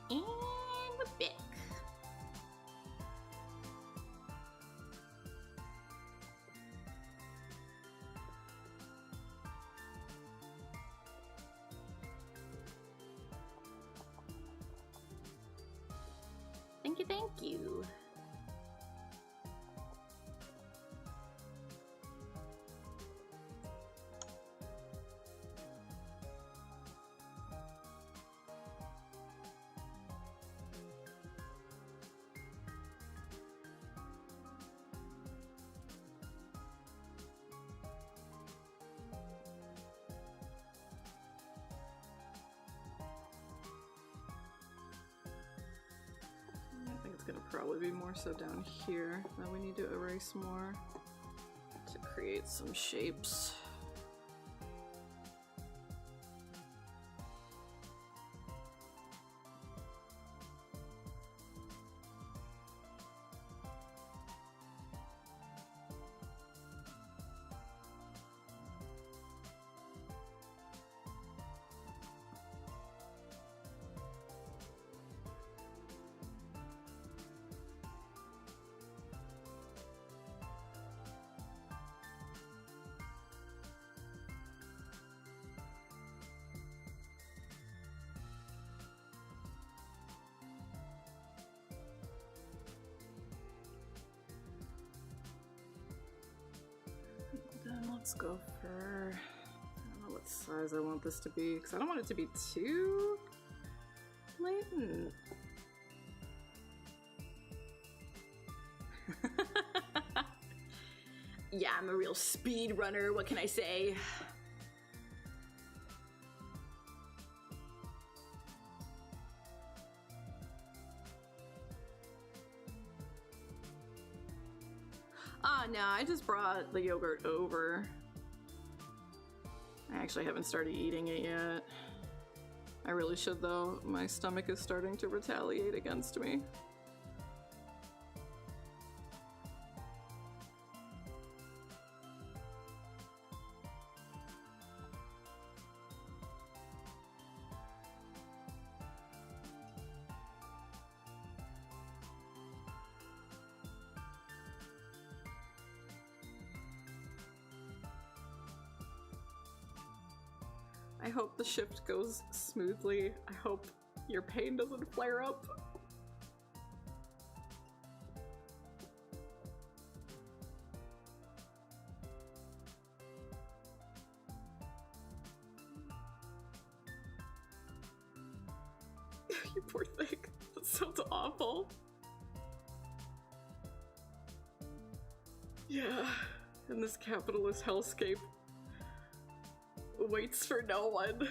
And we're back. Thank you, thank you. I think it's gonna probably be more so down here that we need to erase more to create some shapes. Let's go for, I don't know what size I want this to be, because I don't want it to be too blatant. Yeah, I'm a real speed runner, what can I say? Ah, no, I just brought the yogurt over. actually haven't started eating it yet. I really should though. My stomach is starting to retaliate against me. I hope the shift goes smoothly. I hope your pain doesn't flare up. You poor thing. That sounds awful. Yeah, in this capitalist hellscape waits for no one.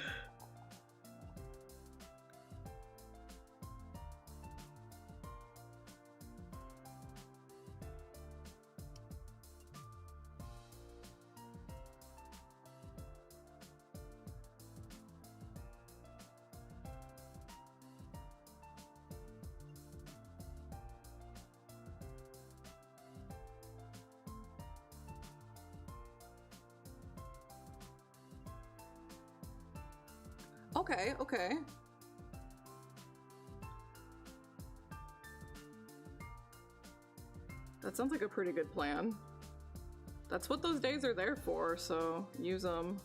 Okay, okay. That sounds like a pretty good plan. That's what those days are there for, so use them.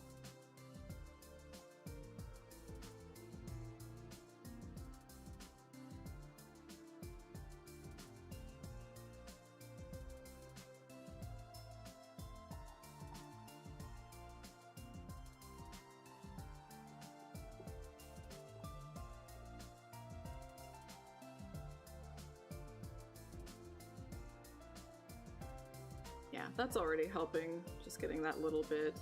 Yeah, that's already helping, just getting that little bit.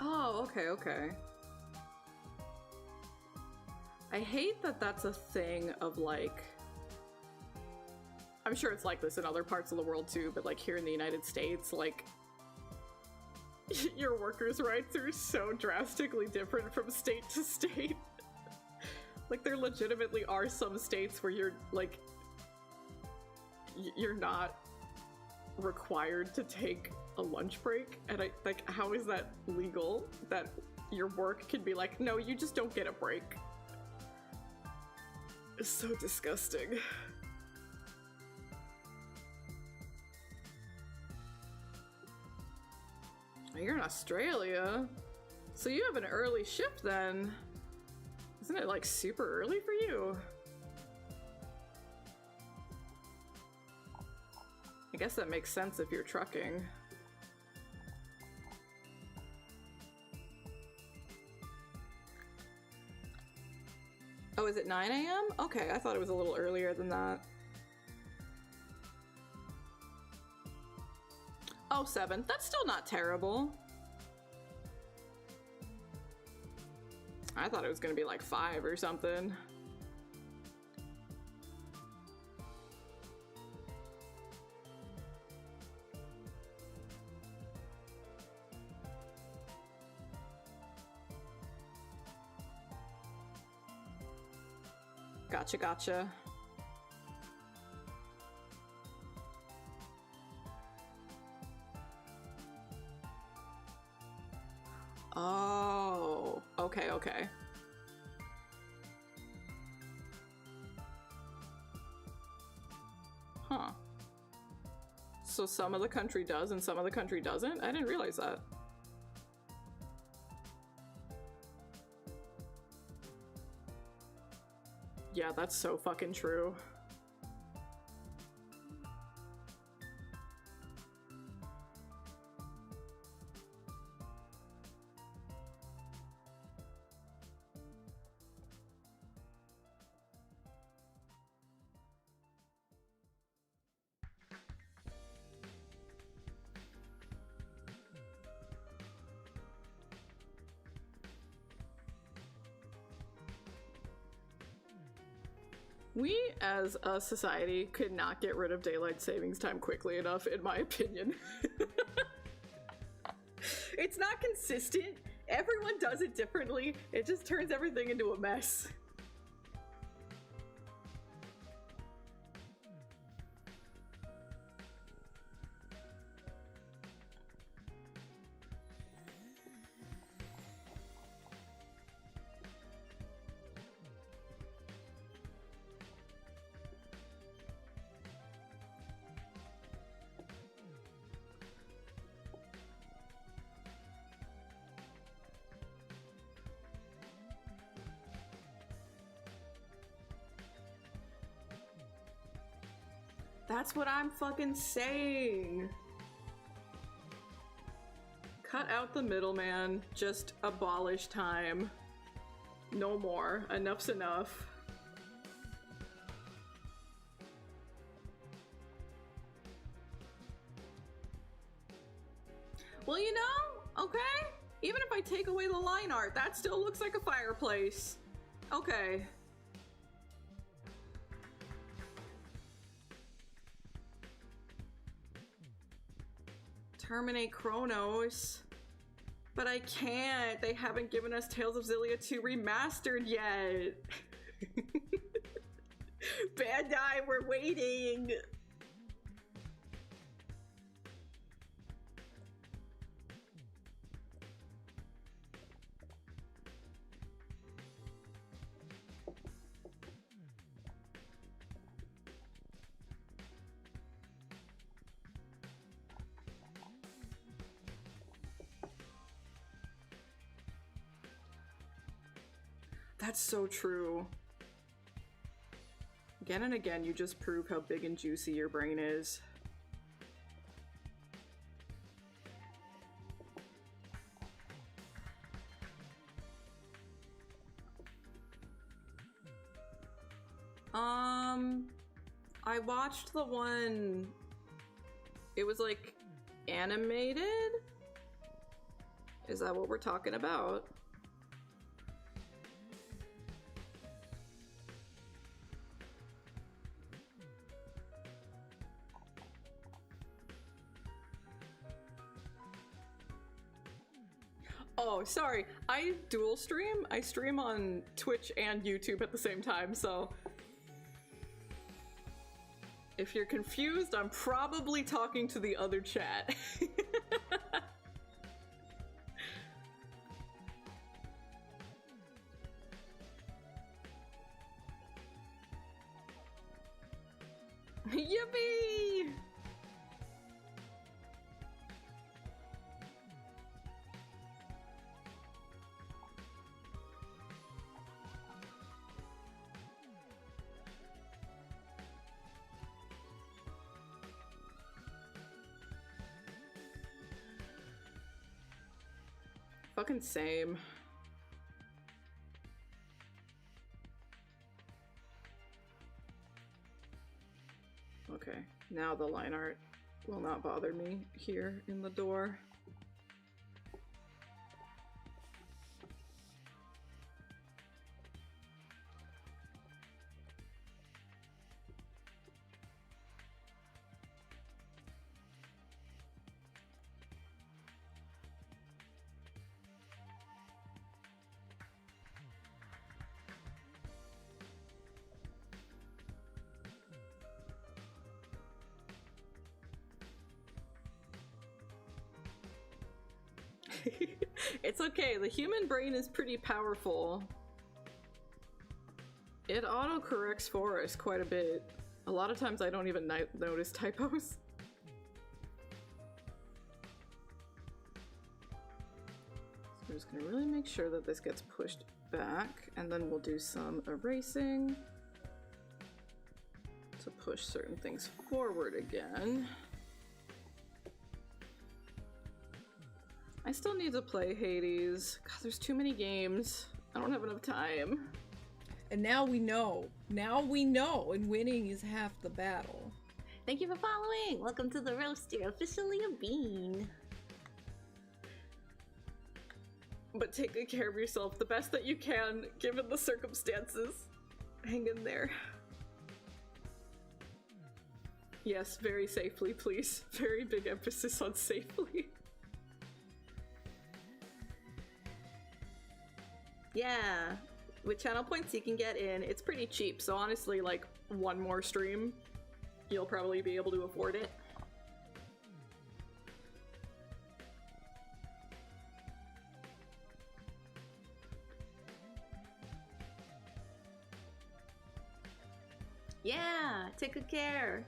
Oh, okay, okay. I hate that that's a thing of like, I'm sure it's like this in other parts of the world too, but like here in the United States, like your workers' rights are so drastically different from state to state. Like there legitimately are some states where you're like, you're not required to take a lunch break, and I like, how is that legal that your work can be like, no, you just don't get a break? It's so disgusting. You're in Australia, so you have an early shift then. Isn't it like super early for you? I guess that makes sense if you're trucking. Oh, is it 9 a.m.? Okay, I thought it was a little earlier than that. Oh, 7. That's still not terrible. I thought it was gonna be like 5 or something. Gotcha, gotcha. Oh, okay, okay. Huh. So some of the country does and some of the country doesn't? I didn't realize that. Yeah, that's so fucking true. We, as a society, could not get rid of daylight savings time quickly enough, in my opinion. It's not consistent. Everyone does it differently. It just turns everything into a mess. That's what I'm fucking saying. Cut out the middleman. Just abolish time. No more. Enough's enough. Well, you know, okay? Even if I take away the line art, that still looks like a fireplace. Okay. Terminate Chronos. But I can't. They haven't given us Tales of Xillia 2 remastered yet. Bandai, we're waiting. That's so true. Again and again, you just prove how big and juicy your brain is. I watched the one, it was like animated? Is that what we're talking about? Oh, sorry. I dual stream. I stream on Twitch and YouTube at the same time, so if you're confused, I'm probably talking to the other chat. Yippee! Fucking same. Okay, now the line art will not bother me here in the door. It's okay, the human brain is pretty powerful. It autocorrects for us quite a bit. A lot of times I don't even notice typos. So I'm just gonna really make sure that this gets pushed back, and then we'll do some erasing to push certain things forward again. I still need to play Hades. God, there's too many games. I don't have enough time. And now we know. Now we know, and winning is half the battle. Thank you for following! Welcome to the roast, you're officially a bean. But take good care of yourself the best that you can, given the circumstances. Hang in there. Yes, very safely, please. Very big emphasis on safely. Yeah, with channel points you can get in. It's pretty cheap, So honestly, like, one more stream, you'll probably be able to afford it. yeah, take good care.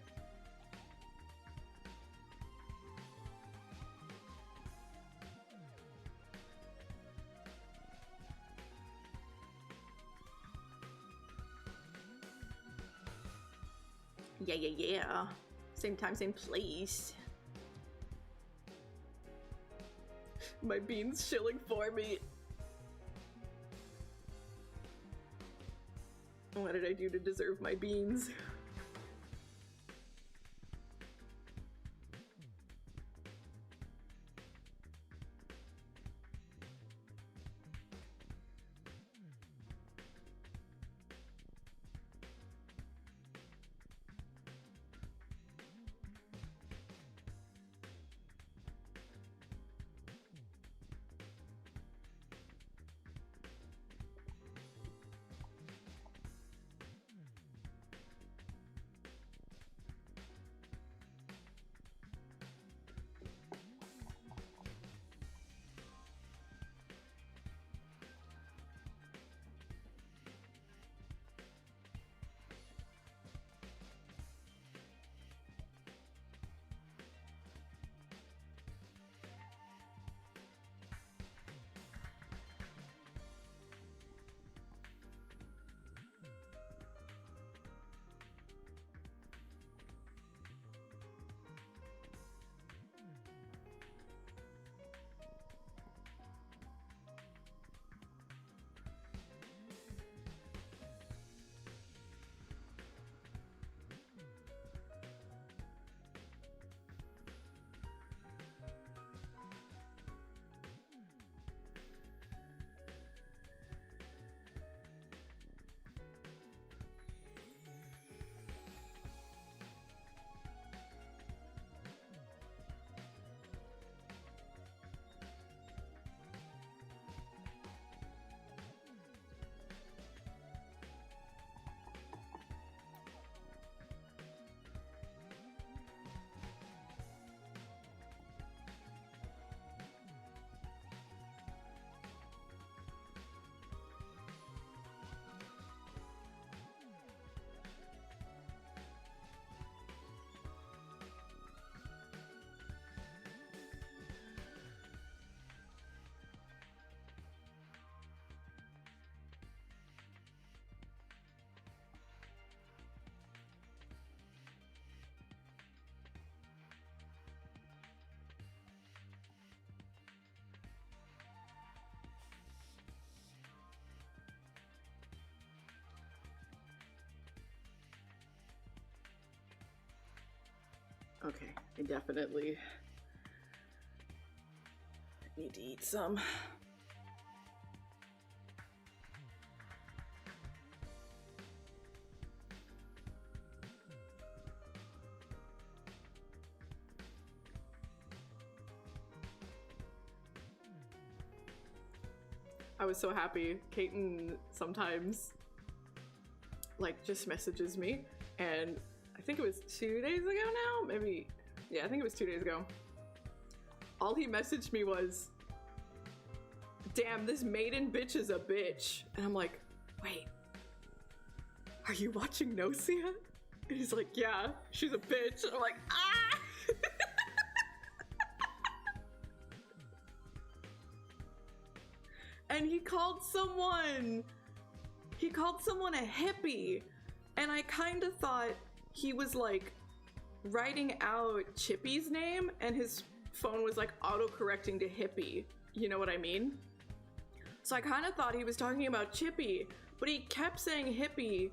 Yeah. Same time, same place. My bean's shilling for me. What did I do to deserve my beans? Okay, I definitely need to eat some. I was so happy. Kaiten sometimes like just messages me, and I think it was 2 days ago now, maybe, yeah, I think it was 2 days ago. All he messaged me was, damn, this maiden bitch is a bitch. And I'm like, wait, are you watching Nocia? And he's like, yeah, she's a bitch. And I'm like, ah! And he called someone a hippie. And I kind of thought he was like writing out Chippy's name and his phone was like auto-correcting to hippie. You know what I mean? So I kind of thought he was talking about Chippy, but he kept saying hippie.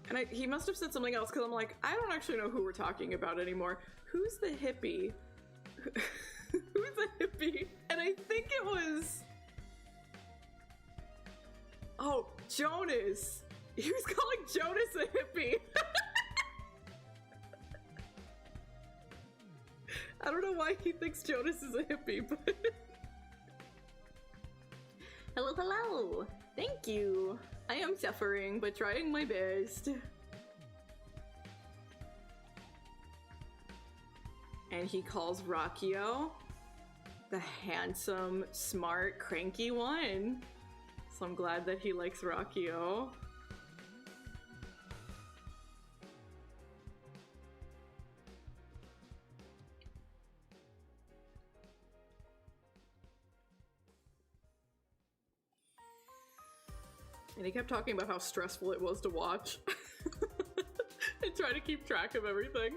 And he must have said something else because I'm like, I don't actually know who we're talking about anymore. Who's the hippie? Who's the hippie? And I think it was... Oh, Jonas. He was calling Jonas a hippie. I don't know why he thinks Jonas is a hippie, but... Hello, hello! Thank you! I am suffering, but trying my best. And he calls Rakio the handsome, smart, cranky one. So I'm glad that he likes Rakio. And he kept talking about how stressful it was to watch and try to keep track of everything.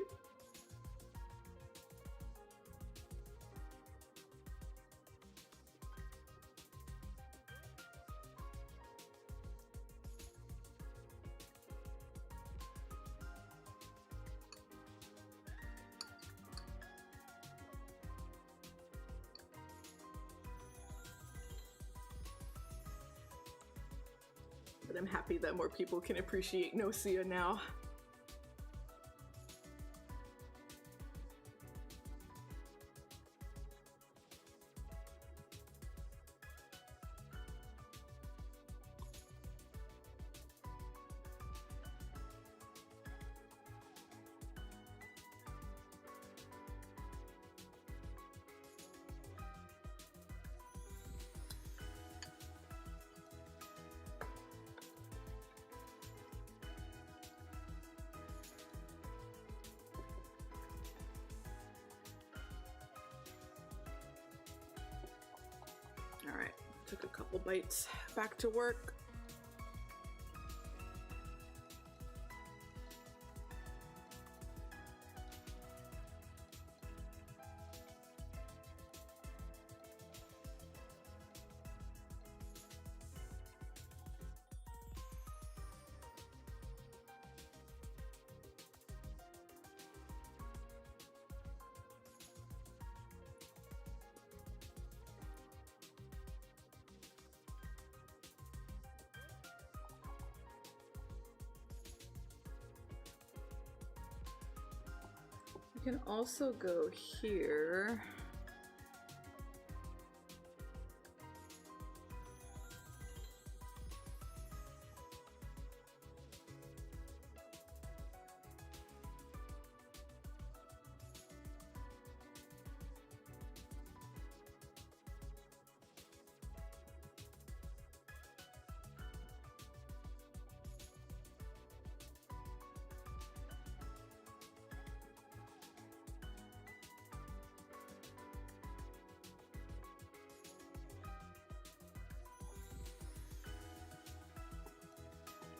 But I'm happy that more people can appreciate Nocia now. Alright, took a couple bites back to work. We can also go here.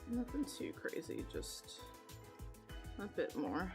Nothing too crazy, just a bit more.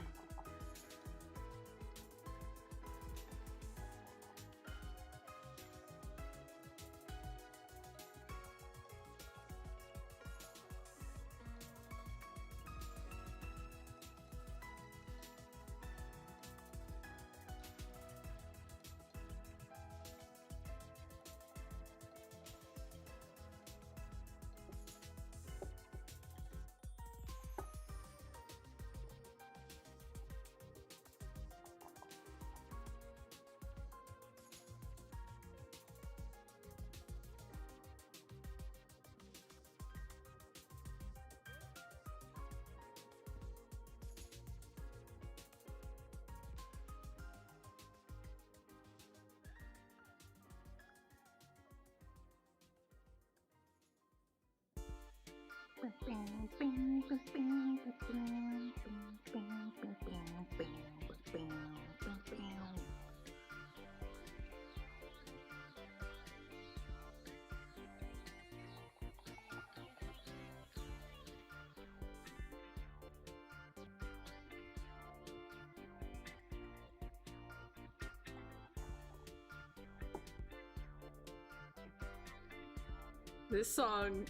This song,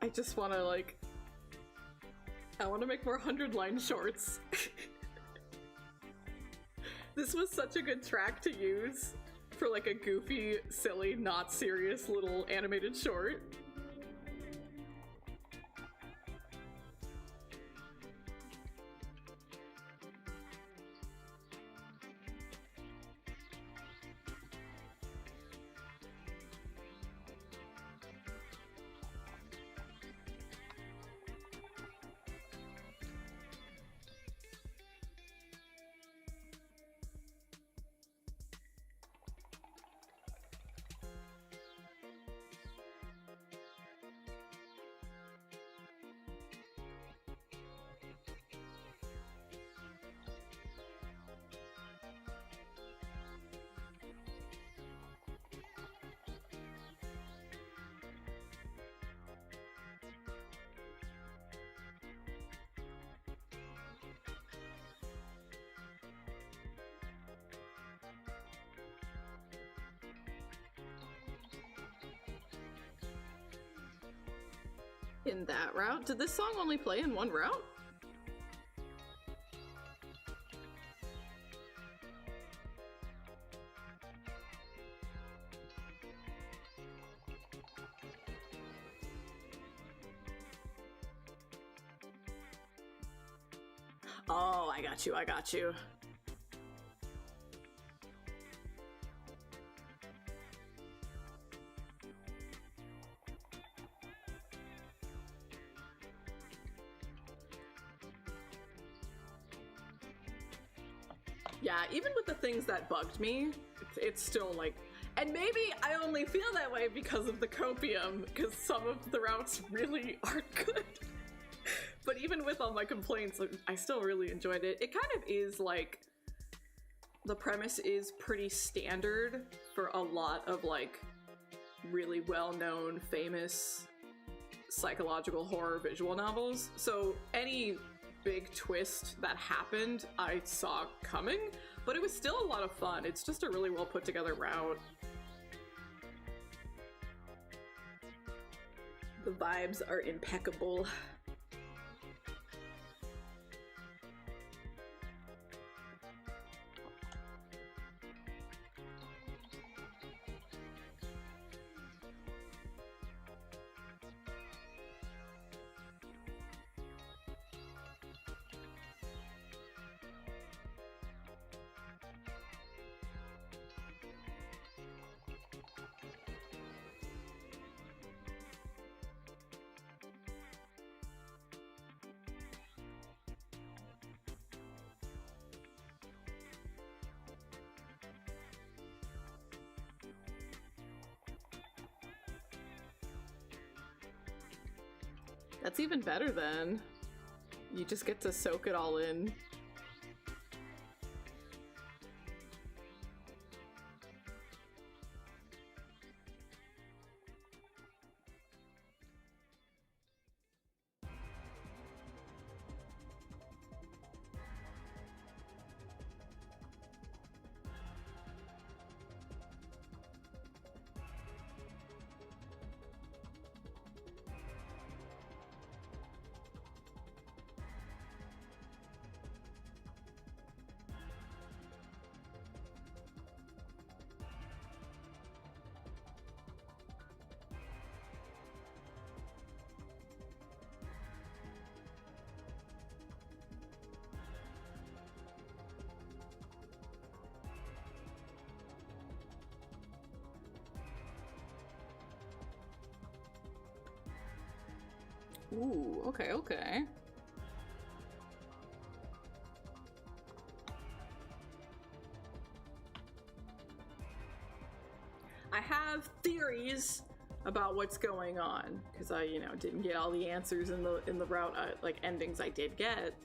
I just want to like, I want to make more 100-line shorts. This was such a good track to use for like a goofy, silly, not serious little animated short. In that route? Did this song only play in one route? Oh, I got you, I got you. Yeah, even with the things that bugged me, it's still like, and maybe I only feel that way because of the copium, because some of the routes really aren't good. But even with all my complaints, I still really enjoyed it. It kind of is like, the premise is pretty standard for a lot of like really well-known, famous psychological horror visual novels. So any big twist that happened, I saw coming, but it was still a lot of fun. It's just a really well put together route. The vibes are impeccable. That's even better then. You just get to soak it all in. Ooh, okay, okay. I have theories about what's going on, because I, you know, didn't get all the answers in the route, like, endings I did get.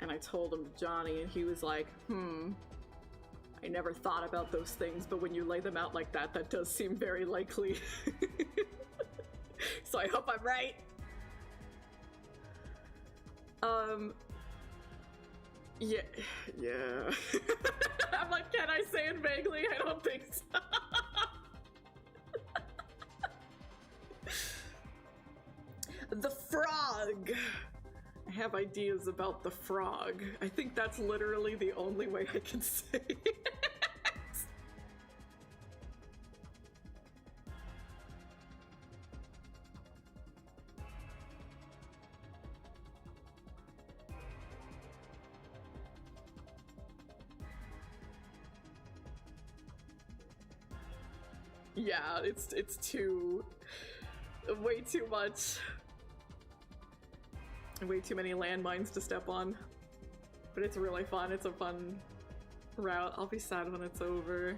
And I told him to Johnny, and he was like, I never thought about those things, but when you lay them out like that, that does seem very likely. So I hope I'm right. Yeah. I'm like, can I say it vaguely? I don't think so. The frog. I have ideas about the frog. I think that's literally the only way I can say it. Yeah, it's way too much. Way too many landmines to step on. But it's really fun. It's a fun route. I'll be sad when it's over.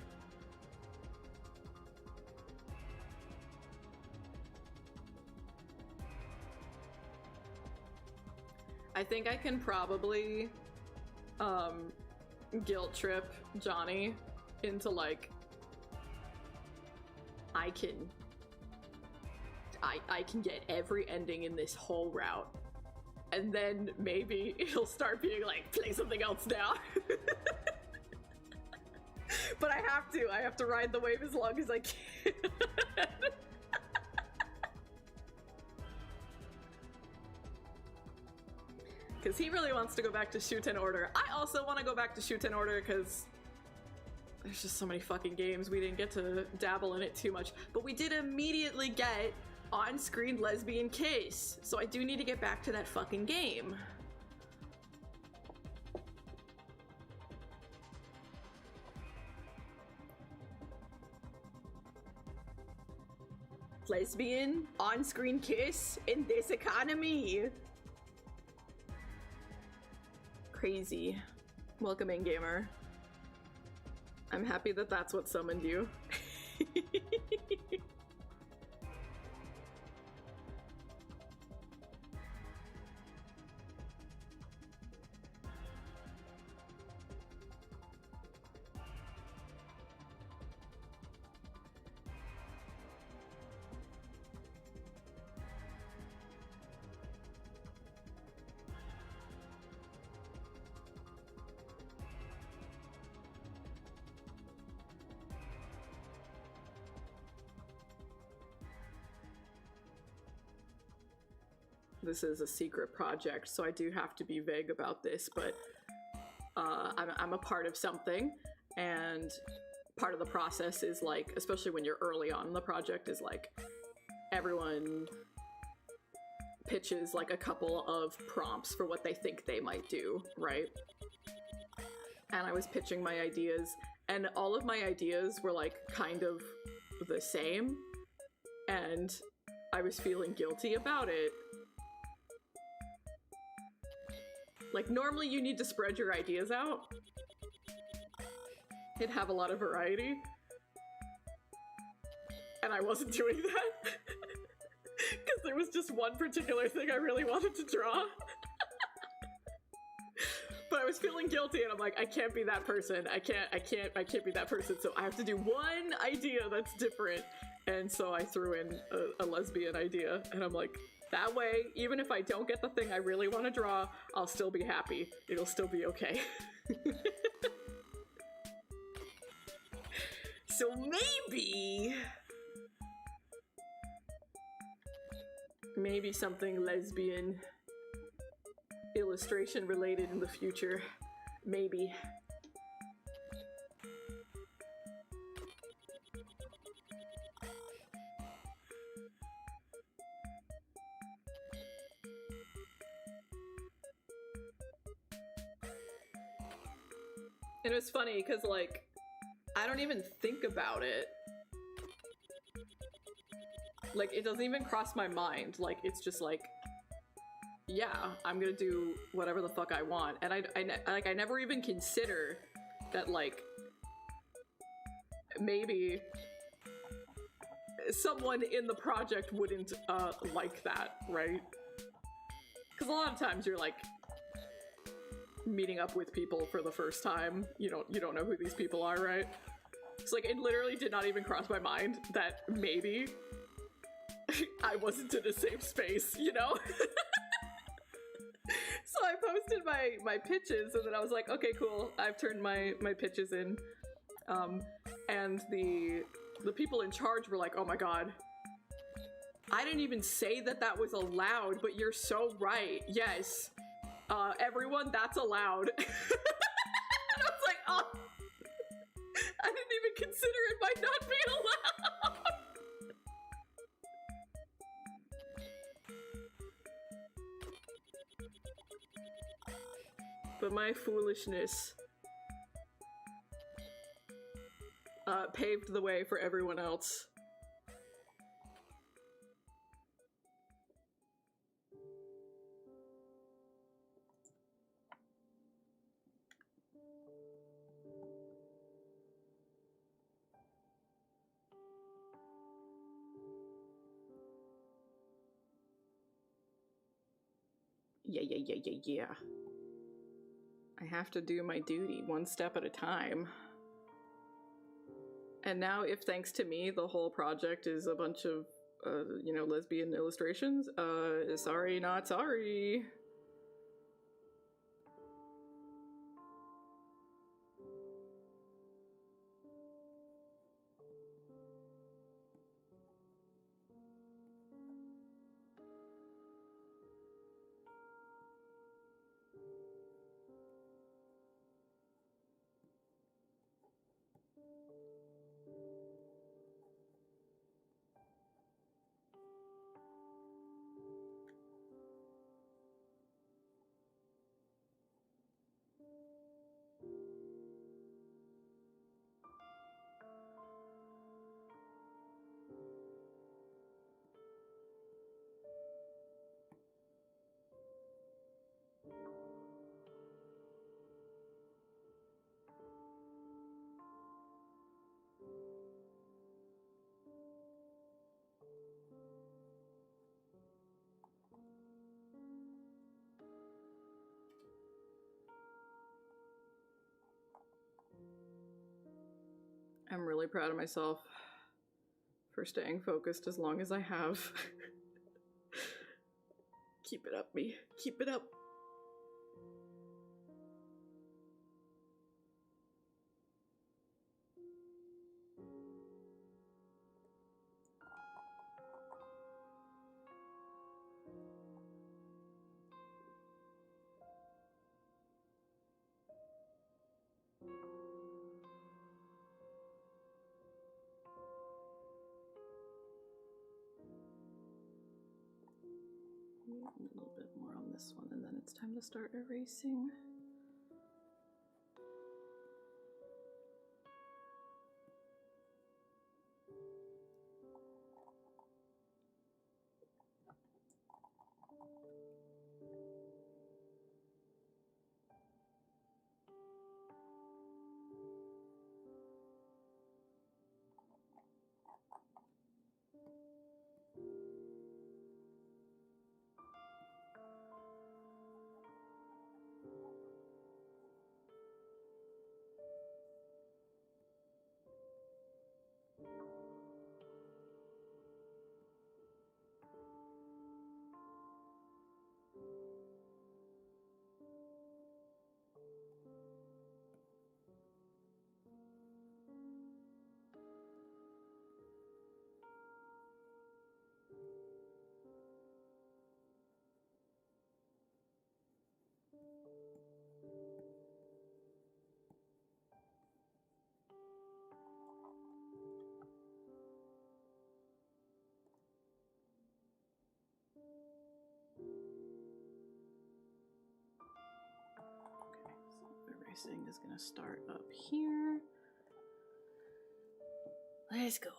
I think I can probably guilt trip Johnny into, like, I can get every ending in this whole route. And then maybe he'll start being like, play something else now. But I have to ride the wave as long as I can. Because he really wants to go back to Shuten Order. I also want to go back to Shuten Order because there's just so many fucking games. We didn't get to dabble in it too much. But we did immediately get on-screen lesbian kiss, so I do need to get back to that fucking game. Lesbian on-screen kiss in this economy. Crazy. Welcome in, gamer. I'm happy that that's what summoned you. This is a secret project, so I do have to be vague about this, but I'm a part of something, and part of the process is, like, especially when you're early on in the project, is like everyone pitches like a couple of prompts for what they think they might do, right? And I was pitching my ideas, and all of my ideas were like kind of the same, and I was feeling guilty about it. Like, normally you need to spread your ideas out and have a lot of variety. And I wasn't doing that. Because there was just one particular thing I really wanted to draw. But I was feeling guilty, and I'm like, I can't be that person. I can't be that person. So I have to do one idea that's different. And so I threw in a lesbian idea, and I'm like, that way, even if I don't get the thing I really want to draw, I'll still be happy. It'll still be okay. So maybe something lesbian illustration related in the future. Maybe. And it was funny because, like, I don't even think about it. Like, it doesn't even cross my mind. Like, it's just like, yeah, I'm gonna do whatever the fuck I want. And I never even consider that, like, maybe someone in the project wouldn't like that, right? Because a lot of times you're like meeting up with people for the first time. You don't know who these people are, right? It's like, it literally did not even cross my mind that maybe I wasn't in a safe space, you know? So I posted my pitches, and then I was like, okay, cool, I've turned my pitches in. And the people in charge were like, oh my god, I didn't even say that was allowed, but you're so right. Yes. Everyone, that's allowed. And I was like, oh, I didn't even consider it might not be allowed. But my foolishness paved the way for everyone else. Yeah. I have to do my duty one step at a time. And now, if thanks to me, the whole project is a bunch of, lesbian illustrations, sorry, not sorry. I'm really proud of myself for staying focused as long as I have. Keep it up, me. Keep it up. A little bit more on this one, and then it's time to start erasing. Erasing is gonna start up here. Let's go.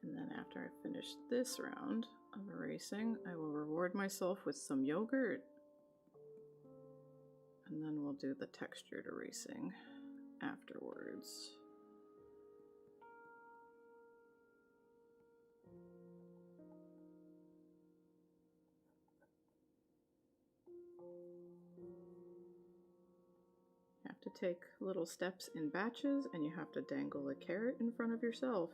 And then after I finish this round of erasing, I will reward myself with some yogurt And then we'll do the textured erasing afterwards. You have to take little steps in batches, and you have to dangle a carrot in front of yourself.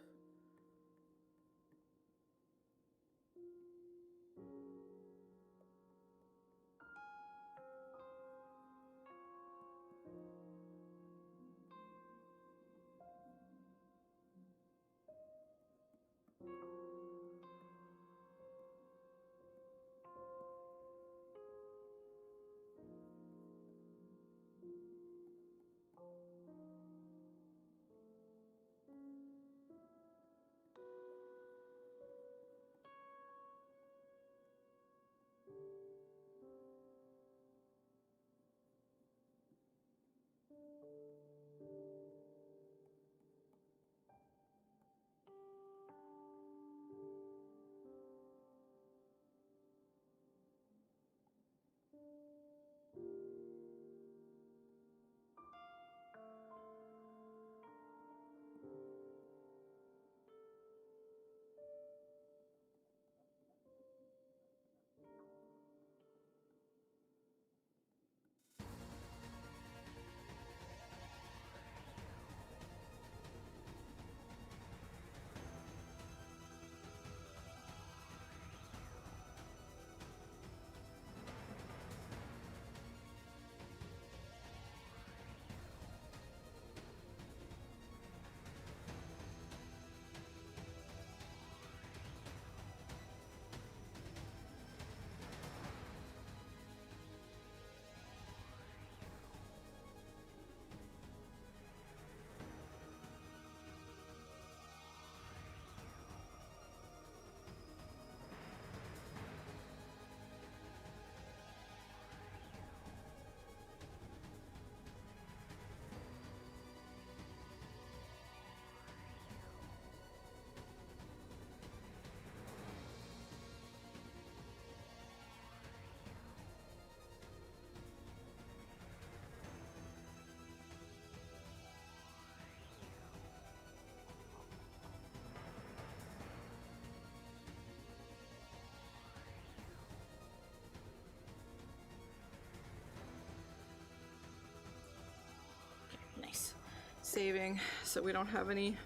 Nice. Saving so we don't have any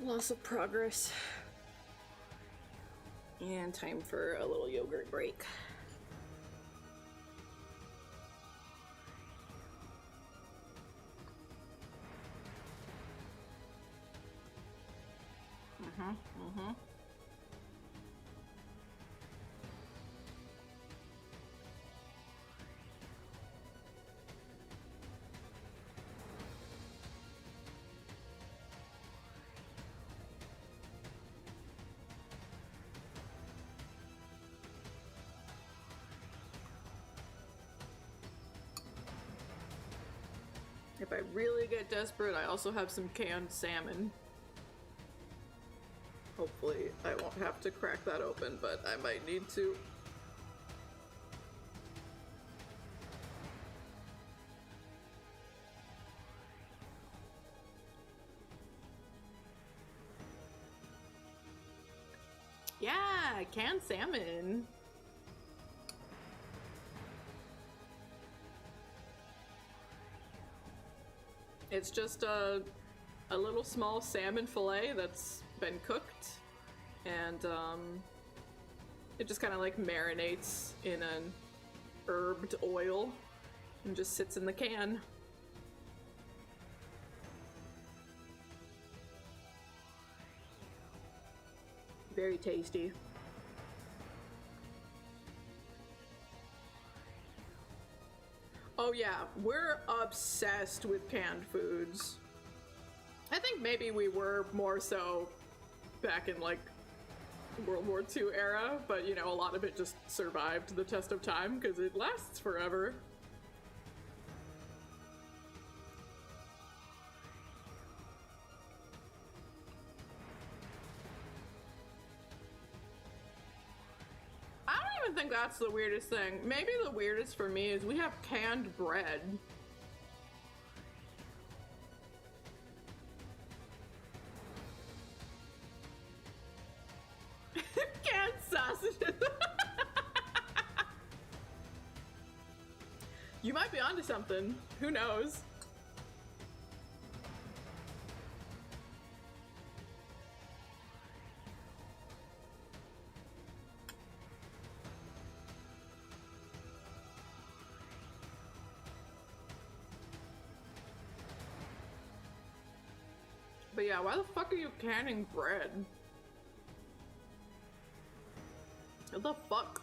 loss of progress. And time for a little yogurt break. If I really get desperate, I also have some canned salmon. Hopefully I won't have to crack that open, but I might need to. Yeah, canned salmon. It's just a little small salmon fillet that's been cooked, and it just kind of like marinates in an herbed oil and just sits in the can. Very tasty. Oh yeah, we're obsessed with canned foods. I think maybe we were more so back in like World War II era, but you know, a lot of it just survived the test of time because it lasts forever. I don't even think that's the weirdest thing. Maybe the weirdest for me is we have canned bread. Canned sausages. You might be onto something. Who knows? But yeah, why the fuck are you canning bread? What the fuck?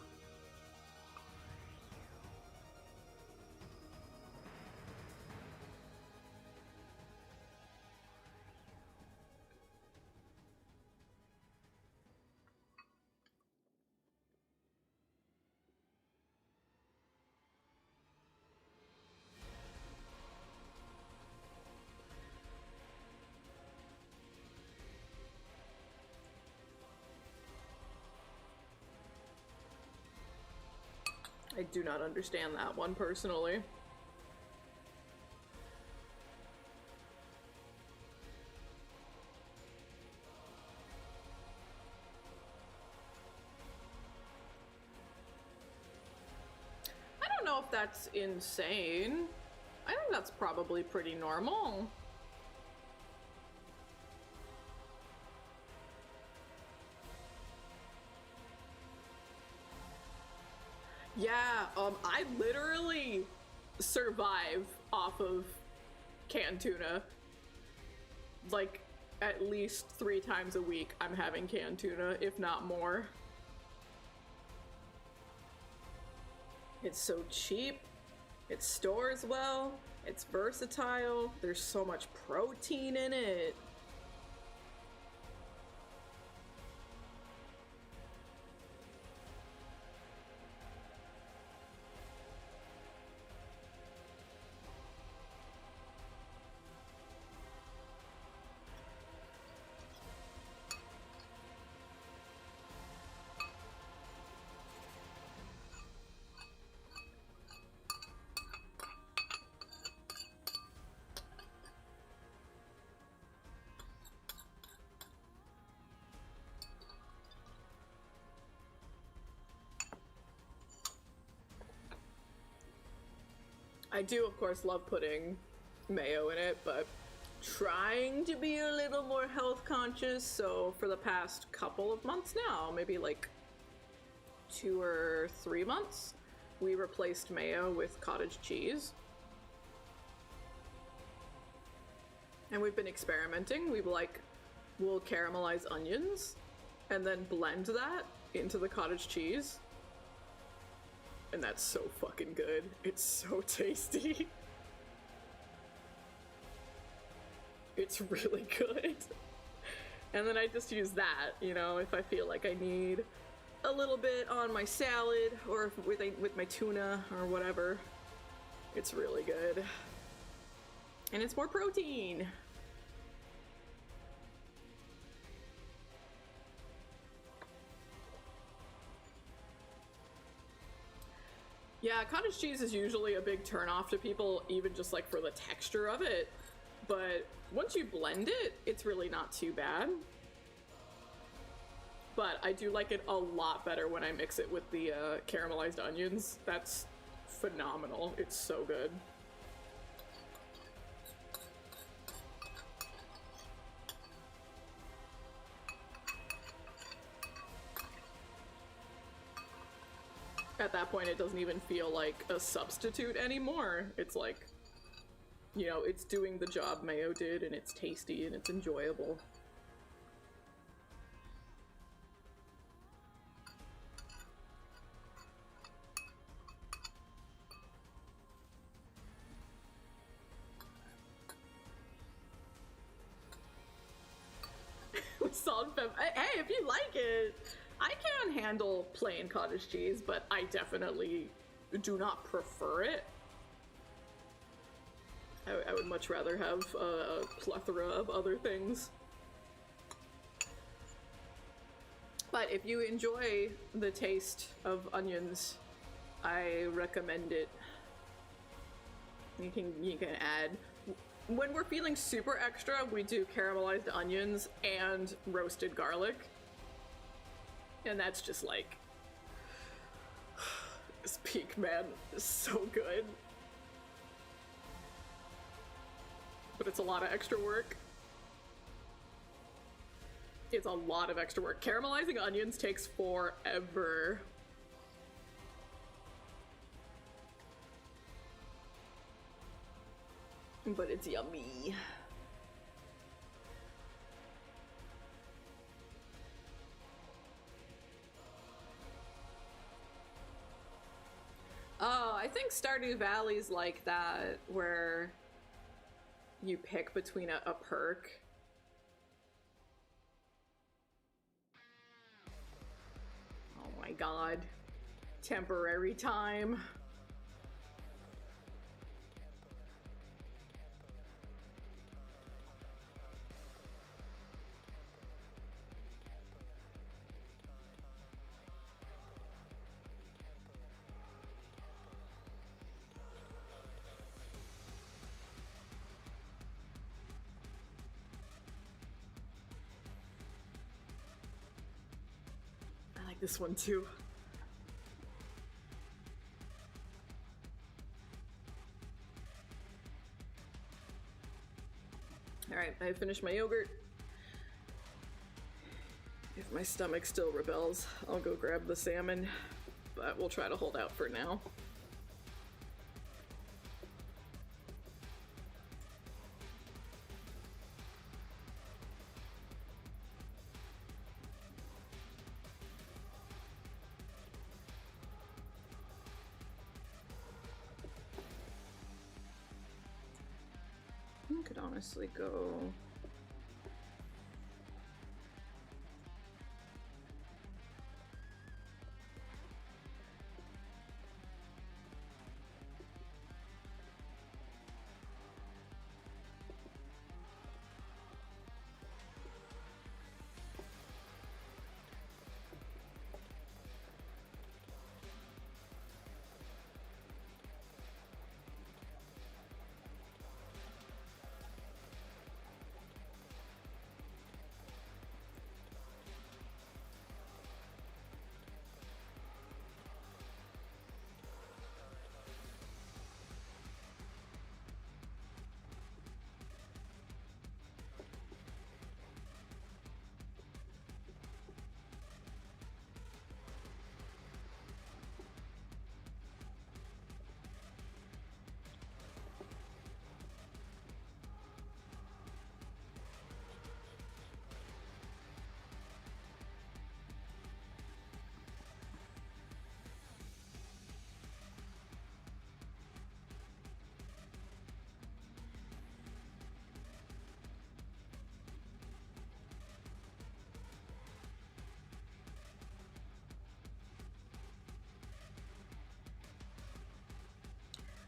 I do not understand that one personally. I don't know if that's insane. I think that's probably pretty normal. Yeah, I literally survive off of canned tuna. Like, at least 3 times a week I'm having canned tuna, if not more. It's so cheap, it stores well, it's versatile, there's so much protein in it. I do, of course, love putting mayo in it, but trying to be a little more health conscious, so for the past couple of months now, maybe like 2 or 3 months, we replaced mayo with cottage cheese. And we've been experimenting. We'll caramelize onions and then blend that into the cottage cheese. And that's so fucking good. It's so tasty. It's really good. And then I just use that, you know, if I feel like I need a little bit on my salad or with my tuna or whatever. It's really good. And it's more protein. Yeah, cottage cheese is usually a big turnoff to people, even just like for the texture of it. But once you blend it, it's really not too bad. But I do like it a lot better when I mix it with the caramelized onions. That's phenomenal. It's so good. At that point, it doesn't even feel like a substitute anymore. It's like, you know, it's doing the job mayo did, and it's tasty, and it's enjoyable. With salt and pepper. Hey, if you like it! I can handle plain cottage cheese, but I definitely do not prefer it. I would much rather have a plethora of other things. But if you enjoy the taste of onions, I recommend it. You can add, when we're feeling super extra, we do caramelized onions and roasted garlic. And that's just like, this peak, man, is so good. But it's a lot of extra work. It's a lot of extra work. Caramelizing onions takes forever. But it's yummy. Oh, I think Stardew Valley's like that, where you pick between a perk. Oh my god. Temporary time. I like this one too. Alright, I finished my yogurt. If my stomach still rebels, I'll go grab the salmon, but we'll try to hold out for now. I could honestly go...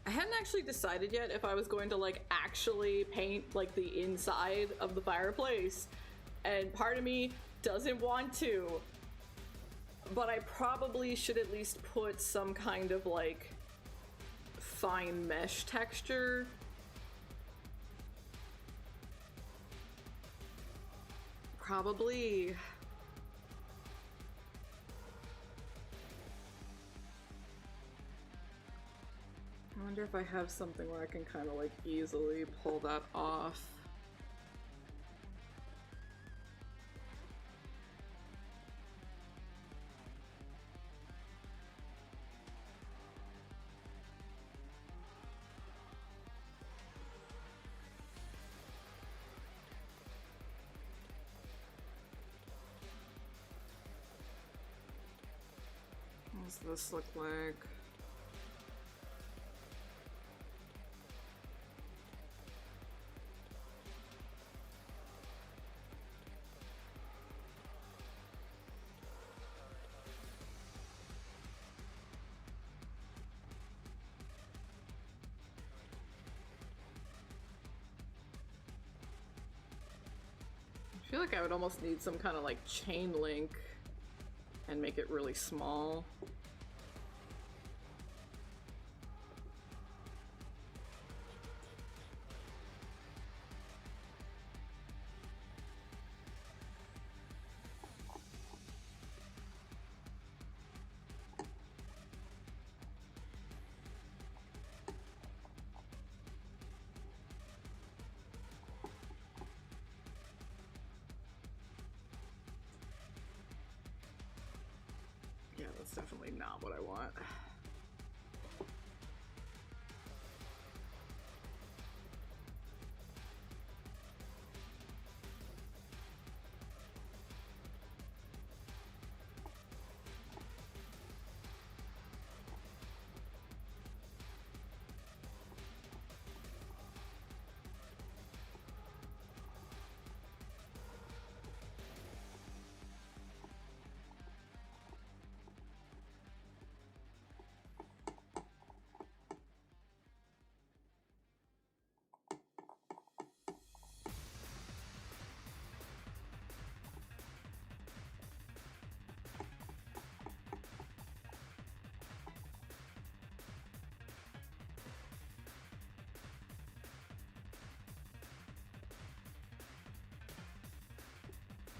I hadn't actually decided yet if I was going to like actually paint like the inside of the fireplace, and part of me doesn't want to, but I probably should at least put some kind of like fine mesh texture. Probably. I wonder if I have something where I can kind of like easily pull that off. What does this look like? I feel like I would almost need some kind of like chain link and make it really small. Yeah, that's definitely not what I want.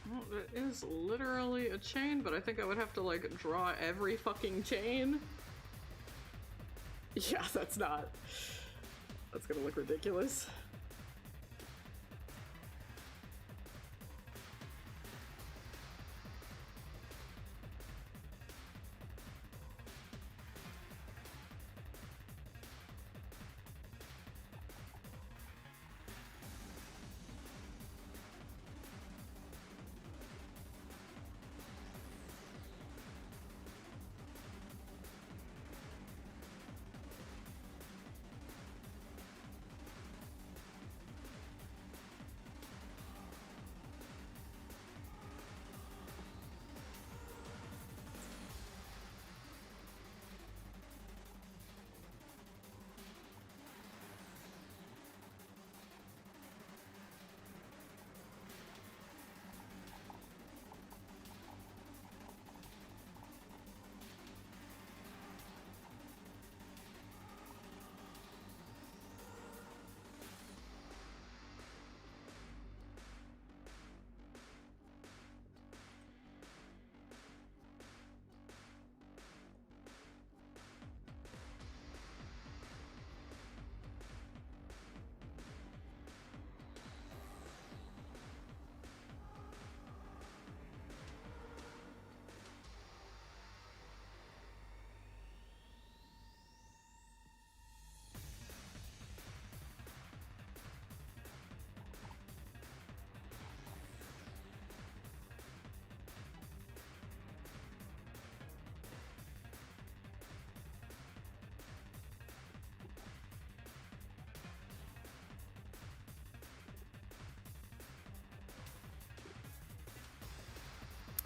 Well, it is literally a chain, but I think I would have to, like, draw every fucking chain. Yeah, that's not... That's gonna look ridiculous.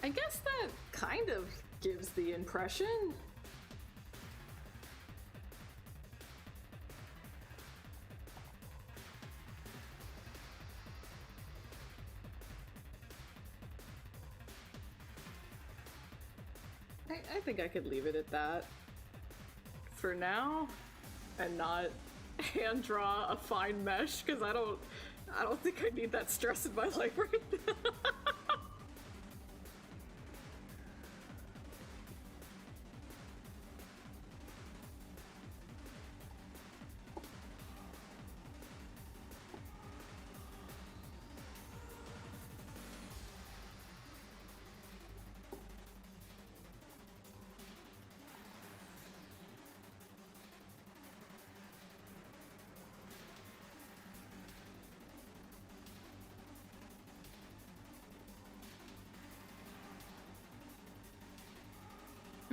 I guess that kind of gives the impression. I think I could leave it at that for now and not hand draw a fine mesh, because I don't think I need that stress in my life right now.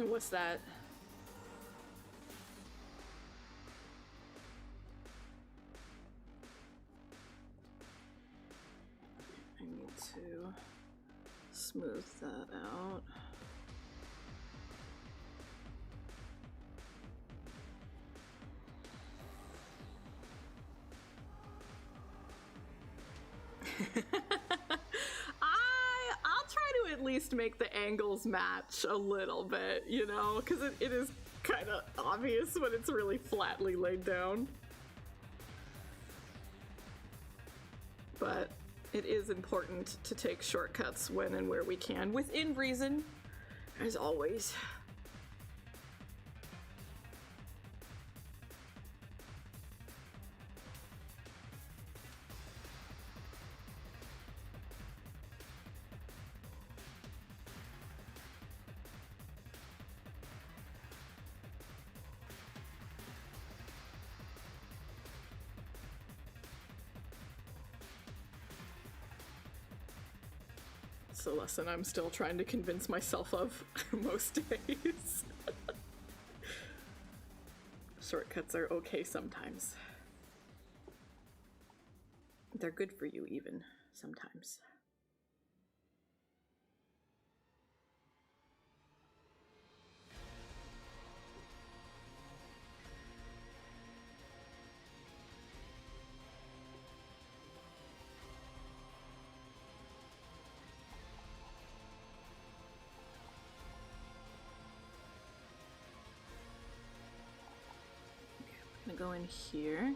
What's that? I need to smooth that out. I'll try to at least least make the angles match a little bit, you know? Because it is kind of obvious when it's really flatly laid down. But it is important to take shortcuts when and where we can, within reason, as always. It's a lesson I'm still trying to convince myself of most days. Shortcuts are okay sometimes. They're good for you even sometimes. I'm gonna go in here.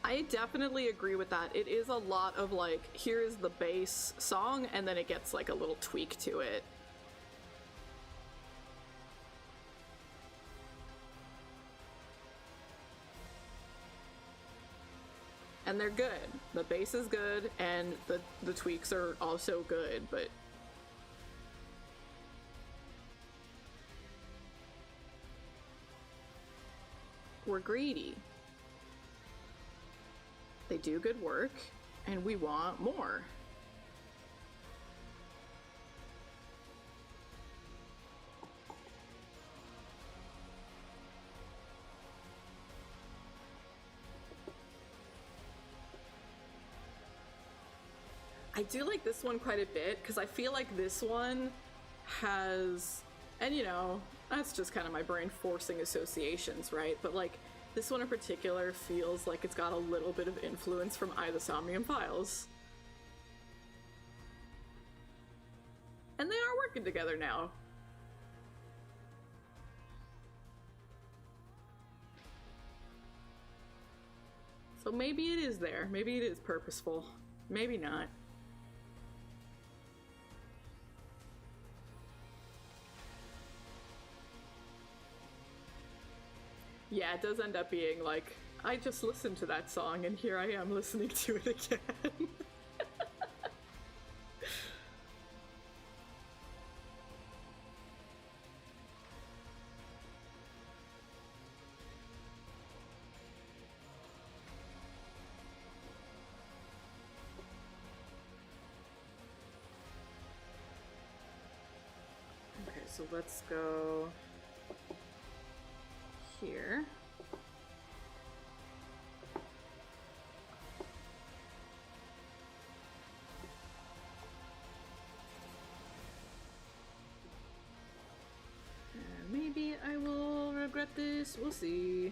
I definitely agree with that. It is a lot of like, here is the base song, and then it gets like a little tweak to it. And they're good. The bass is good, and the tweaks are also good, but we're greedy. They do good work, and we want more. I do like this one quite a bit, because I feel like this one has, and you know, that's just kind of my brain forcing associations, right? But like, this one in particular feels like it's got a little bit of influence from I, the Somnium Files. And they are working together now. So maybe it is there. Maybe it is purposeful. Maybe not. Yeah, it does end up being like, I just listened to that song and here I am listening to it again. Okay, so let's go here. And maybe I will regret this. We'll see.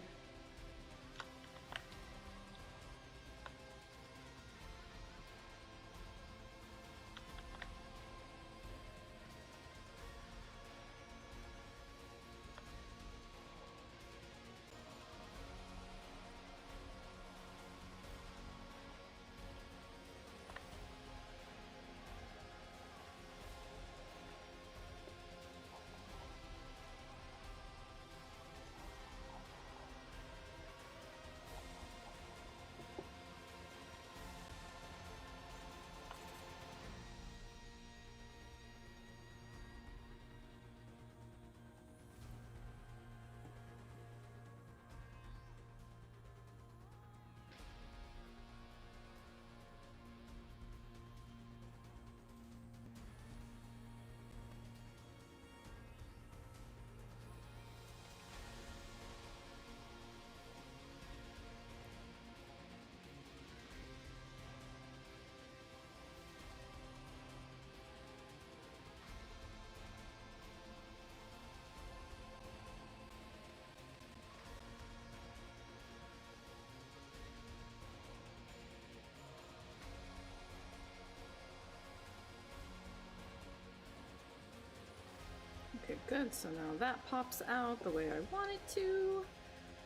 Okay, good. So now that pops out the way I want it to.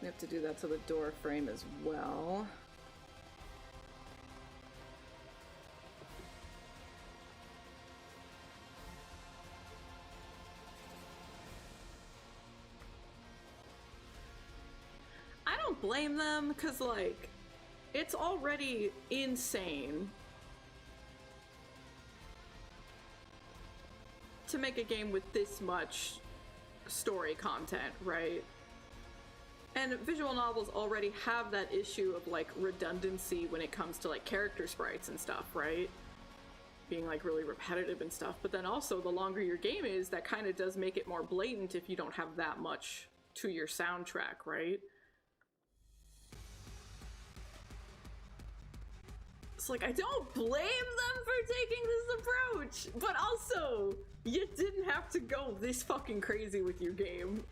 We have to do that to the door frame as well. I don't blame them, because, like, it's already insane to make a game with this much story content, right? And visual novels already have that issue of, like, redundancy when it comes to, like, character sprites and stuff, right? Being, like, really repetitive and stuff. But then also, the longer your game is, that kind of does make it more blatant if you don't have that much to your soundtrack, right? It's like, I don't blame them for taking this approach, but also, you didn't have to go this fucking crazy with your game.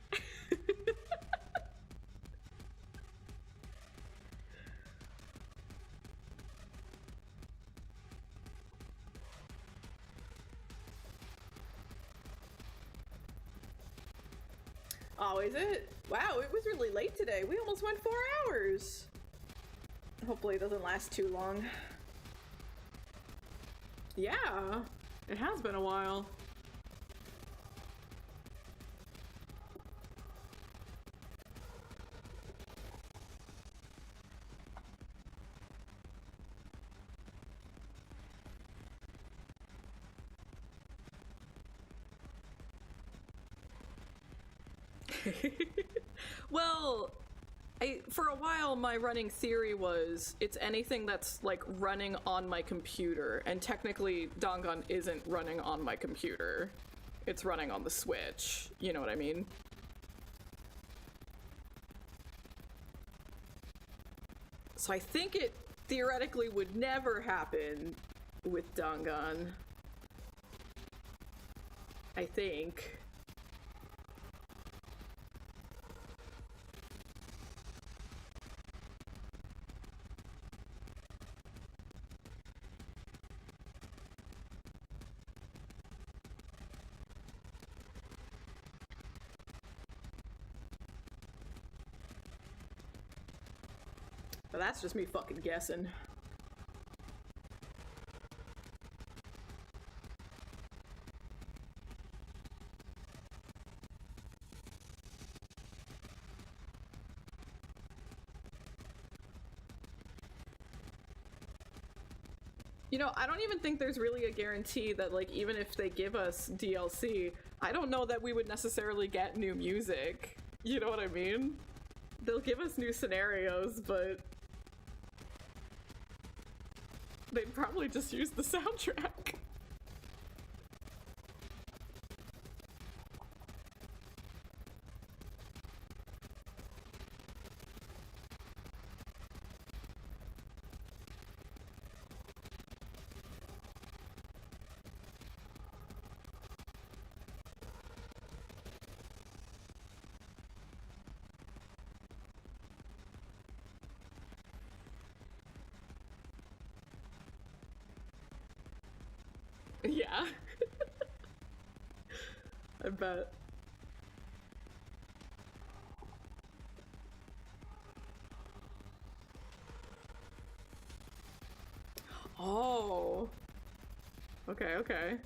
Oh, is it? Wow, it was really late today. We almost went 4 hours. Hopefully it doesn't last too long. Yeah, it has been a while. Well, for a while my running theory was it's anything that's like running on my computer, and technically Dangan isn't running on my computer. It's running on the Switch, you know what I mean? So I think it theoretically would never happen with Dangan. I think. But that's just me fucking guessing. You know, I don't even think there's really a guarantee that, like, even if they give us DLC, I don't know that we would necessarily get new music. You know what I mean? They'll give us new scenarios, but they'd probably just use the soundtrack. Yeah. I bet. Oh. Okay, okay.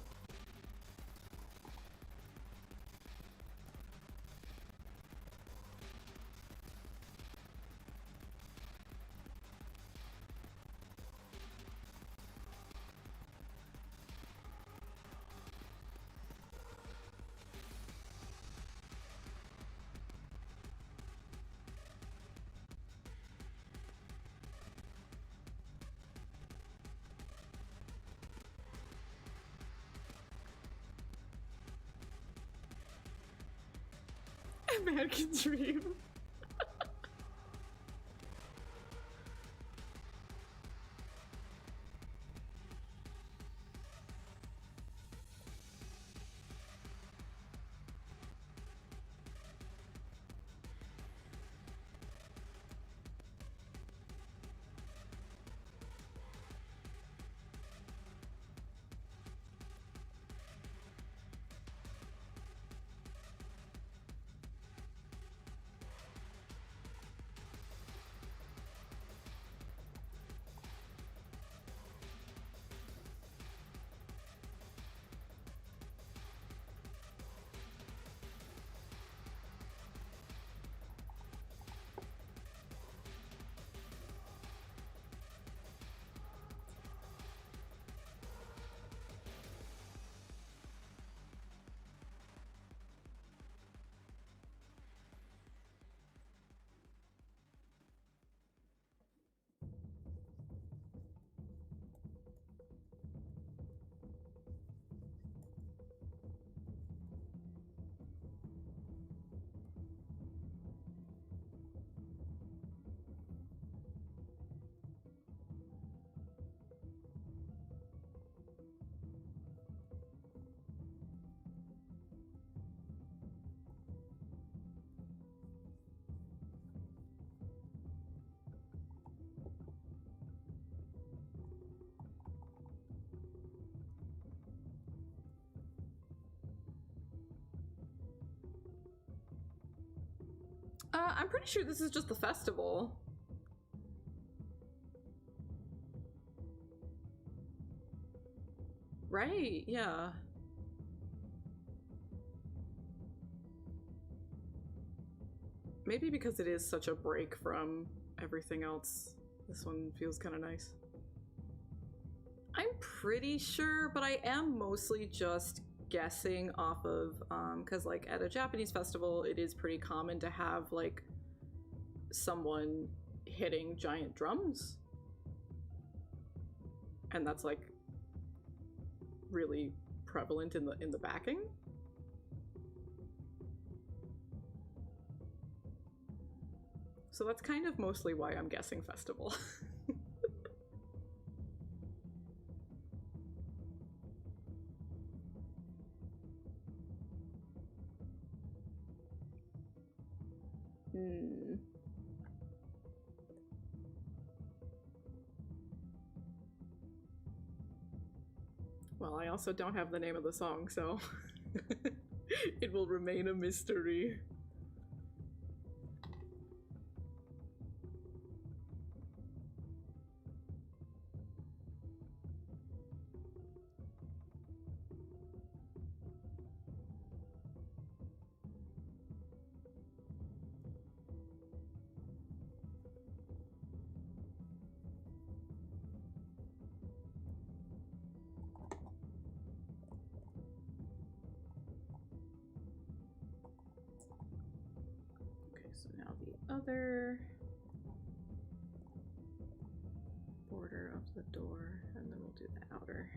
American Dream. I'm pretty sure this is just the festival. Right, yeah. Maybe because it is such a break from everything else, this one feels kind of nice. I'm pretty sure, but I am mostly just guessing off of, because like at a Japanese festival, it is pretty common to have like someone hitting giant drums. And that's like really prevalent in the backing. So that's kind of mostly why I'm guessing festival. Well, I also don't have the name of the song, so it will remain a mystery. So now the other border of the door, and then we'll do the outer.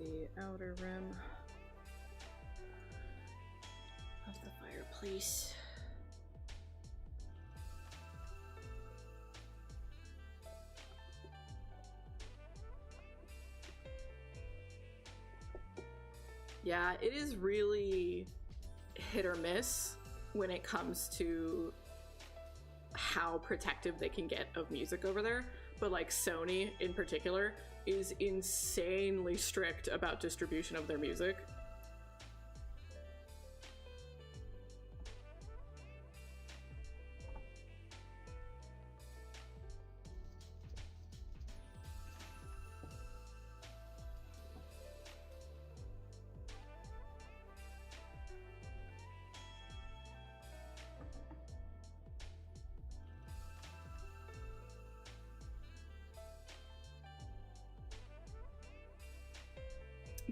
the outer rim of the fireplace. Yeah, it is really hit or miss when it comes to how protective they can get of music over there. But like Sony in particular is insanely strict about distribution of their music.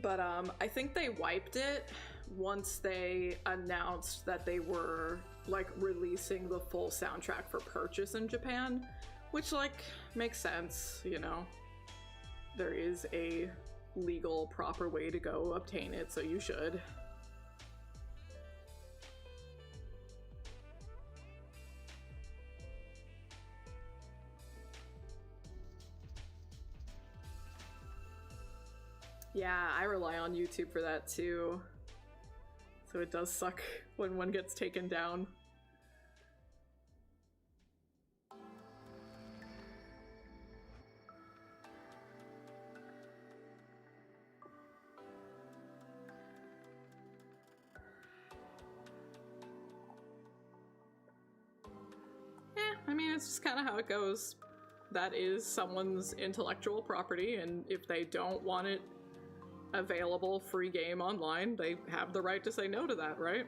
But I think they wiped it once they announced that they were like releasing the full soundtrack for purchase in Japan, which like makes sense, you know. There is a legal proper way to go obtain it, so you should. Yeah, I rely on YouTube for that too. So it does suck when one gets taken down. I mean, it's just kind of how it goes. That is someone's intellectual property, and if they don't want it available free game online, they have the right to say no to that, right?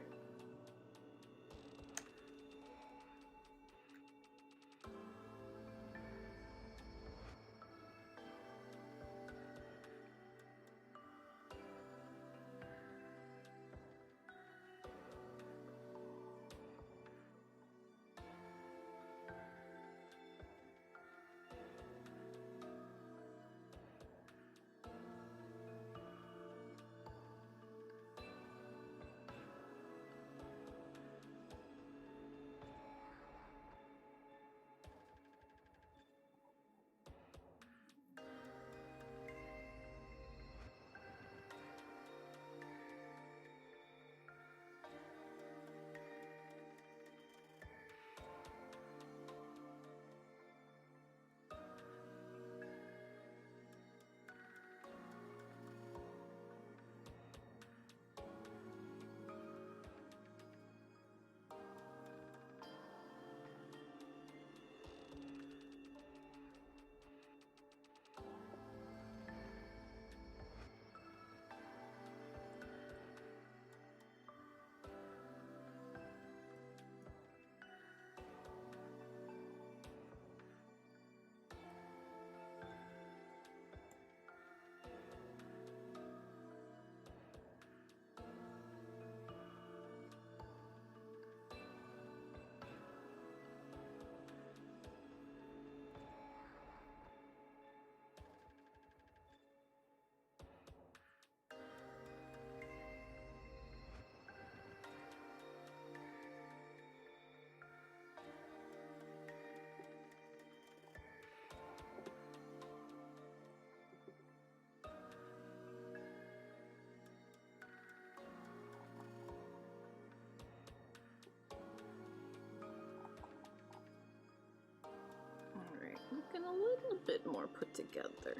Looking a little bit more put together.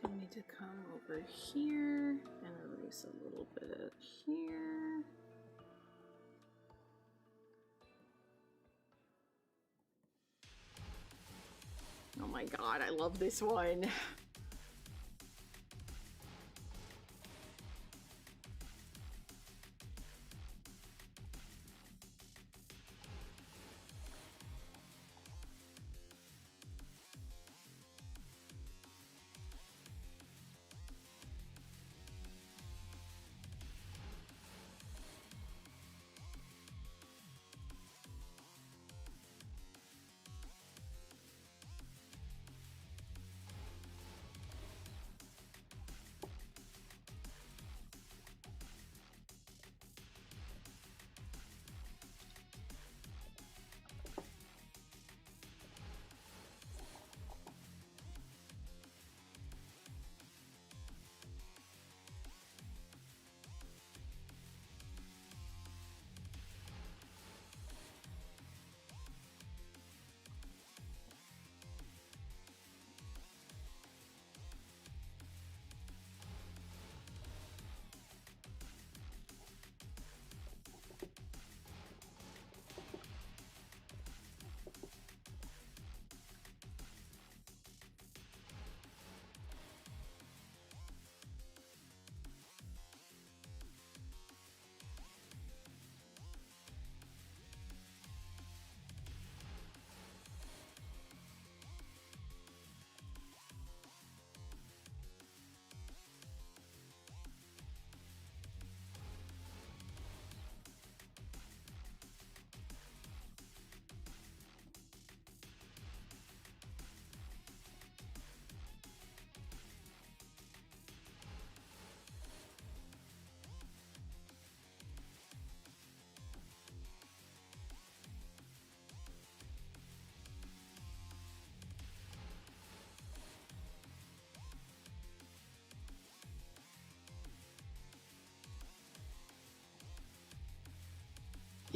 Do need to come over here and erase a little bit here. Oh my god, I love this one.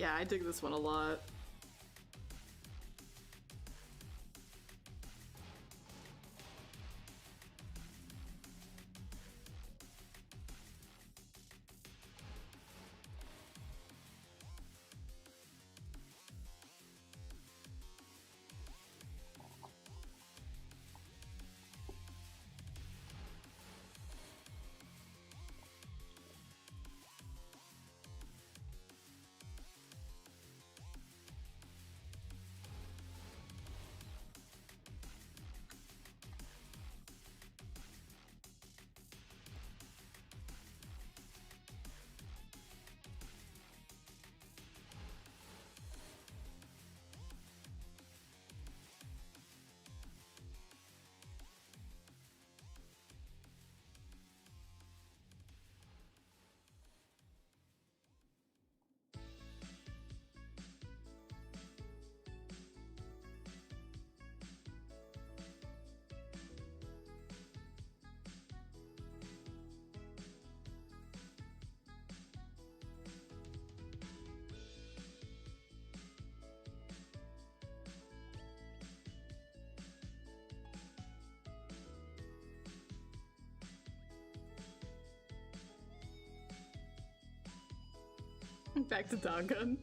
Yeah, I dig this one a lot. Back to Dangan.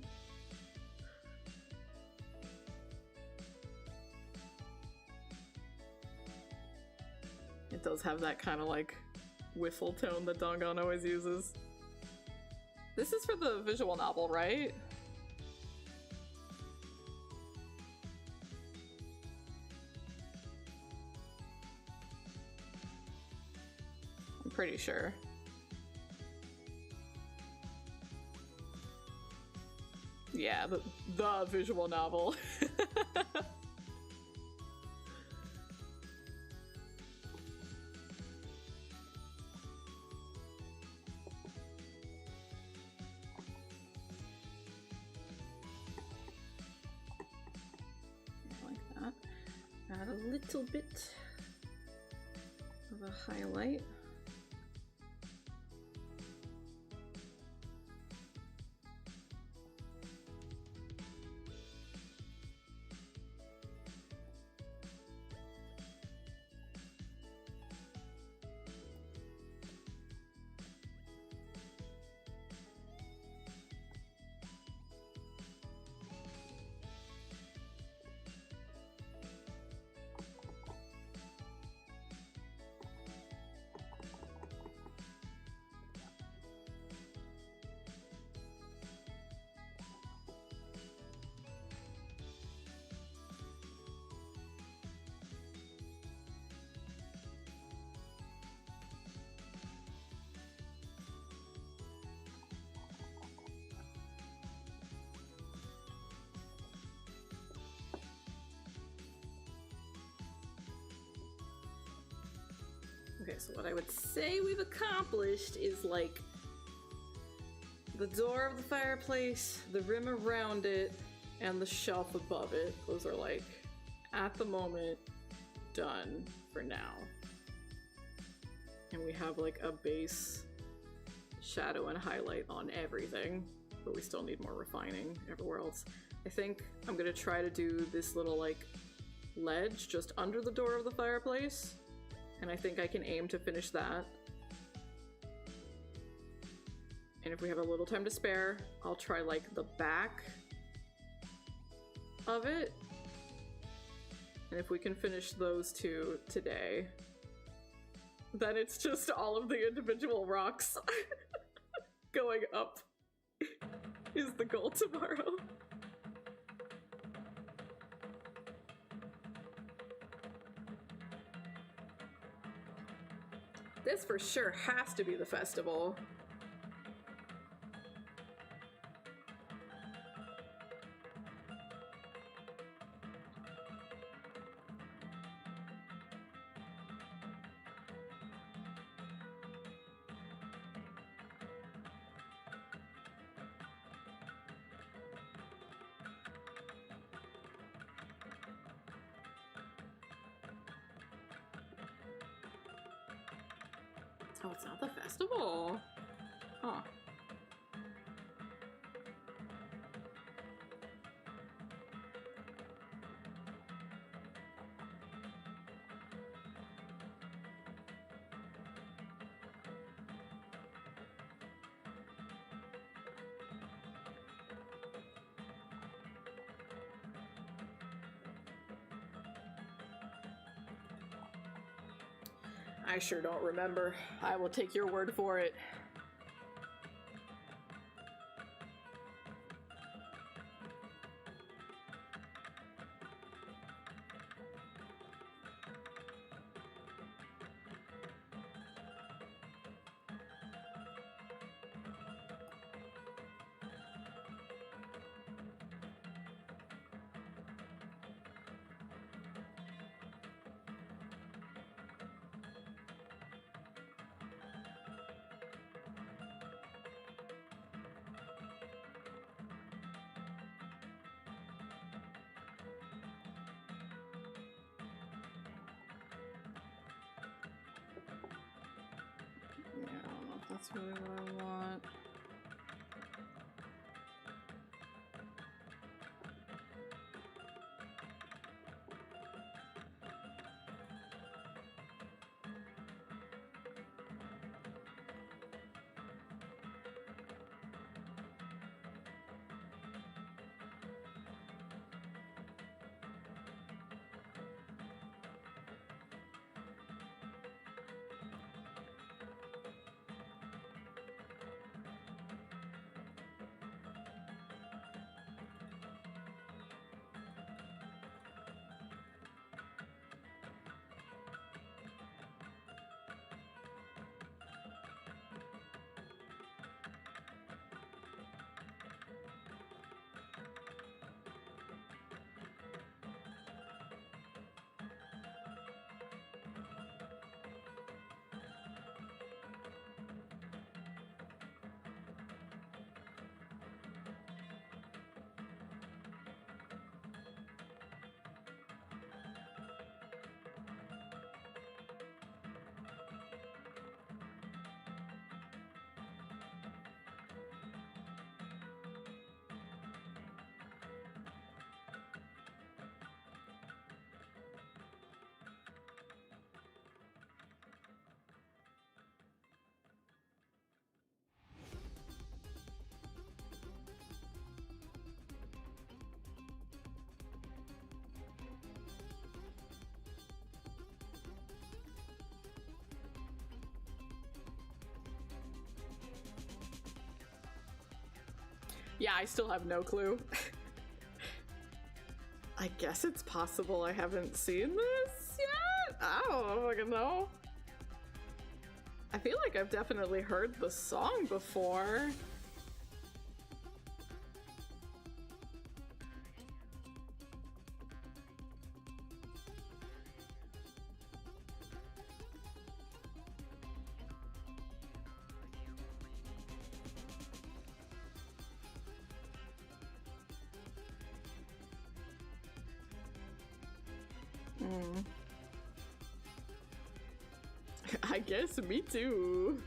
It does have that kind of like whiffle tone that Dangan always uses. This is for the visual novel, right? I'm pretty sure. Yeah, the visual novel. Like that. Add a little bit of a highlight. Okay, so what I would say we've accomplished is like the door of the fireplace, the rim around it, and the shelf above it. Those are like, at the moment, done for now. And we have like a base shadow and highlight on everything, but we still need more refining everywhere else. I think I'm gonna try to do this little like ledge just under the door of the fireplace. And I think I can aim to finish that. And if we have a little time to spare, I'll try like the back of it. And if we can finish those two today, then it's just all of the individual rocks going up is the goal tomorrow. This for sure has to be the festival. Oh, it's not the festival. Huh. I sure don't remember. I will take your word for it. Yeah, I don't know if that's really what I want. Yeah, I still have no clue. I guess it's possible I haven't seen this yet? I don't fucking know. I feel like I've definitely heard the song before. I guess me too.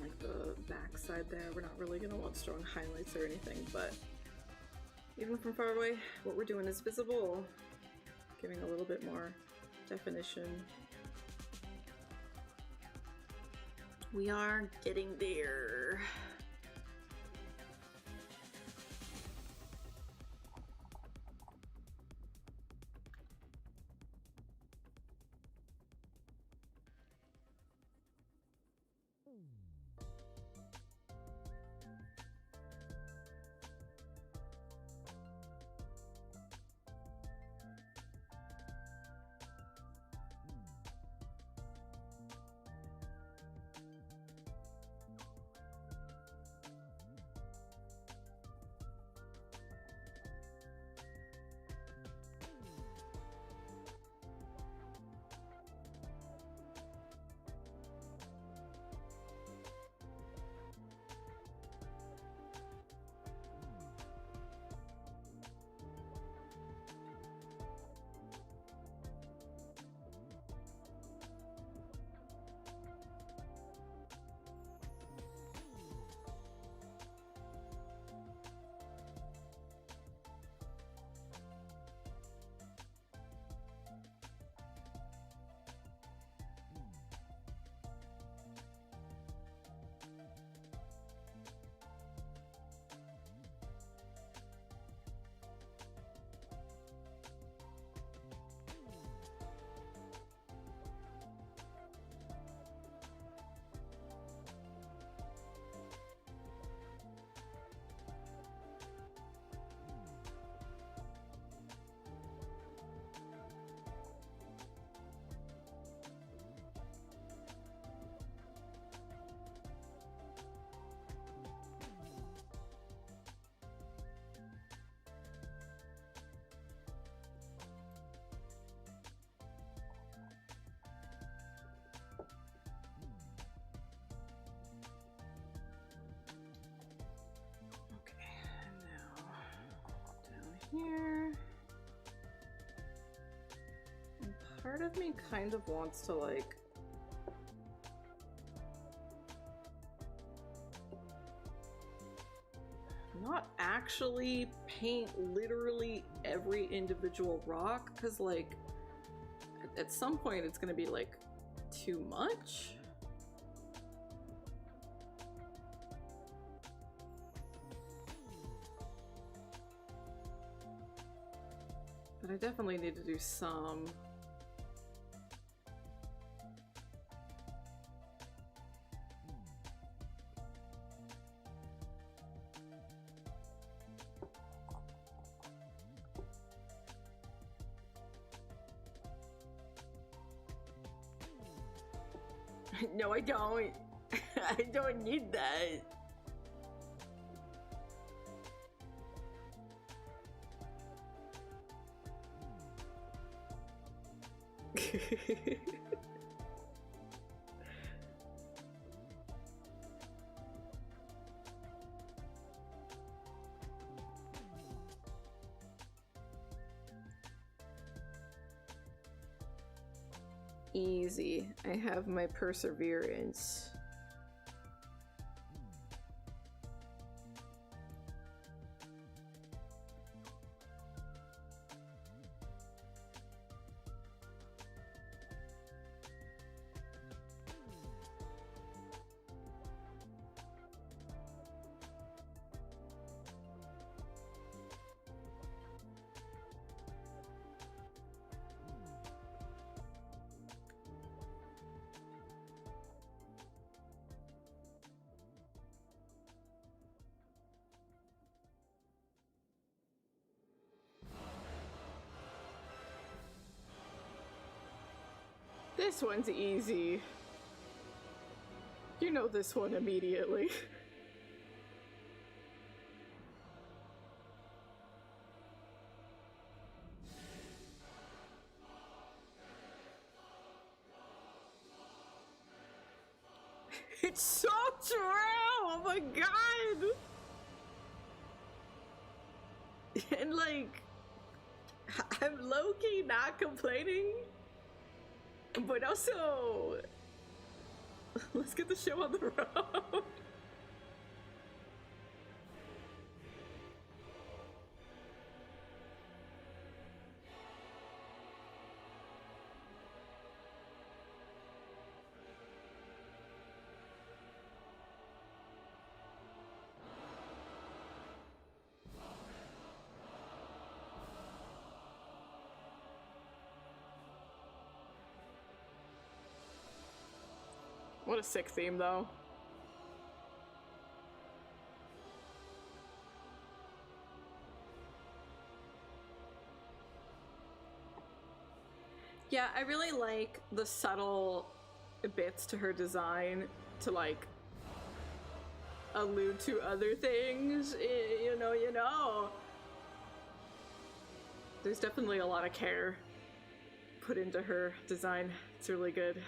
like the backside there. We're not really gonna want strong highlights or anything, but even from far away, what we're doing is visible, giving a little bit more definition. We are getting there. Here. And part of me kind of wants to like not actually paint literally every individual rock, because like at some point it's gonna be like too much. But I definitely need to do some. No, I don't. I don't need that. Easy. I have my perseverance. This one's easy. You know this one immediately. It's so true! Oh my god! And like, I'm low-key not complaining, but also, Let's get the show on the road. What a sick theme, though. Yeah, I really like the subtle bits to her design to, like, allude to other things, you know. There's definitely a lot of care put into her design. It's really good.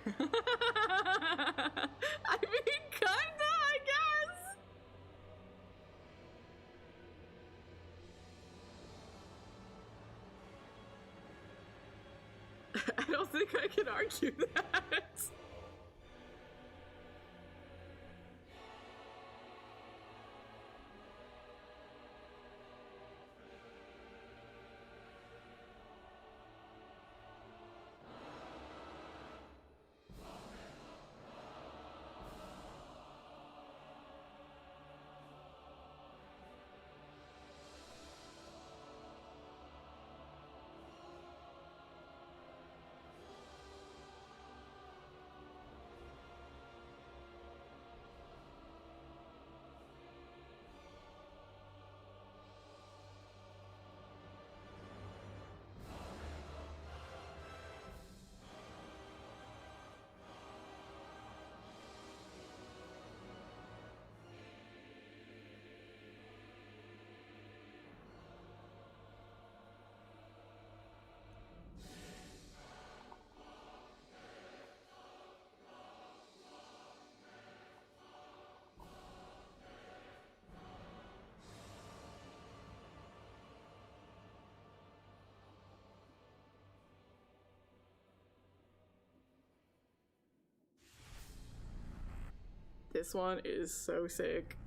I mean, kinda, I guess. I don't think I can argue that. This one is so sick.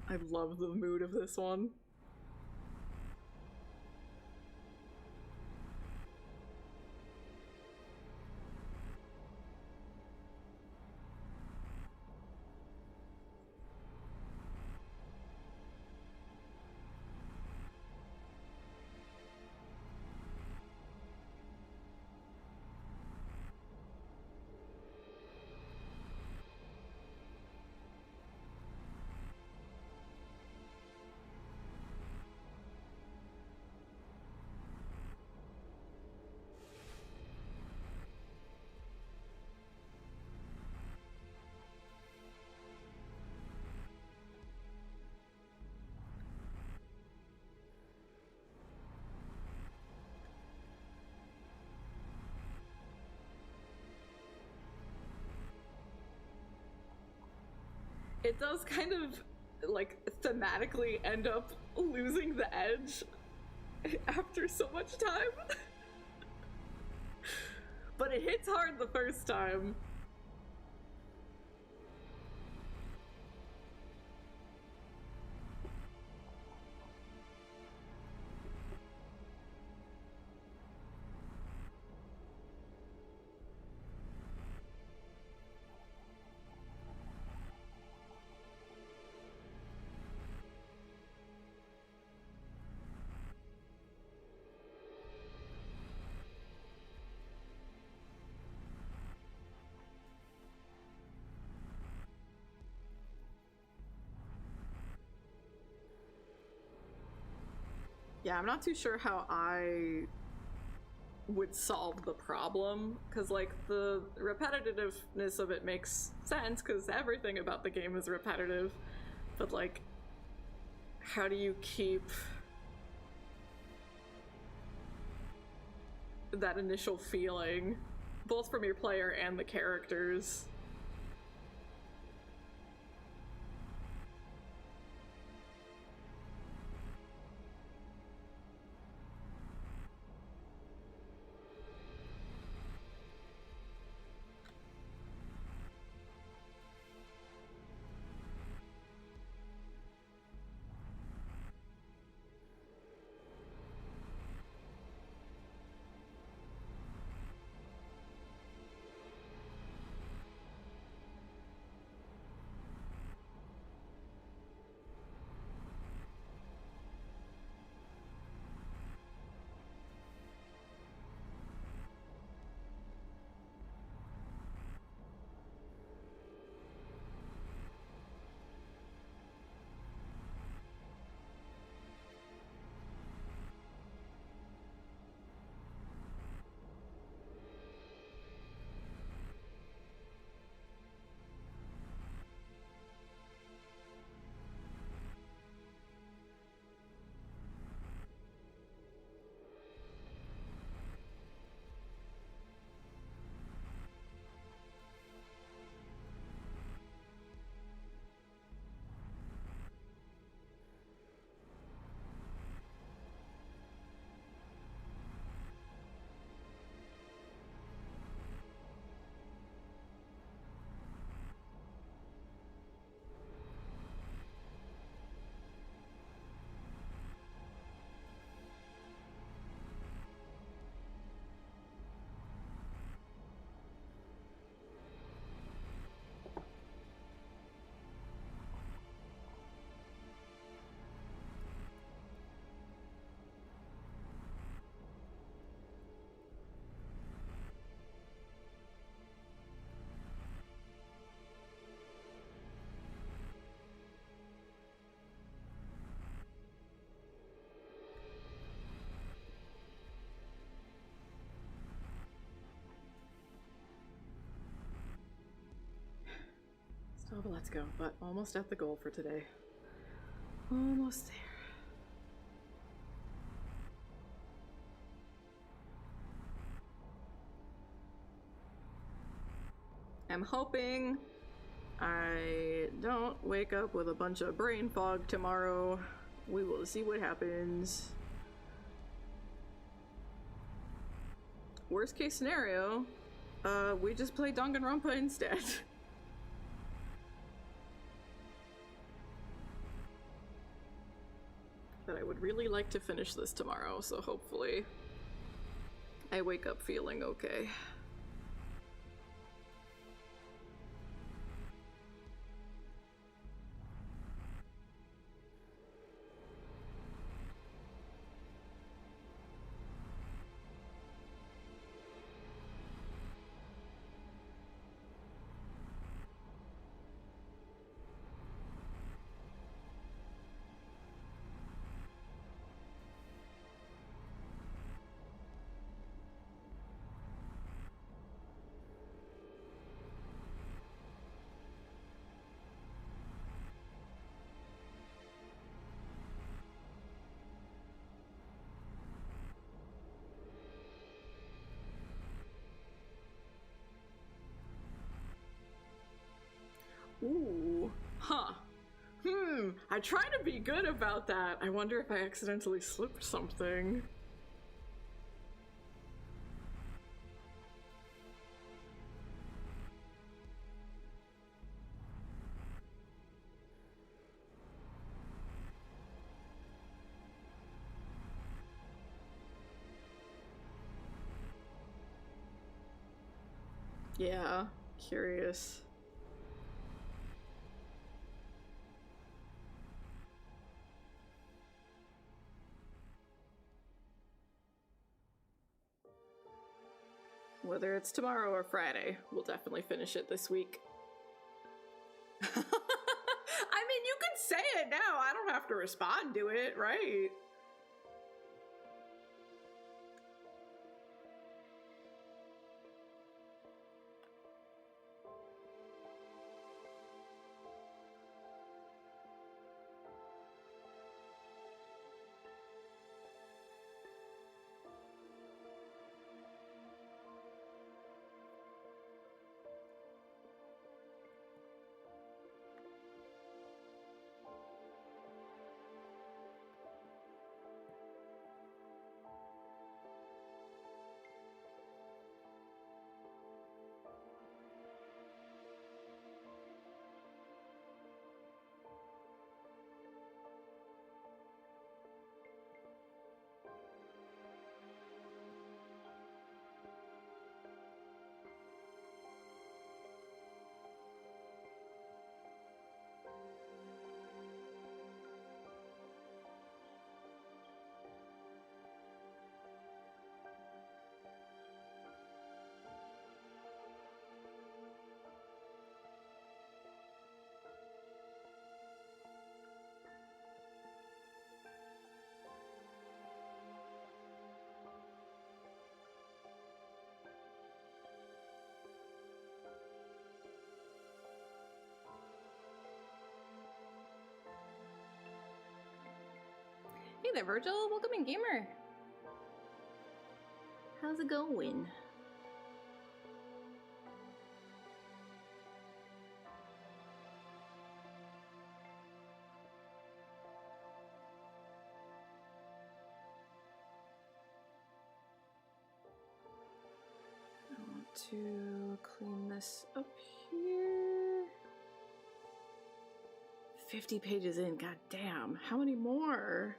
I love the mood of this one. It does kind of, like, thematically end up losing the edge after so much time. But it hits hard the first time. Yeah, I'm not too sure how I would solve the problem, because, like, the repetitiveness of it makes sense, because everything about the game is repetitive, but, like, how do you keep that initial feeling, both from your player and the characters. Still have a lot to go, but almost at the goal for today. Almost there. I'm hoping I don't wake up with a bunch of brain fog tomorrow. We will see what happens. Worst case scenario, we just play Danganronpa instead. But I would really like to finish this tomorrow, so hopefully I wake up feeling okay. Ooh, huh. I try to be good about that. I wonder if I accidentally slipped something. Yeah, curious. Whether it's tomorrow or Friday, we'll definitely finish it this week. I mean, you could say it now. I don't have to respond to it, right? there, Virgil. Welcome in, gamer. How's it going? I want to clean this up here. 50 pages in, god damn. How many more?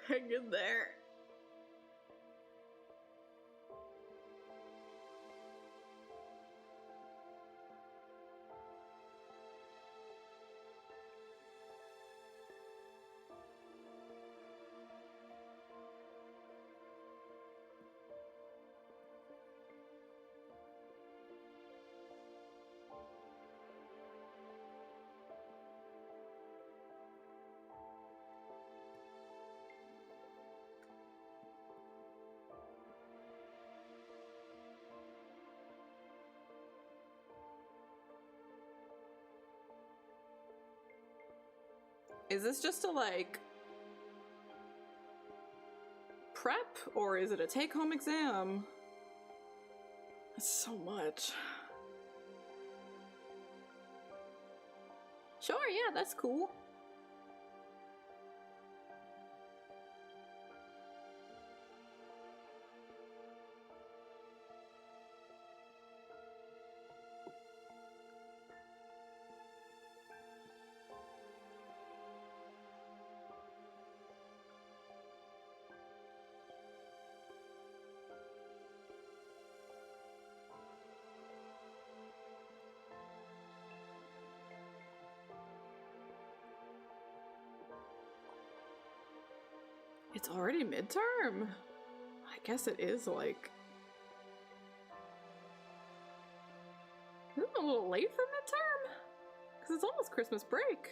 Hang in there. Is this just a, like, prep, or is it a take-home exam? That's so much. Sure, yeah, that's cool. It's already midterm? I guess it is, like... Isn't it a little late for midterm? Because it's almost Christmas break.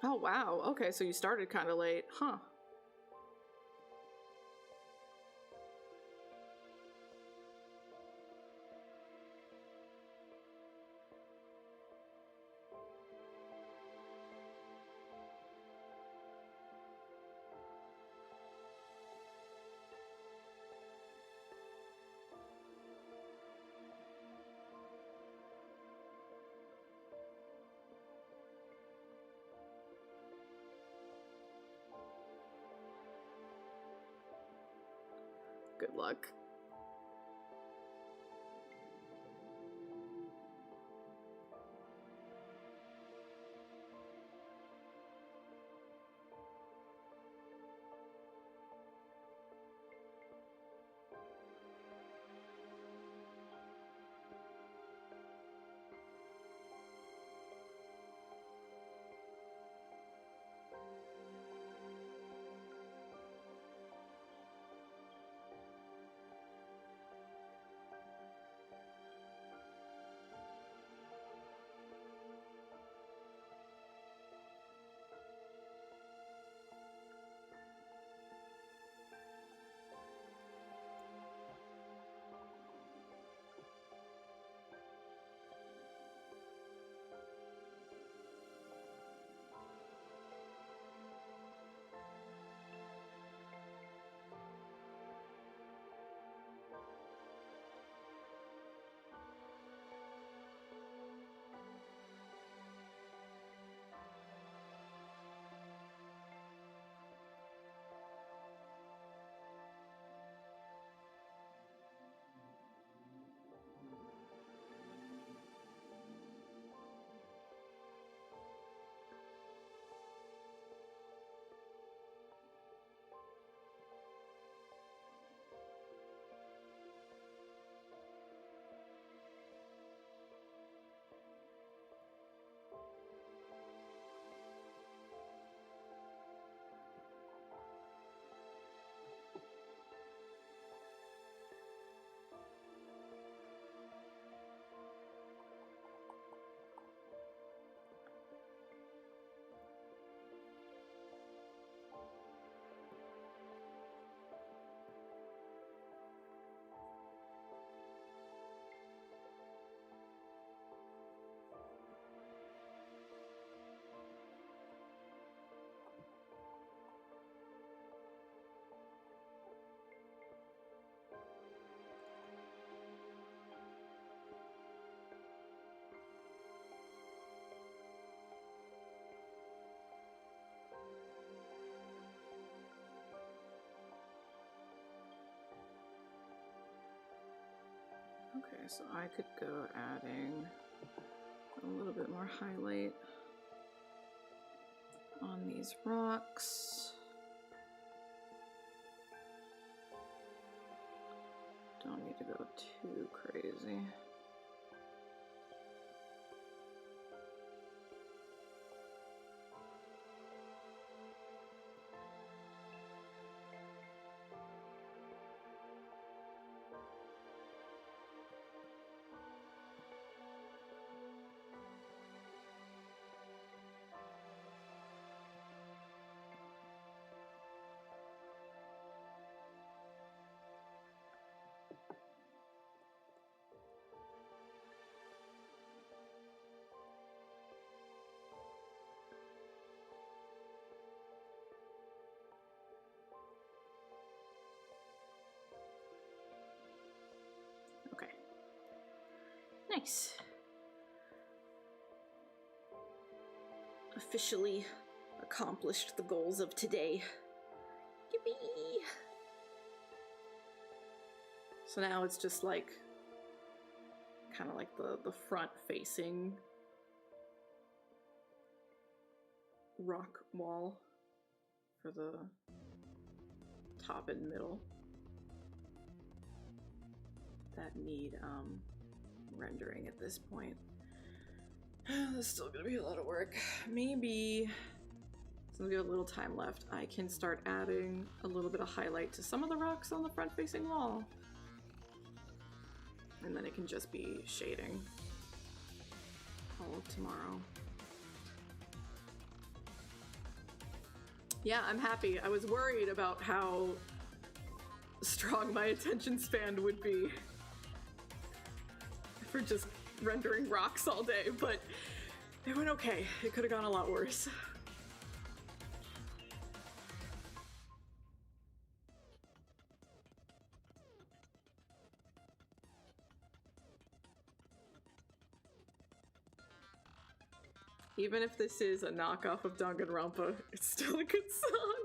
Oh wow, okay, so you started kind of late, huh? Good luck. Okay, so I could go adding a little bit more highlight on these rocks. Don't need to go too crazy. Okay. Nice. Officially accomplished the goals of today. Yippee! So now it's just like, kind of like the front facing rock wall for the top and middle that need rendering at this point. There's still gonna be a lot of work. Maybe, since we have a little time left, I can start adding a little bit of highlight to some of the rocks on the front facing wall. And then it can just be shading all of tomorrow. Yeah, I'm happy. I was worried about how strong my attention span would be for just rendering rocks all day, but it went okay. It could have gone a lot worse. Even if this is a knockoff of Danganronpa, it's still a good song.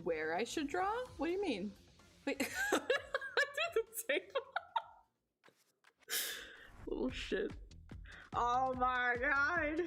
Where I should draw? What do you mean? Wait, I did the table. Oh shit. Oh my god.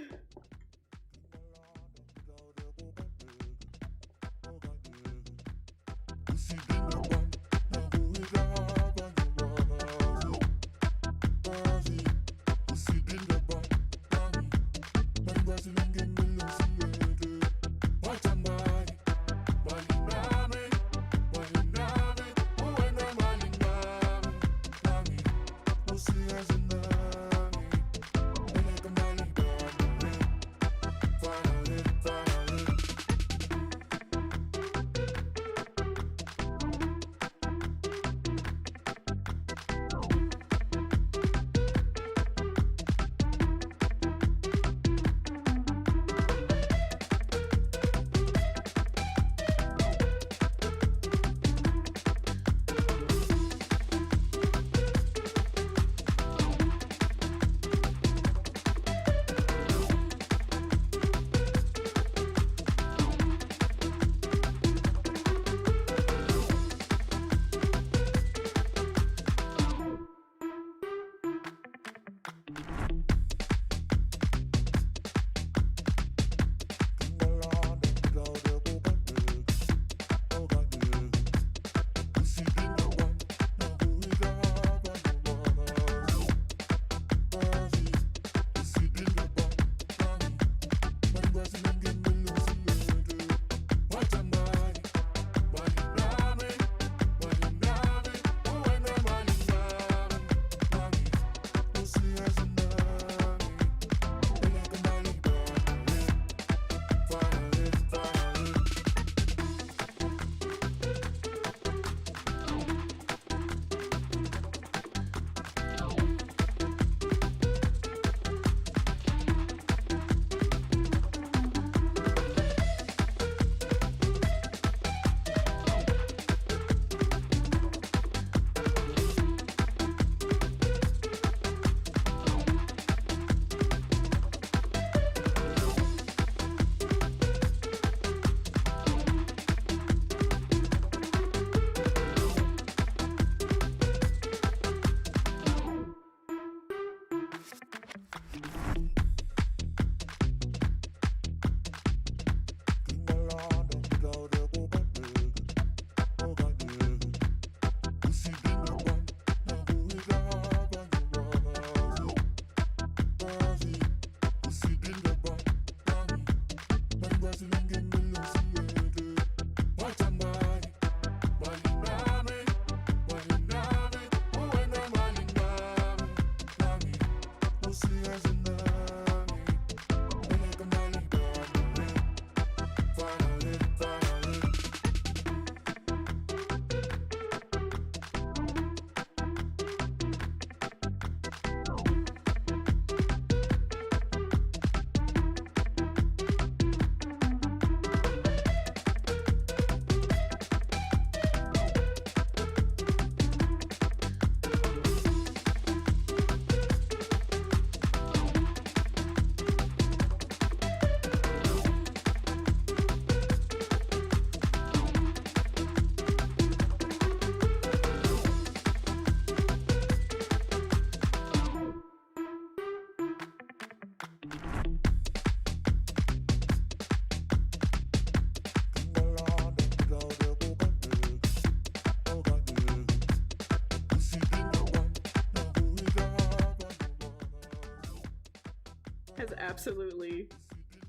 Has absolutely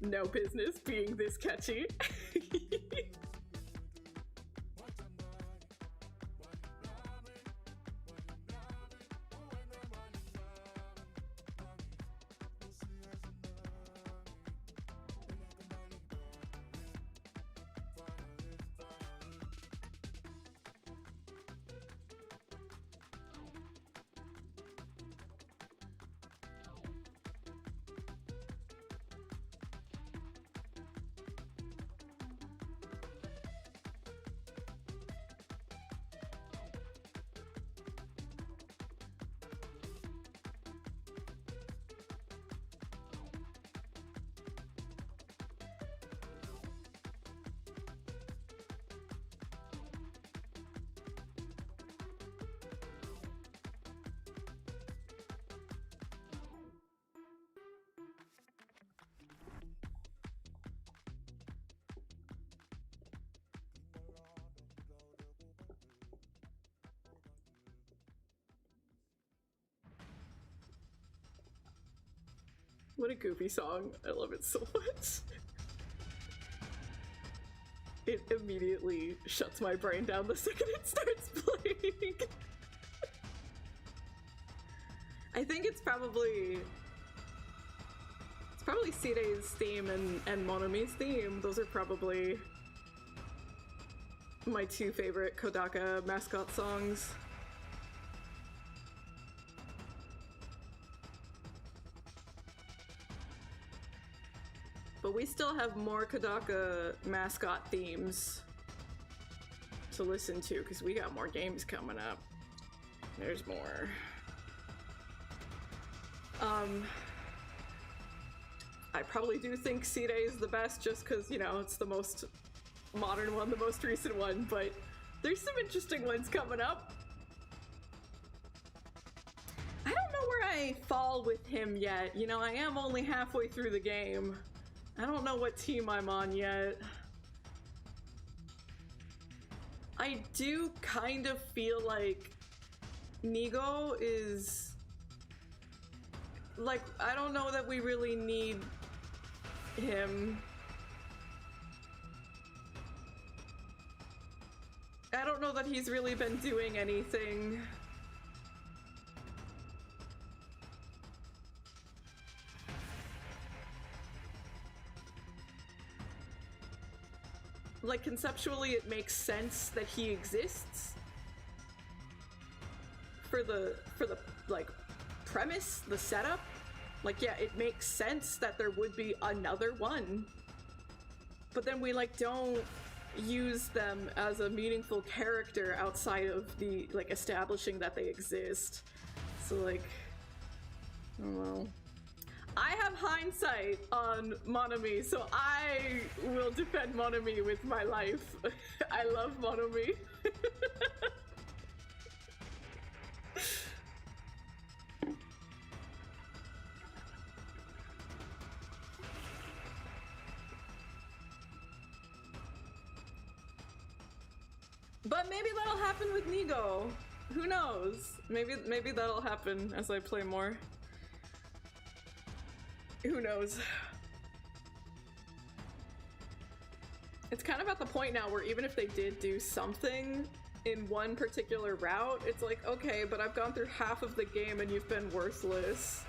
no business being this catchy. What a goofy song. I love it so much. It immediately shuts my brain down the second it starts playing. I think it's probably Sidei's theme and Monami's theme. Those are probably my two favorite Kodaka mascot songs. But we still have more Kodaka mascot themes to listen to because we got more games coming up. There's more. I probably do think Sidei is the best just because, you know, it's the most modern one, the most recent one, but there's some interesting ones coming up. I don't know where I fall with him yet. You know, I am only halfway through the game. I don't know what team I'm on yet. I do kind of feel like Nigo is... like, I don't know that we really need him. I don't know that he's really been doing anything. Like, conceptually, it makes sense that he exists for the like premise, the setup. Like, yeah, it makes sense that there would be another one, but then we like don't use them as a meaningful character outside of the like establishing that they exist. So like, I don't know. I have hindsight on Monami, so I will defend Monami with my life. I love Monami. But maybe that'll happen with Nigo. Who knows? Maybe that'll happen as I play more. Who knows? It's kind of at the point now where even if they did do something in one particular route, it's like, okay, but I've gone through half of the game and you've been worthless.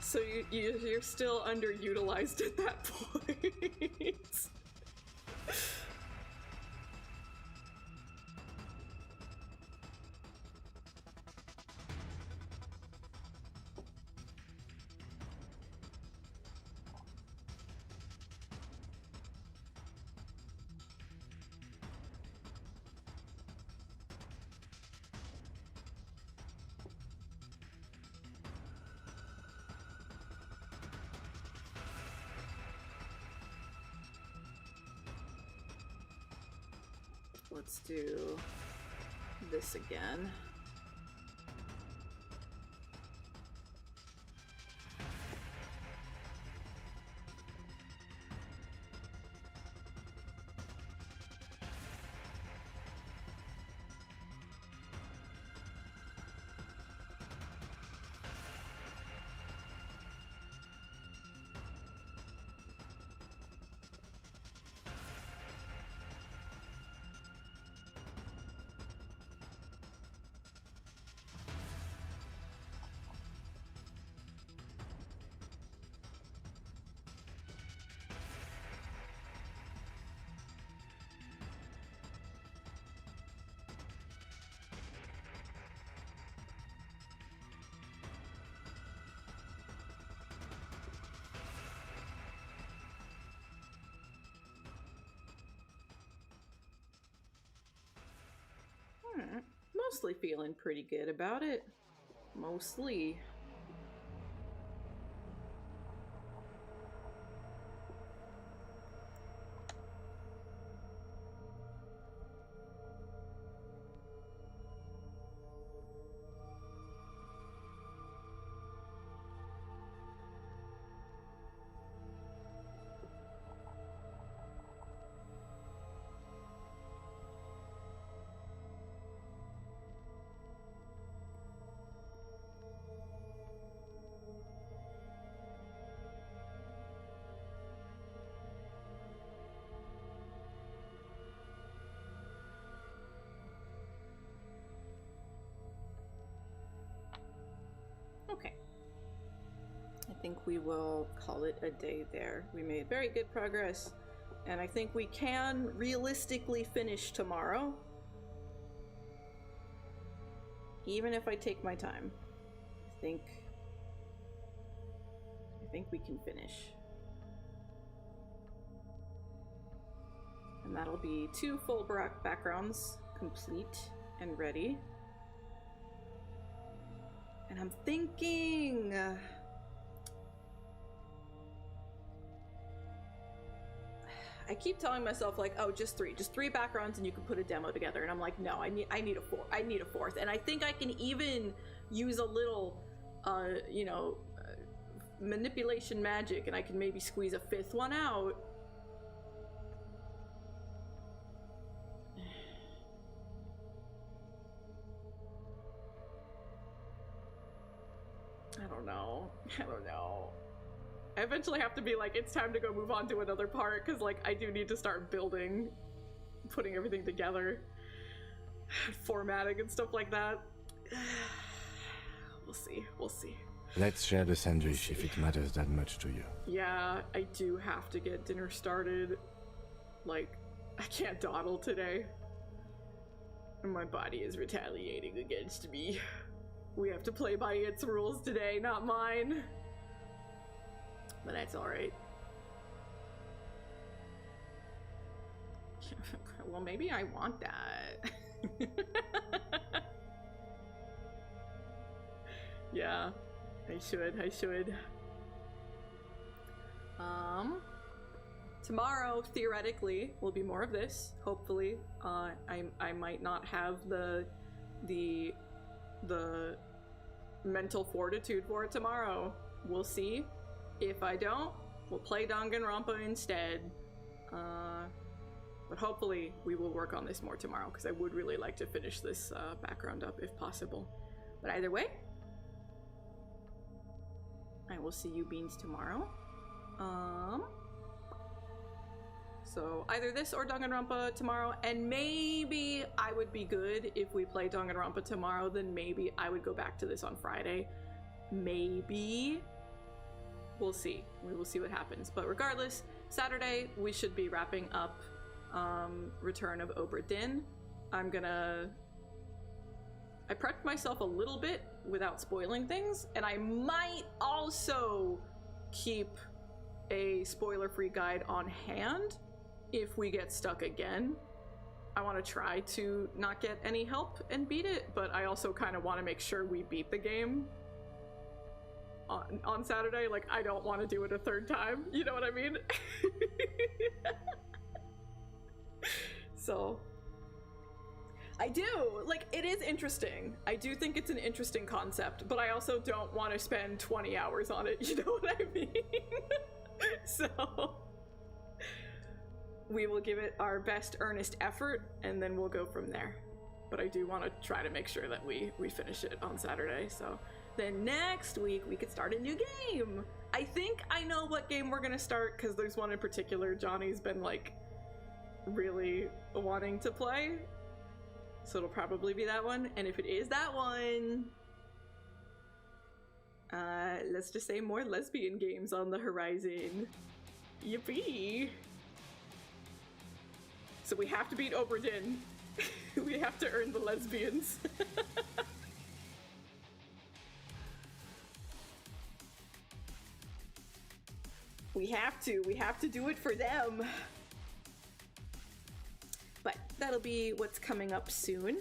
So you're still underutilized at that point. Let's do this again. Mostly feeling pretty good about it. Mostly. think we will call it a day there. We made very good progress, and I think we can realistically finish tomorrow. Even if I take my time. I think we can finish. And that'll be 2 full backgrounds complete and ready. And I'm thinking... I keep telling myself like, oh, just three backgrounds and you can put a demo together. And I'm like, no, I need a fourth. And I think I can even use a little, manipulation magic, and I can maybe squeeze a 5th one out. I don't know. I eventually have to be like, it's time to go move on to another part, because like I do need to start building, putting everything together, formatting and stuff like that. We'll see. Let's share the sandwich if it matters that much to you. Yeah, I do have to get dinner started. Like, I can't dawdle today. And my body is retaliating against me. We have to play by its rules today, not mine. But that's alright. Well, maybe I want that. Yeah, I should. Tomorrow, theoretically, will be more of this, hopefully. I might not have the mental fortitude for it tomorrow. We'll see. If I don't, we'll play Danganronpa instead. But hopefully we will work on this more tomorrow, because I would really like to finish this background up if possible. But either way, I will see you beans tomorrow. So either this or Danganronpa tomorrow, and maybe I would be good if we play Danganronpa tomorrow, then maybe I would go back to this on Friday. Maybe. We'll see. We will see what happens. But regardless, Saturday we should be wrapping up Return of Obra Dinn. I prepped myself a little bit without spoiling things, and I might also keep a spoiler-free guide on hand if we get stuck again. I want to try to not get any help and beat it, but I also kind of want to make sure we beat the game on Saturday. Like, I don't want to do it a 3rd time, you know what I mean? So I do, like, it is interesting. I do think it's an interesting concept, but I also don't want to spend 20 hours on it, you know what I mean? So we will give it our best earnest effort, and then we'll go from there. But I do want to try to make sure that we finish it on Saturday, so then next week we could start a new game. I think I know what game we're gonna start, because there's one in particular Johnny's been like really wanting to play. So it'll probably be that one, and if it is that one, let's just say more lesbian games on the horizon. Yippee! So we have to beat Obra Dinn. We have to earn the lesbians. We have to do it for them. But that'll be what's coming up soon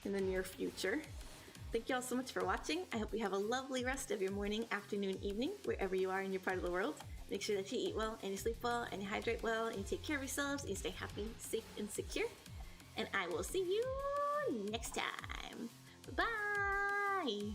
in the near future. Thank you all so much for watching. I hope you have a lovely rest of your morning, afternoon, evening, wherever you are in your part of the world. Make sure that you eat well, and you sleep well, and you hydrate well, and you take care of yourselves, and you stay happy, safe, and secure. And I will see you next time. Bye-bye!